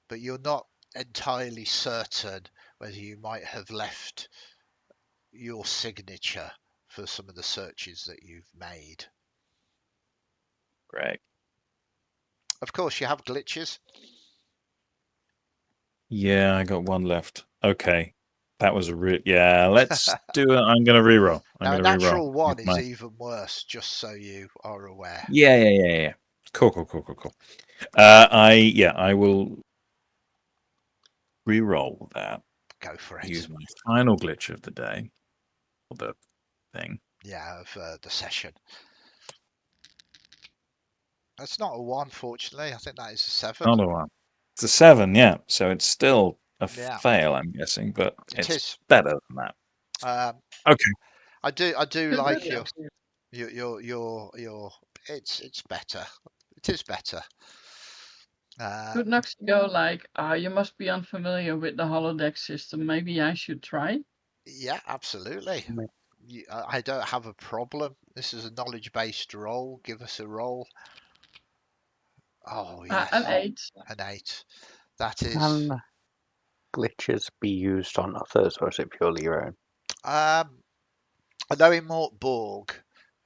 but you're not entirely certain whether you might have left your signature for some of the searches that you've made. Great. Of course, you have glitches. Yeah, I got one left. Okay. That was a real. Yeah, let's do it. I'm going to reroll. I'm Now, a going to reroll. natural one with is my- even worse, just so you are aware. Yeah. Cool. I will reroll that. Go for it. Use my final glitch of the day. Or the thing. Yeah, of the session. That's not a 1, fortunately. I think that is a 7. Not a one. It's a 7, yeah. So it's still a Yeah. fail, I'm guessing, but It it's is. better than that. Okay. I do Good, like good, your actually. it's better. It is better. Could Noxi go like, you must be unfamiliar with the holodeck system. Maybe I should try? Yeah, absolutely. I don't have a problem. This is a knowledge-based roll. Give us a roll. Oh yes, An 8. an 8. That is. Can glitches be used on others, or is it purely your own? I know in Mort Borg,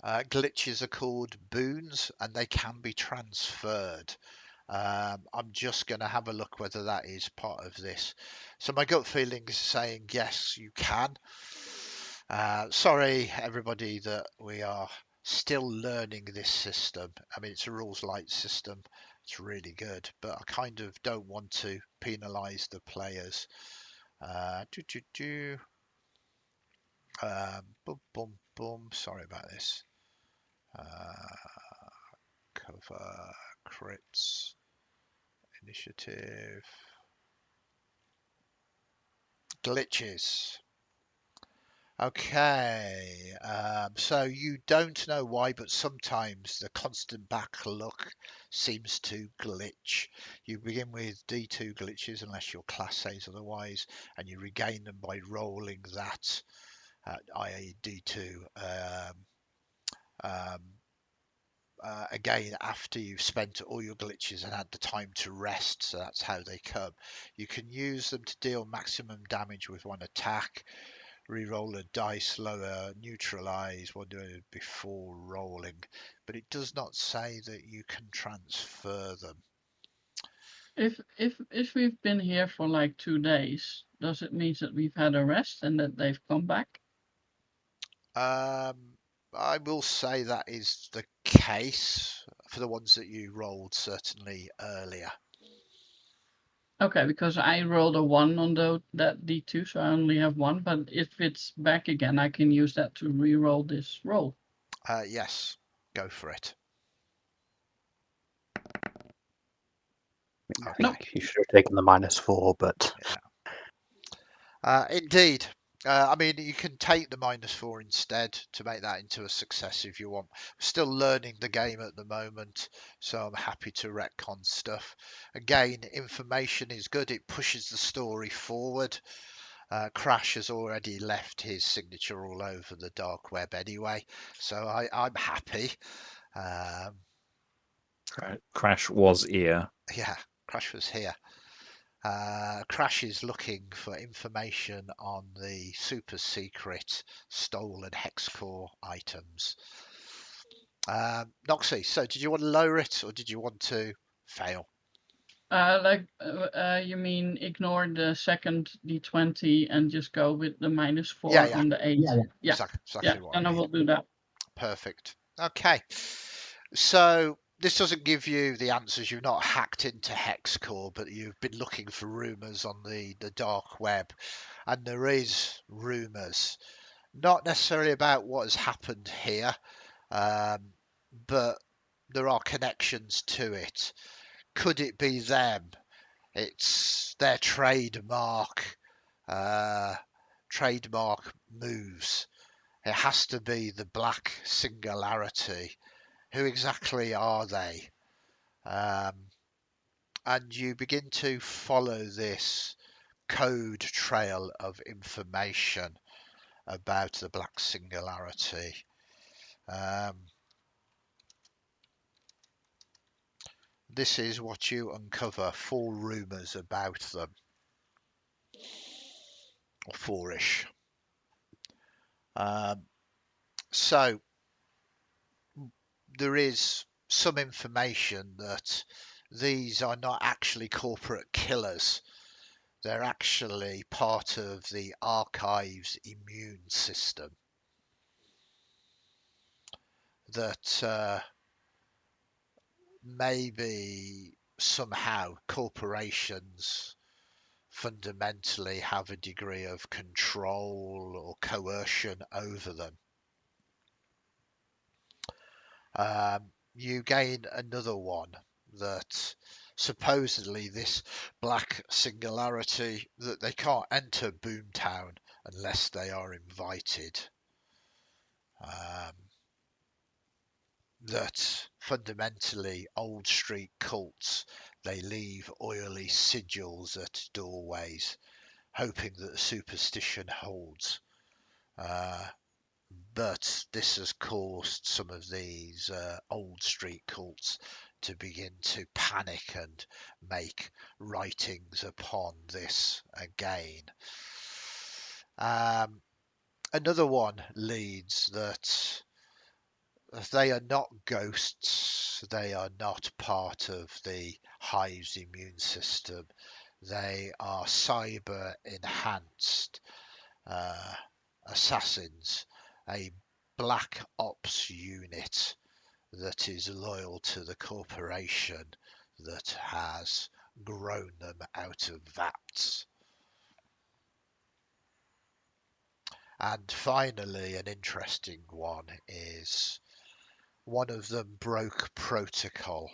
glitches are called boons, and they can be transferred. I'm just going to have a look whether that is part of this. So my gut feeling is saying yes, you can. Sorry, everybody, that we are still learning this system. I mean, it's a rules light system. It's really good, but I kind of don't want to penalise the players. Boom. Sorry about this. Cover crits initiative glitches. Okay, so you don't know why, but sometimes the constant back look seems to glitch. You begin with D2 glitches unless your class says otherwise, and you regain them by rolling that, i.e. D2, again after you've spent all your glitches and had the time to rest, so that's how they come. You can use them to deal maximum damage with one attack. Reroll a dice lower, neutralize one before rolling, but it does not say that you can transfer them. If we've been here for like 2 days, does it mean that we've had a rest and that they've come back? I will say that is the case for the ones that you rolled certainly earlier. Okay, because I rolled a 1 on that D2, so I only have 1. But if it's back again, I can use that to re-roll this roll. Yes, go for it. I Okay. think you should have taken the -4, but Indeed. I mean, you can take the -4 instead to make that into a success if you want. We're still learning the game at the moment, so I'm happy to retcon stuff. Again, information is good. It pushes the story forward. Krash has already left his signature all over the dark web anyway, so I'm happy. Krash was here. Yeah, Krash was here. Krash is looking for information on the super secret stolen hex core items. Noxi, so did you want to lower it or did you want to fail? You mean ignore the second D20 and just go with the -4 Yeah. on the 8? Yeah. Exactly what I Then I mean. will do that. Perfect. Okay. So this doesn't give you the answers. You've not hacked into Hexcore, but you've been looking for rumours on the dark web. And there is rumours, not necessarily about what has happened here, but there are connections to it. Could it be them? It's their trademark moves. It has to be the Black Singularity. Who exactly are they? And you begin to follow this code trail of information. about the Black Singularity. This is what you uncover: 4 rumours about them, or 4-ish. So there is some information that these are not actually corporate killers. They're actually part of the archive's immune system. That maybe somehow corporations fundamentally have a degree of control or coercion over them. You gain another one that supposedly this Black Singularity, that they can't enter Boomtown unless they are invited. That fundamentally old street cults, they leave oily sigils at doorways, hoping that the superstition holds. But this has caused some of these old street cults to begin to panic and make writings upon this again. Another one leads that they are not ghosts, they are not part of the hive's immune system. They are cyber enhanced assassins, a black ops unit that is loyal to the corporation that has grown them out of vats. And finally, an interesting one is one of them broke protocol.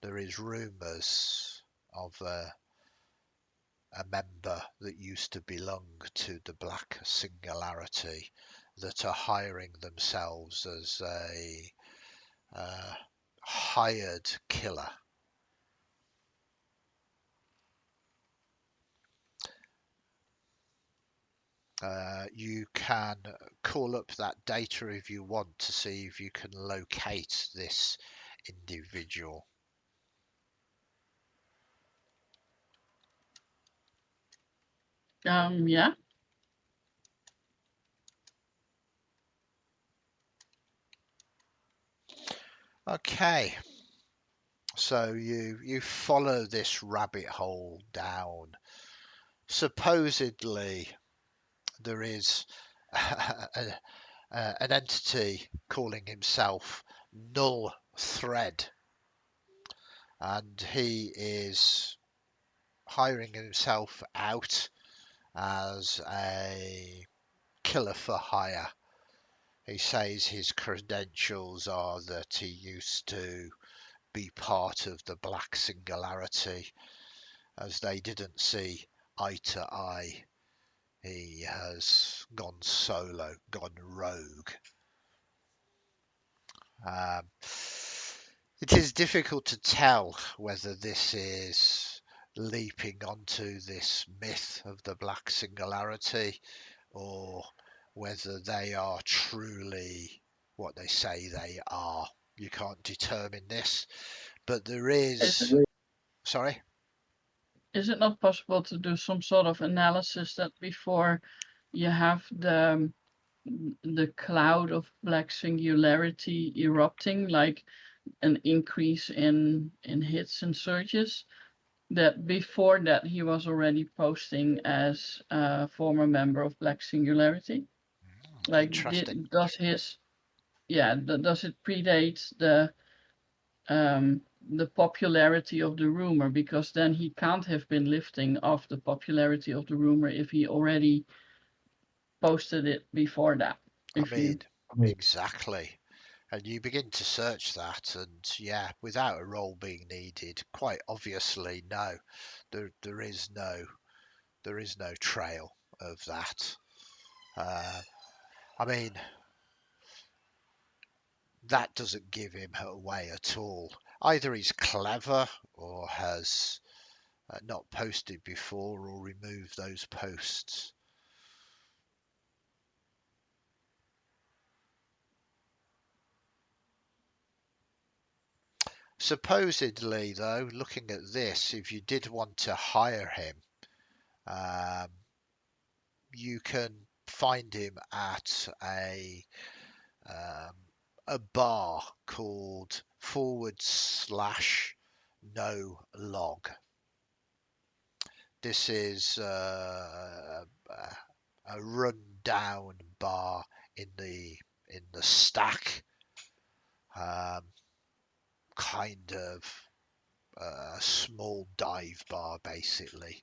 There is rumours of a member that used to belong to the Black Singularity that are hiring themselves as a hired killer. You can call up that data if you want to see if you can locate this individual. Yeah. Okay. So you follow this rabbit hole down. Supposedly there is an entity calling himself Null Thread, and he is hiring himself out as a killer for hire. He says his credentials are that he used to be part of the Black Singularity. As they didn't see eye to eye, he has gone solo, gone rogue. It is difficult to tell whether this is leaping onto this myth of the Black Singularity or whether they are truly what they say they are. You can't determine this, but there is... Sorry? Is it not possible to do some sort of analysis that before you have the cloud of Black Singularity erupting, like an increase in hits and searches, that before that he was already posting as a former member of Black Singularity? Like, Interesting. does it predate the popularity of the rumor? Because then he can't have been lifting off the popularity of the rumor if he already posted it before that. Exactly. And you begin to search that, and yeah, without a role being needed, quite obviously, no, there is no trail of that. I mean, that doesn't give him away at all. Either he's clever or has not posted before or removed those posts. Supposedly, though, looking at this, if you did want to hire him, you can find him at a bar called /no log. This is a run-down bar in the stack, kind of a small dive bar, basically.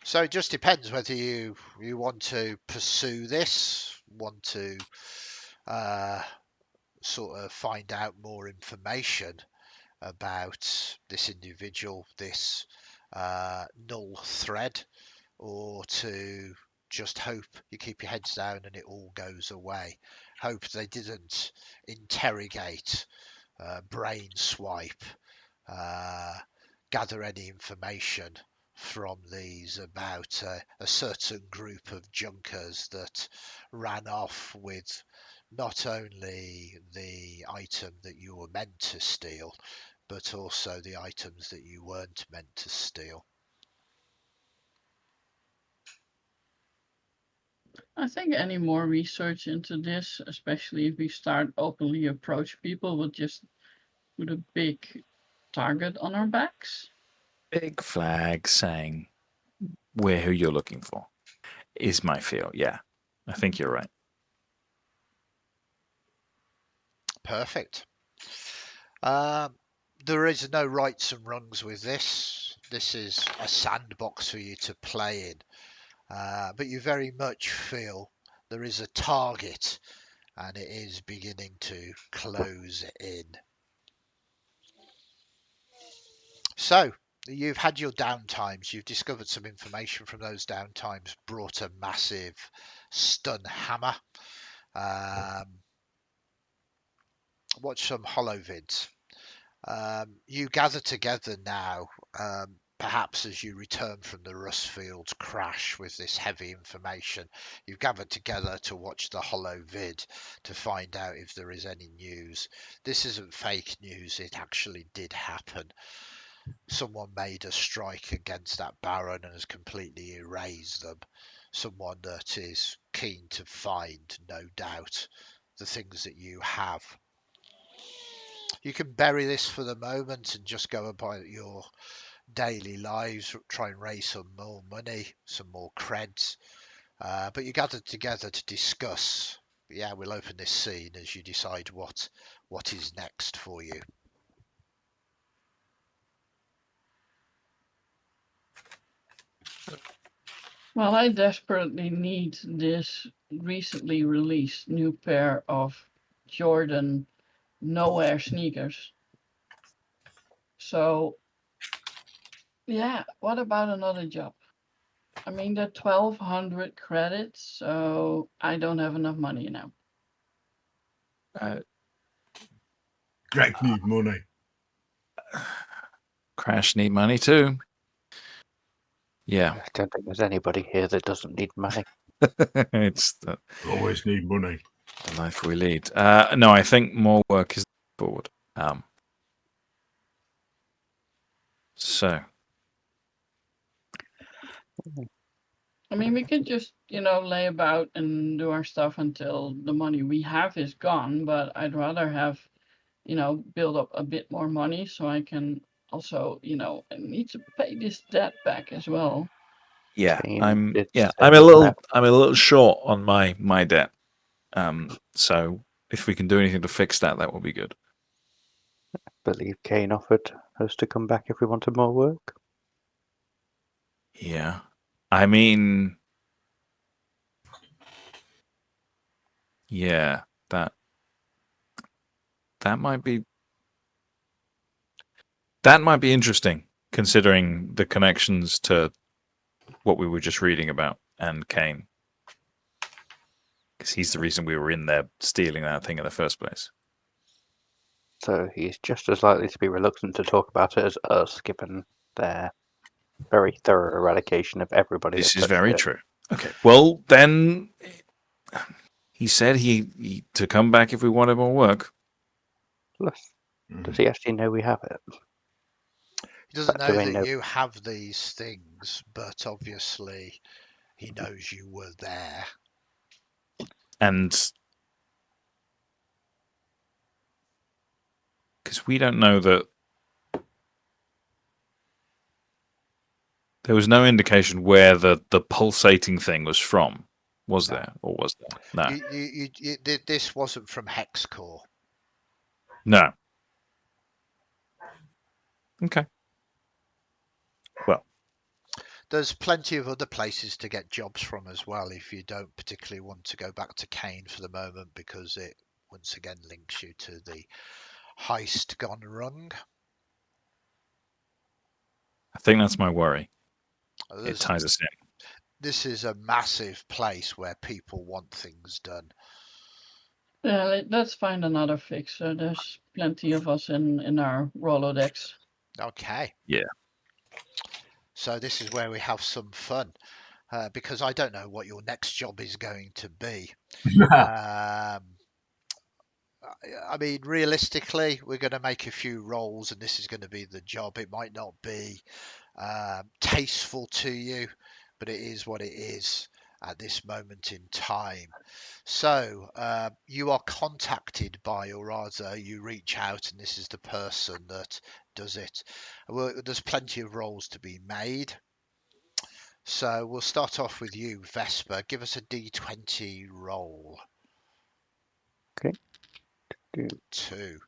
So it just depends whether you want to pursue this, want to sort of find out more information about this individual, this null thread, or to just hope you keep your heads down and it all goes away. Hope they didn't interrogate, brain swipe, gather any information from these about a certain group of junkers that ran off with not only the item that you were meant to steal, but also the items that you weren't meant to steal. I think any more research into this, especially if we start openly approach people, will just put a big target on our backs. Big flag saying we're who you're looking for is my feel. Yeah, I think you're right. Perfect. There is no rights and wrongs with this. This is a sandbox for you to play in. But you very much feel there is a target and it is beginning to close in. So, you've had your downtimes, you've discovered some information from those downtimes, brought a massive stun hammer. Watch some holovids. You gather together now, perhaps as you return from the Rustfields crash with this heavy information. You've gathered together to watch the holovid to find out if there is any news. This isn't fake news, it actually did happen. Someone made a strike against that Baron and has completely erased them. Someone that is keen to find, no doubt, the things that you have. You can bury this for the moment and just go about your daily lives, try and raise some more money, some more creds. But you gathered together to discuss. Yeah, we'll open this scene as you decide what is next for you. Well, I desperately need this recently released new pair of Jordan Nowhere sneakers. So, yeah, what about another job? I mean, they're 1,200 credits, so I don't have enough money now. Greg need money. Krash need money too. Yeah. I don't think there's anybody here that doesn't need money. It's the Always need money. life we lead. No, I think more work is forward. So. I mean, we could just, lay about and do our stuff until the money we have is gone, but I'd rather have, build up a bit more money so I can also, I need to pay this debt back as well. Yeah, Team did I'm say a little that. I'm a little short on my debt. So if we can do anything to fix that, that will be good. I believe Kane offered us to come back if we wanted more work. Yeah. I mean, yeah, that might be interesting, considering the connections to what we were just reading about and Kane. Because he's the reason we were in there stealing that thing in the first place. So he's just as likely to be reluctant to talk about it as us, given their very thorough eradication of everybody. This that is touched very it. true. Okay. Well, then he said he to come back if we wanted more work. Plus, does he actually know we have it? He doesn't But do know we that know? you have these things, but obviously he knows you were there. And because we don't know that there was no indication where the pulsating thing was from, was there? Or was there? No. This wasn't from Hexcore. No. Okay. Well, there's plenty of other places to get jobs from as well if you don't particularly want to go back to Kane for the moment, because it once again links you to the heist gone wrong. I think that's my worry. It There's, ties us in. this is a massive place where people want things done. Yeah, let's find another fixer. There's plenty of us in our Rolodex. Okay. Yeah. So this is where we have some fun, because I don't know what your next job is going to be. I mean, realistically, we're going to make a few rolls and this is going to be the job. It might not be tasteful to you, but it is what it is at this moment in time. So you are contacted by, or rather you reach out and this is the person that does it. Well, there's plenty of rolls to be made. So we'll start off with you, Vesper. Give us a D20 roll. Okay. 2. Two.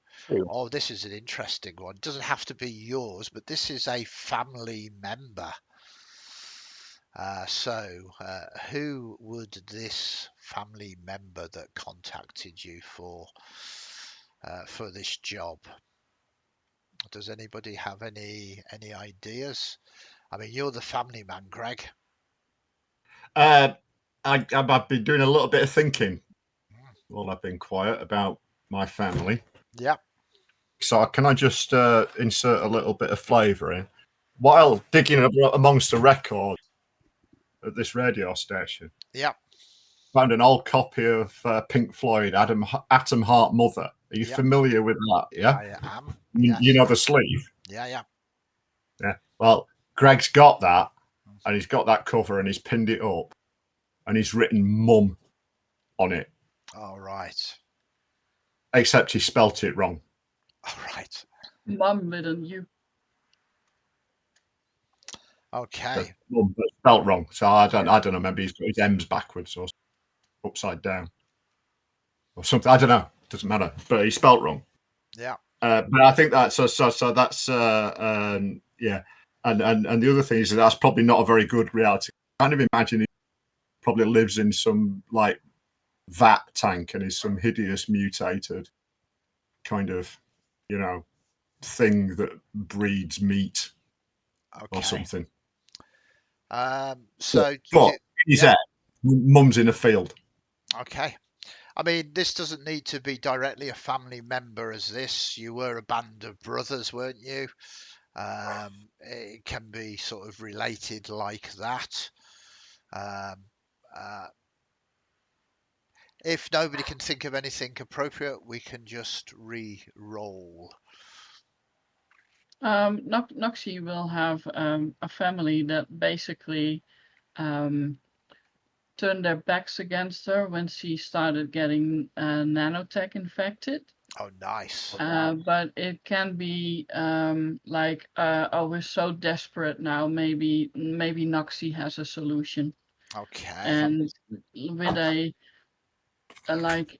Oh, this is an interesting one. It doesn't have to be yours, but this is a family member. Who would this family member that contacted you for this job? Does anybody have any ideas? I mean, you're the family man, Greg. I've been doing a little bit of thinking while I've been quiet about my family. Yeah. So can I just insert a little bit of flavour in? While digging amongst the records at this radio station, Yeah. found an old copy of Pink Floyd, Atom Heart Mother. Are you familiar with that? Yeah, I am. You know the sleeve. Yeah. Well, Greg's got that, and he's got that cover, and he's pinned it up, and he's written "Mum" on it. All right. Except he spelt it wrong. All right. Mum with an U. Okay. Mum, but spelt wrong. So I don't know. Maybe he's got his M's backwards or upside down or something. I don't know. Doesn't matter. But he spelt wrong. Yeah. But I think that so that's yeah. And the other thing is that's probably not a very good reality. I kind of imagine he probably lives in some like vat tank and is some hideous mutated kind of, thing that breeds meat or something. So he's there. Mum's in a field. Okay. I mean, this doesn't need to be directly a family member as this. You were a band of brothers, weren't you? It can be sort of related like that. If nobody can think of anything appropriate, we can just re-roll. Noxi will have a family that basically turned their backs against her when she started getting nanotech infected. Oh, nice. But it can be like, oh, we're so desperate now. Maybe Noxi has a solution. Okay. And with a like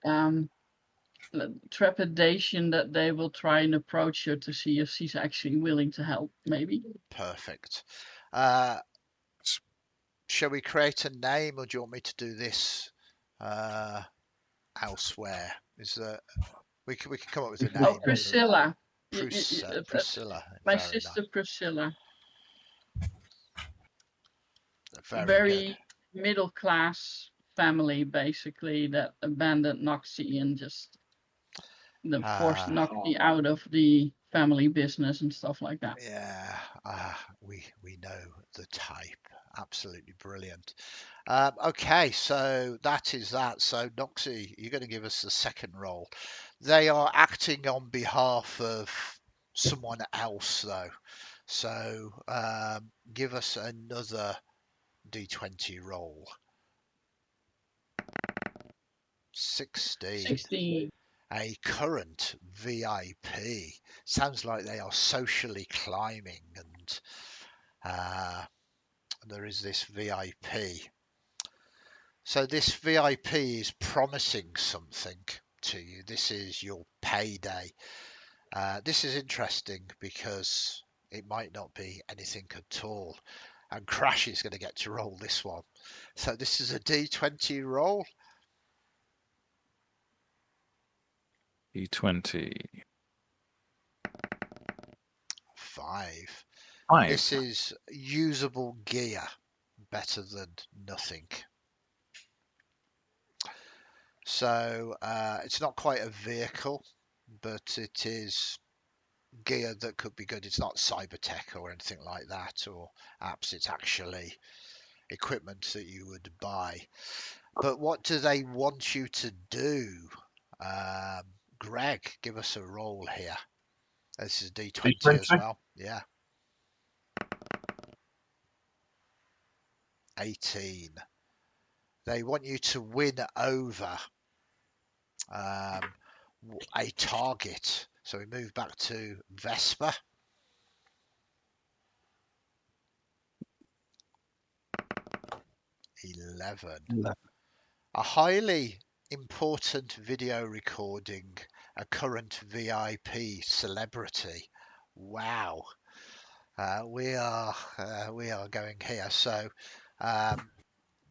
trepidation that they will try and approach her to see if she's actually willing to help. Maybe. Perfect. Shall we create a name, or do you want me to do this elsewhere? We can come up with a name. Oh, Priscilla. Priscilla. My Very sister nice. Priscilla. Very good. Middle class family, basically, that abandoned Noxi and just forced Noxi out of the family business and stuff like that. Yeah. we know the type. Absolutely brilliant. Okay, so that is that. So Noxi, you're going to give us the second role. They are acting on behalf of someone else, though. So give us another D20 roll. 16. 16. A current VIP. Sounds like they are socially climbing, and there is this VIP. So this VIP is promising something to you. This is your payday. This is interesting because it might not be anything at all. And Krash is going to get to roll this one. So this is a D20 roll. D20. 5. 5. This is usable gear. Better than nothing. So it's not quite a vehicle, but it is gear that could be good. It's not cyber tech or anything like that, or apps. It's actually equipment that you would buy. But what do they want you to do? Greg, give us a roll here. This is D20 as well. Yeah. 18. They want you to win over a target. So we move back to Vesper. 11. A highly important video recording, a current VIP celebrity. Wow. We are going here. So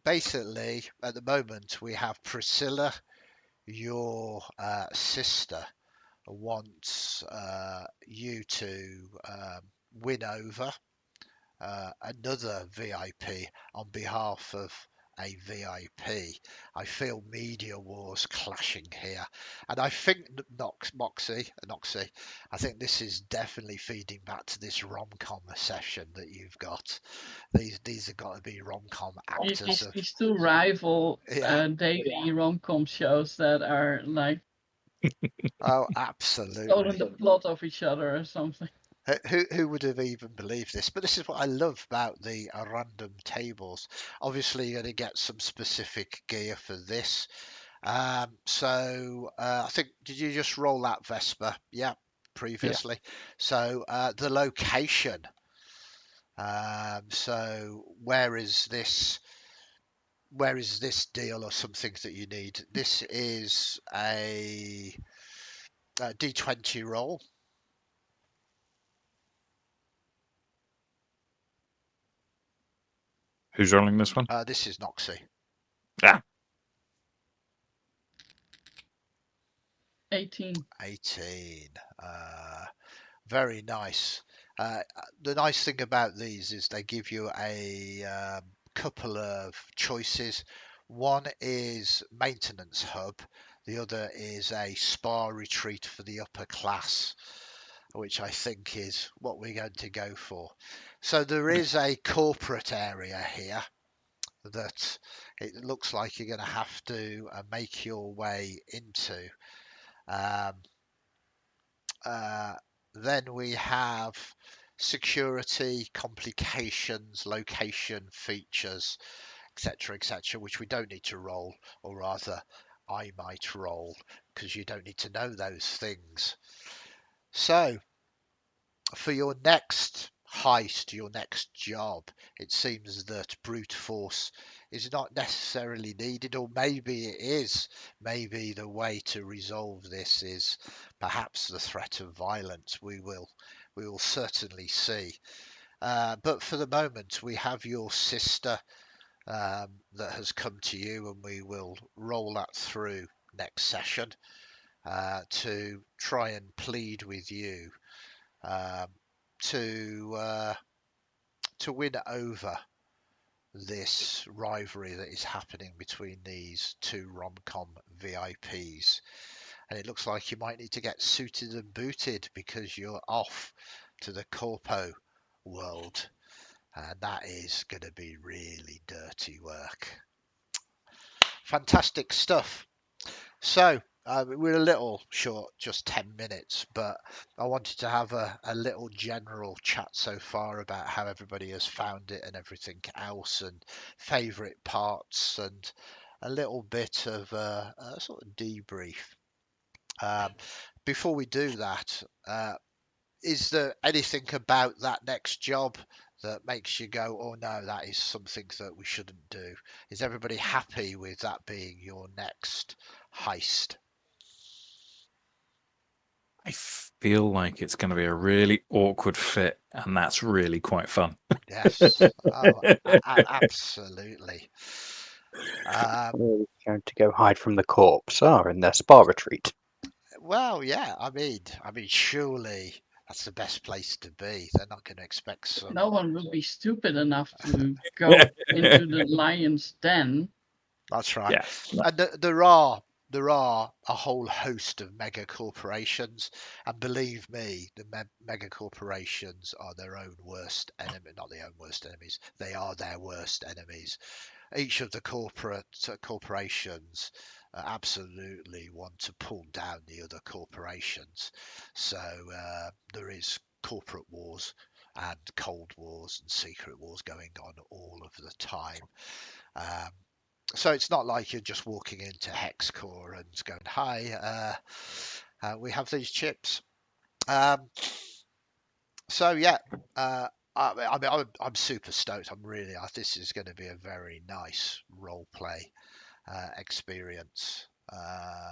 basically, at the moment, we have Priscilla, your sister, wants you to win over another VIP on behalf of a VIP. I feel media wars clashing here, and I think Noxi, I think this is definitely feeding back to this rom-com session that you've got. These have got to be rom-com actors. These two rival Yeah. daily rom-com shows that are like Oh, stolen absolutely. the plot of each other or something. Who would have even believed this? But this is what I love about the random tables. Obviously, you're going to get some specific gear for this. So I think, did you just roll that Vesper? Yeah, previously. Yeah. So the location. So where is this deal or something that you need? This is a D20 roll. Who's rolling this one? This is Noxi. Ah. 18. 18. Very nice. The nice thing about these is they give you a couple of choices. One is maintenance hub. The other is a spa retreat for the upper class, which I think is what we're going to go for. So there is a corporate area here that it looks like you're going to have to make your way into. Then we have security, complications, location, features, etc., which we don't need to roll, or rather I might roll, because you don't need to know those things. So for your next heist, your next job, it seems that brute force is not necessarily needed, or maybe it is. Maybe the way to resolve this is perhaps the threat of violence. We will certainly see. But for the moment, we have your sister that has come to you, and we will roll that through next session to try and plead with you to win over this rivalry that is happening between these two rom-com VIPs. And it looks like you might need to get suited and booted because you're off to the Corpo world. And that is going to be really dirty work. Fantastic stuff. So we're a little short, just 10 minutes, but I wanted to have a little general chat so far about how everybody has found it and everything else, and favourite parts, and a little bit of a sort of debrief. Before we do that, is there anything about that next job that makes you go, oh no, that is something that we shouldn't do? Is everybody happy with that being your next heist? I feel like it's going to be a really awkward fit, and that's really quite fun. Yes. Oh, absolutely. We're going to go hide from the corpse. In their spa retreat. Well, yeah. I mean, surely that's the best place to be. They're not going to expect some. No one would be stupid enough to go into the lion's den. That's right. Yeah. And there are a whole host of mega corporations, and believe me, the mega corporations are their own worst enemy. Not their own worst enemies. They are their worst enemies. Each of the corporations absolutely want to pull down the other corporations. So there is corporate wars and cold wars and secret wars going on all of the time. So it's not like you're just walking into HexCore and going, hi, we have these chips. So yeah, I'm super stoked. This is going to be a very nice role play experience,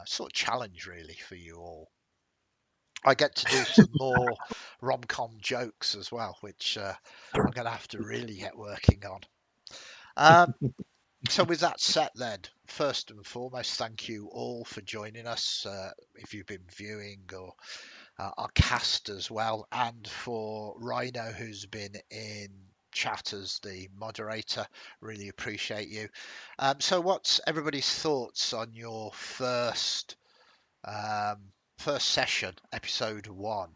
sort of challenge really for you all. I get to do some more rom-com jokes as well, which I'm going to have to really get working on. So with that set then, first and foremost, thank you all for joining us, if you've been viewing, or our cast as well, and for Rhino, who's been in chat as the moderator. Really appreciate you. So what's everybody's thoughts on your first session, episode 1?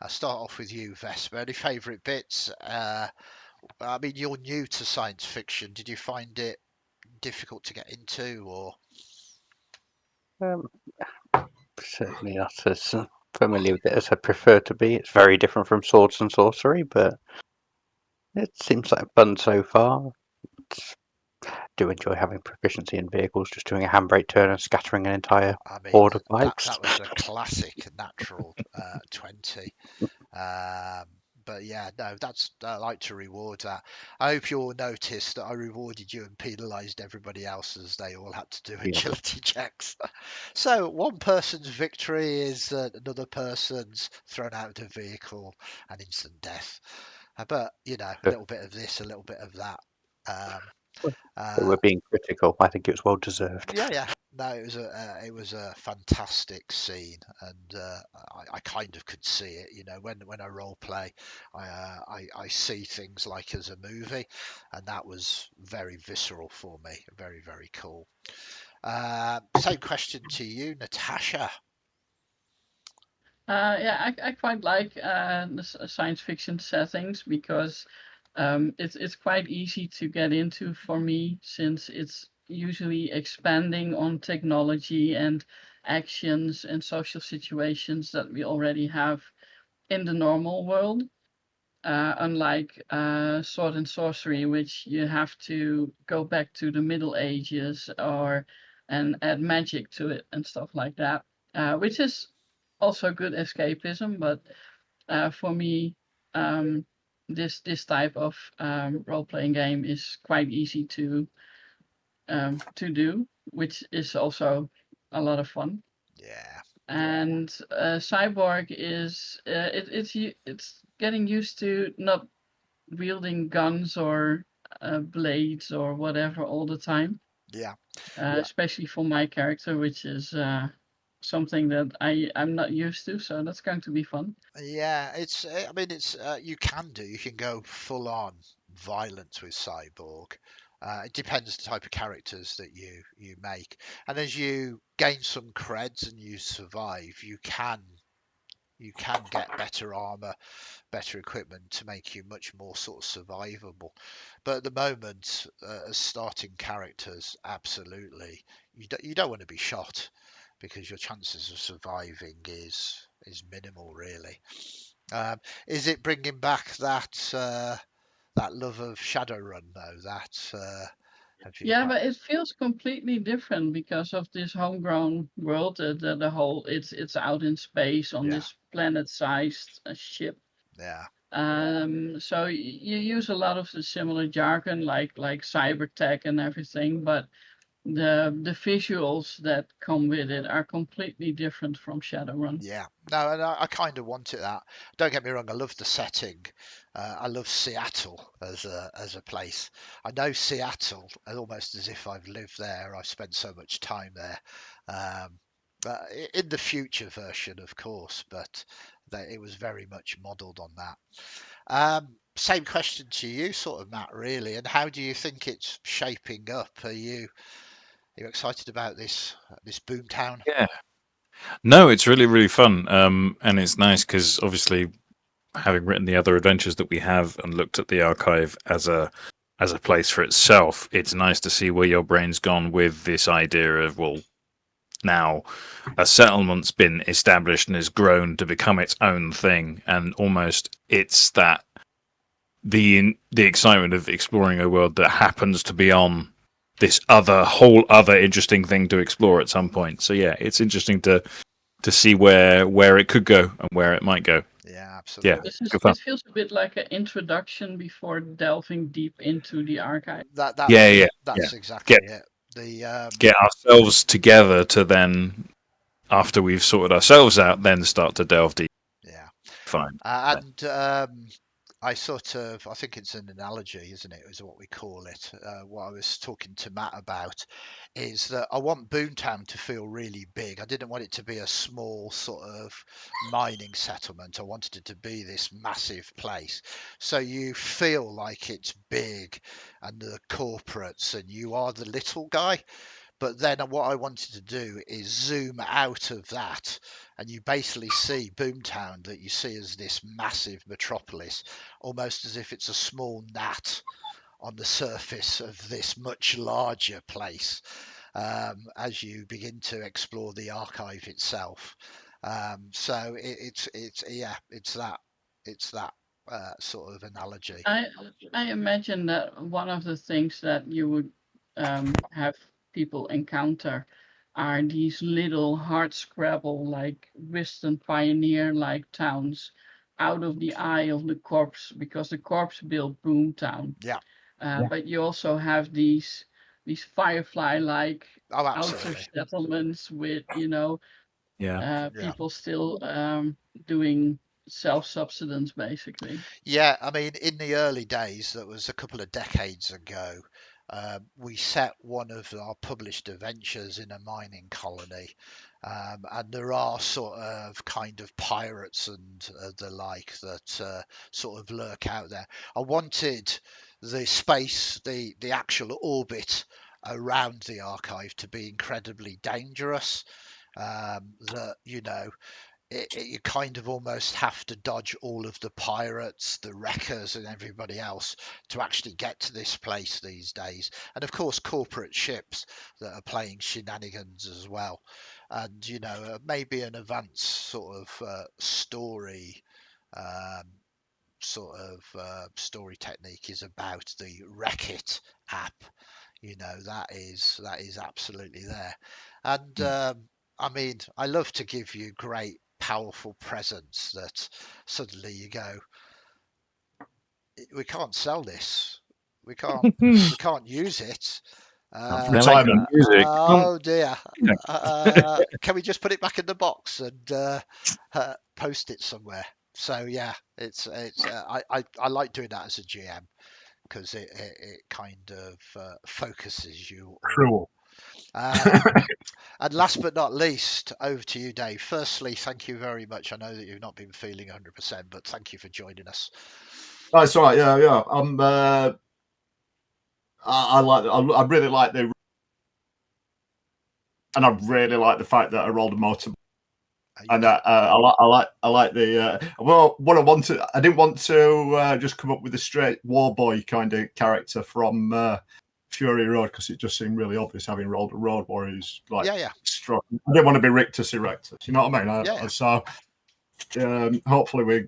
I'll start off with you, Vesper. Any favourite bits? I mean, you're new to science fiction. Did you find it difficult to get into, or? Certainly not as familiar with it as I prefer to be. It's very different from Swords and Sorcery, but it seems like fun so far. Do enjoy having proficiency in vehicles, just doing a handbrake turn and scattering an entire horde of bikes. That was a classic natural 20. But yeah, no, I like to reward that. I hope you all noticed that I rewarded you and penalised everybody else as they all had to do agility checks. So one person's victory is another person's thrown out of the vehicle and instant death. But a little bit of this, a little bit of that. They were being critical. I think it was well deserved. Yeah. No, it was a fantastic scene, and I kind of could see it. When I role play, I see things like as a movie, and that was very visceral for me. Very, very cool. Same question to you, Natascha. Yeah, I quite like the science fiction settings because it's quite easy to get into for me, since it's usually expanding on technology and actions and social situations that we already have in the normal world. Unlike Sword and Sorcery, which you have to go back to the Middle Ages and add magic to it and stuff like that, which is also good escapism. But for me, this type of role-playing game is quite easy to do, which is also a lot of fun. Yeah. And Cyborg is it's getting used to not wielding guns or blades or whatever all the time. Yeah. Especially for my character, which is something that I'm not used to, so that's going to be fun. Yeah, you can go full on violence with Cyborg. It depends the type of characters that you make, and as you gain some creds and you survive, you can you can get better armor, better equipment to make you much more sort of survivable. But at the moment, as starting characters, absolutely, you don't want to be shot, because your chances of surviving is minimal, really. Is it bringing back that that love of Shadowrun though? Have you? Yeah, but it feels completely different because of this homegrown world. The whole it's out in space on Yeah. this planet-sized ship. Yeah. So you use a lot of the similar jargon like cyber tech and everything, but the visuals that come with it are completely different from Shadowrun. Yeah, no, and I kind of wanted that. Don't get me wrong, I love the setting. I love Seattle as a place. I know Seattle almost as if I've lived there. I've spent so much time there. But in the future version, of course, but it was very much modelled on that. Same question to you, sort of, Matt, really. And how do you think it's shaping up? Are you excited about this Boomtown? Yeah. No, it's really, really fun. And it's nice because obviously, having written the other adventures that we have and looked at the archive as a place for itself, it's nice to see where your brain's gone with this idea of, well, now a settlement's been established and has grown to become its own thing, and almost it's that the excitement of exploring a world that happens to be on this whole other interesting thing to explore at some point. So yeah, it's interesting to see where it could go and where it might go. Yeah, absolutely. It feels a bit like an introduction before delving deep into the archive. That's exactly it. Get ourselves together to then, after we've sorted ourselves out, then start to delve deep. Yeah. Fine. And I think it's an analogy, isn't it? Is what we call it. What I was talking to Matt about is that I want Boomtown to feel really big. I didn't want it to be a small sort of mining settlement. I wanted it to be this massive place. So you feel like it's big and the corporates and you are the little guy. But then what I wanted to do is zoom out of that, and you basically see Boomtown that you see as this massive metropolis, almost as if it's a small gnat on the surface of this much larger place, as you begin to explore the archive itself. So it's that sort of analogy. I imagine that one of the things that you would have people encounter are these little hard scrabble like Western pioneer like towns out of the eye of the corpse, because the corpse built Boomtown. Yeah. But you also have these firefly like outer absolutely. settlements with people still doing self-subsistence basically. Yeah, I mean, in the early days, that was a couple of decades ago, we set one of our published adventures in a mining colony. And there are sort of kind of pirates and the like that sort of lurk out there. I wanted the space, the actual orbit around the archive to be incredibly dangerous. That, you kind of almost have to dodge all of the pirates, the wreckers, and everybody else to actually get to this place these days. And of course, corporate ships that are playing shenanigans as well. And, maybe an advanced sort of story. Story technique is about the Wreck-It app. That is absolutely there. And I mean, I love to give you great powerful presents that suddenly you go, we can't sell this, we can't use it. Retirement. Oh dear. Can we just put it back in the box and post it somewhere? So yeah, it's I like doing that as a GM, because it kind of focuses you. Cruel. And last but not least, over to you, Dave. Firstly, thank you very much. I know that you've not been feeling 100%, but thank you for joining us. That's right. Yeah. I really like and I really like the fact that I rolled a motor. And I like the what I wanted. I didn't want to just come up with a straight war boy kind of character from Fury Road, because it just seemed really obvious having rolled a road warrior who's like strong. I didn't want to be Rictus Erectus. You know what I mean? So hopefully we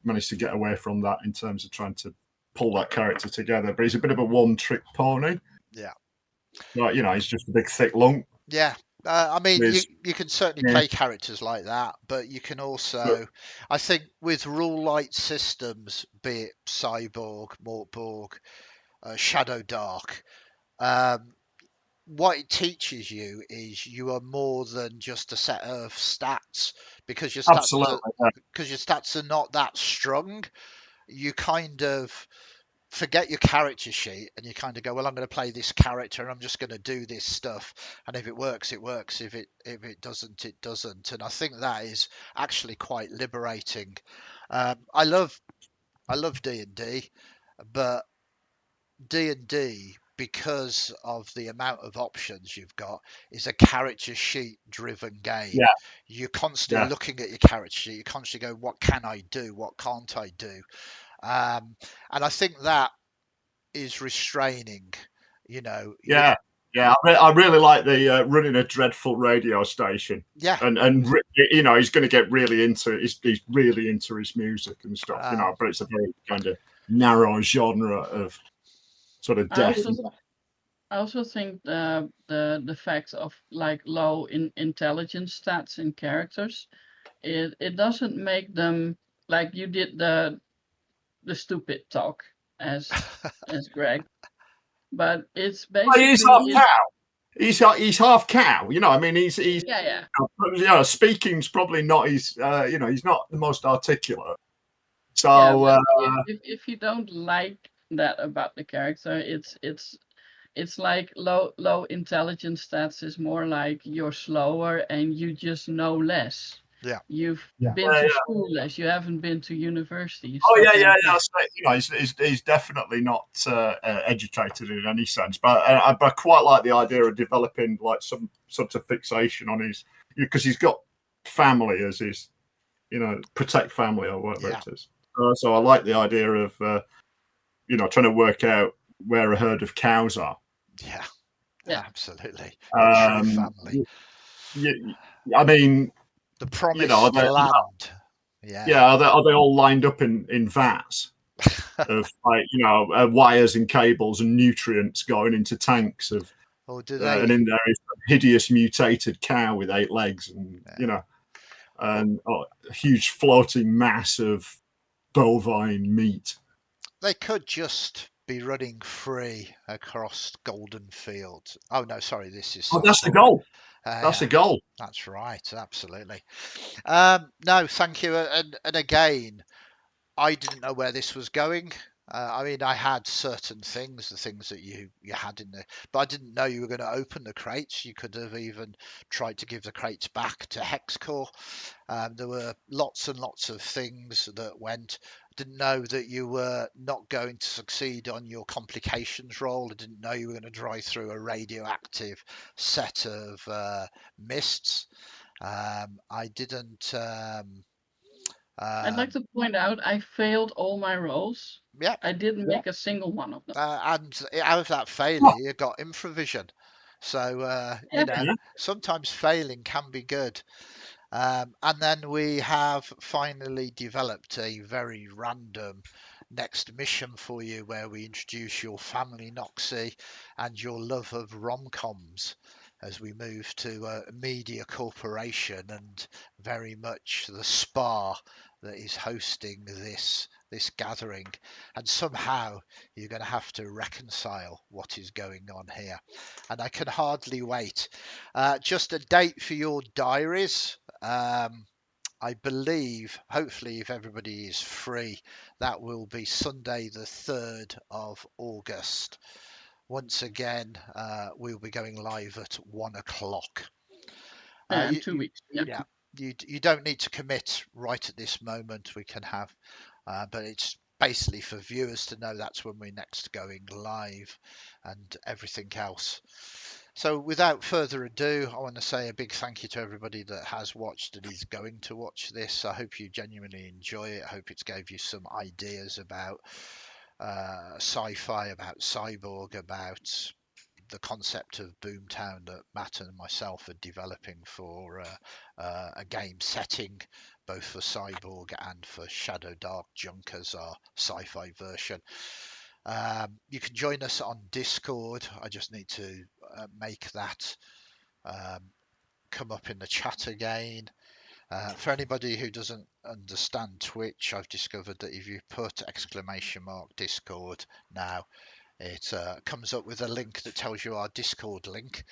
managed to get away from that in terms of trying to pull that character together. But he's a bit of a one-trick pony. Yeah. Like, he's just a big thick lump. Yeah. I mean, you can certainly play characters like that, but you can also, I think, with rule-light systems, be it Cyborg, Mortborg, Shadow Dark, what it teaches you is you are more than just a set of stats, because your stats are not that strong. You kind of forget your character sheet and you kind of go, well, I'm going to play this character and I'm just going to do this stuff, and if it works, it works. If it doesn't, it doesn't. And I think that is actually quite liberating. I love D&D, but D&D, because of the amount of options you've got, is a character sheet driven game. Yeah. You're constantly looking at your character sheet. You constantly go, what can I do? What can't I do? And I think that is restraining. Yeah. I really like the running a dreadful radio station. Yeah. And he's going to get really into it. He's really into his music and stuff. But it's a very kind of narrow genre of sort of death. I also think the fact of like low intelligence stats in characters, it doesn't make them, like you did the stupid talk as Greg, but it's basically he's half cow. He's half cow. I mean, he's speaking's probably not his. He's not the most articulate. So if you don't like that about the character, it's like low intelligence stats is more like you're slower and you just know less. Yeah. You've been to school less. You haven't been to university. He's definitely not educated in any sense. But I quite like the idea of developing like some sort of fixation on his, because he's got family as his, protect family or whatever it is. So I like the idea of trying to work out where a herd of cows are. Yeah. Absolutely. True family. I mean, the promised land. Are they all lined up in vats of wires and cables and nutrients going into tanks of? Or do they? And in there is a hideous mutated cow with 8 legs, and and a huge floating mass of bovine meat. They could just be running free across golden fields. Oh no, sorry, this is. That's the goal. That's the goal. That's right, absolutely. No, thank you. And again, I didn't know where this was going. I mean, I had certain things, the things that you had in there, but I didn't know you were going to open the crates. You could have even tried to give the crates back to Hexcore. There were lots and lots of things that went. I didn't know that you were not going to succeed on your complications roll. I didn't know you were going to drive through a radioactive set of mists. I didn't. I'd like to point out I failed all my rolls. Yeah. I didn't make a single one of them. And out of that failure, you got infravision. So, sometimes failing can be good. And then we have finally developed a very random next mission for you, where we introduce your family Noxi and your love of rom-coms as we move to a media corporation, and very much the spa that is hosting this gathering, and somehow you're going to have to reconcile what is going on here, and I can hardly wait. Just a date for your diaries. I believe, hopefully, if everybody is free, that will be Sunday the 3rd of August. Once again, we'll be going live at 1 o'clock. 2 weeks. Yeah, you don't need to commit right at this moment. We can have, but it's basically for viewers to know that's when we're next going live, and everything else. So without further ado, I want to say a big thank you to everybody that has watched and is going to watch this. I hope you genuinely enjoy it. I hope it's gave you some ideas about sci-fi, about Cyborg, about the concept of Boomtown that Matt and myself are developing for a game setting, both for Cyborg and for Shadow Dark Junkers, our sci-fi version. You can join us on Discord. I just need to make that come up in the chat again. For anybody who doesn't understand Twitch, I've discovered that if you put !Discord now, it comes up with a link that tells you our Discord link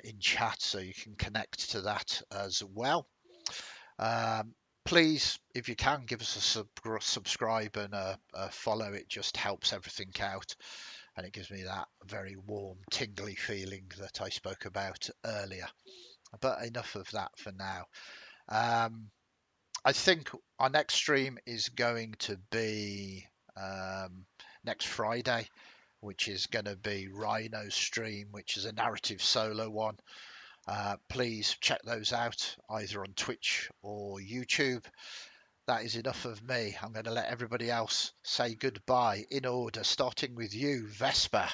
in chat, so you can connect to that as well. Please, if you can, give us a subscribe and a follow. It just helps everything out, and it gives me that very warm, tingly feeling that I spoke about earlier. But enough of that for now. I think our next stream is going to be next Friday, which is going to be Rhino's stream, which is a narrative solo one. Please check those out either on Twitch or YouTube. That is enough of me. I'm going to let everybody else say goodbye in order, starting with you, Vesper.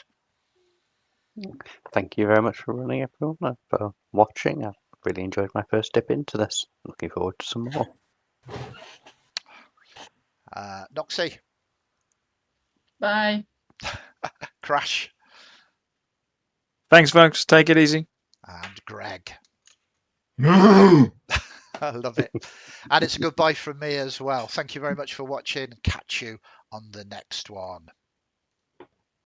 Thank you very much for running, everyone, and for watching. I really enjoyed my first dip into this. Looking forward to some more. Noxi. Bye. Krash. Thanks, folks. Take it easy. And Greg. No. I love it. And it's a goodbye from me as well. Thank you very much for watching. Catch you on the next one.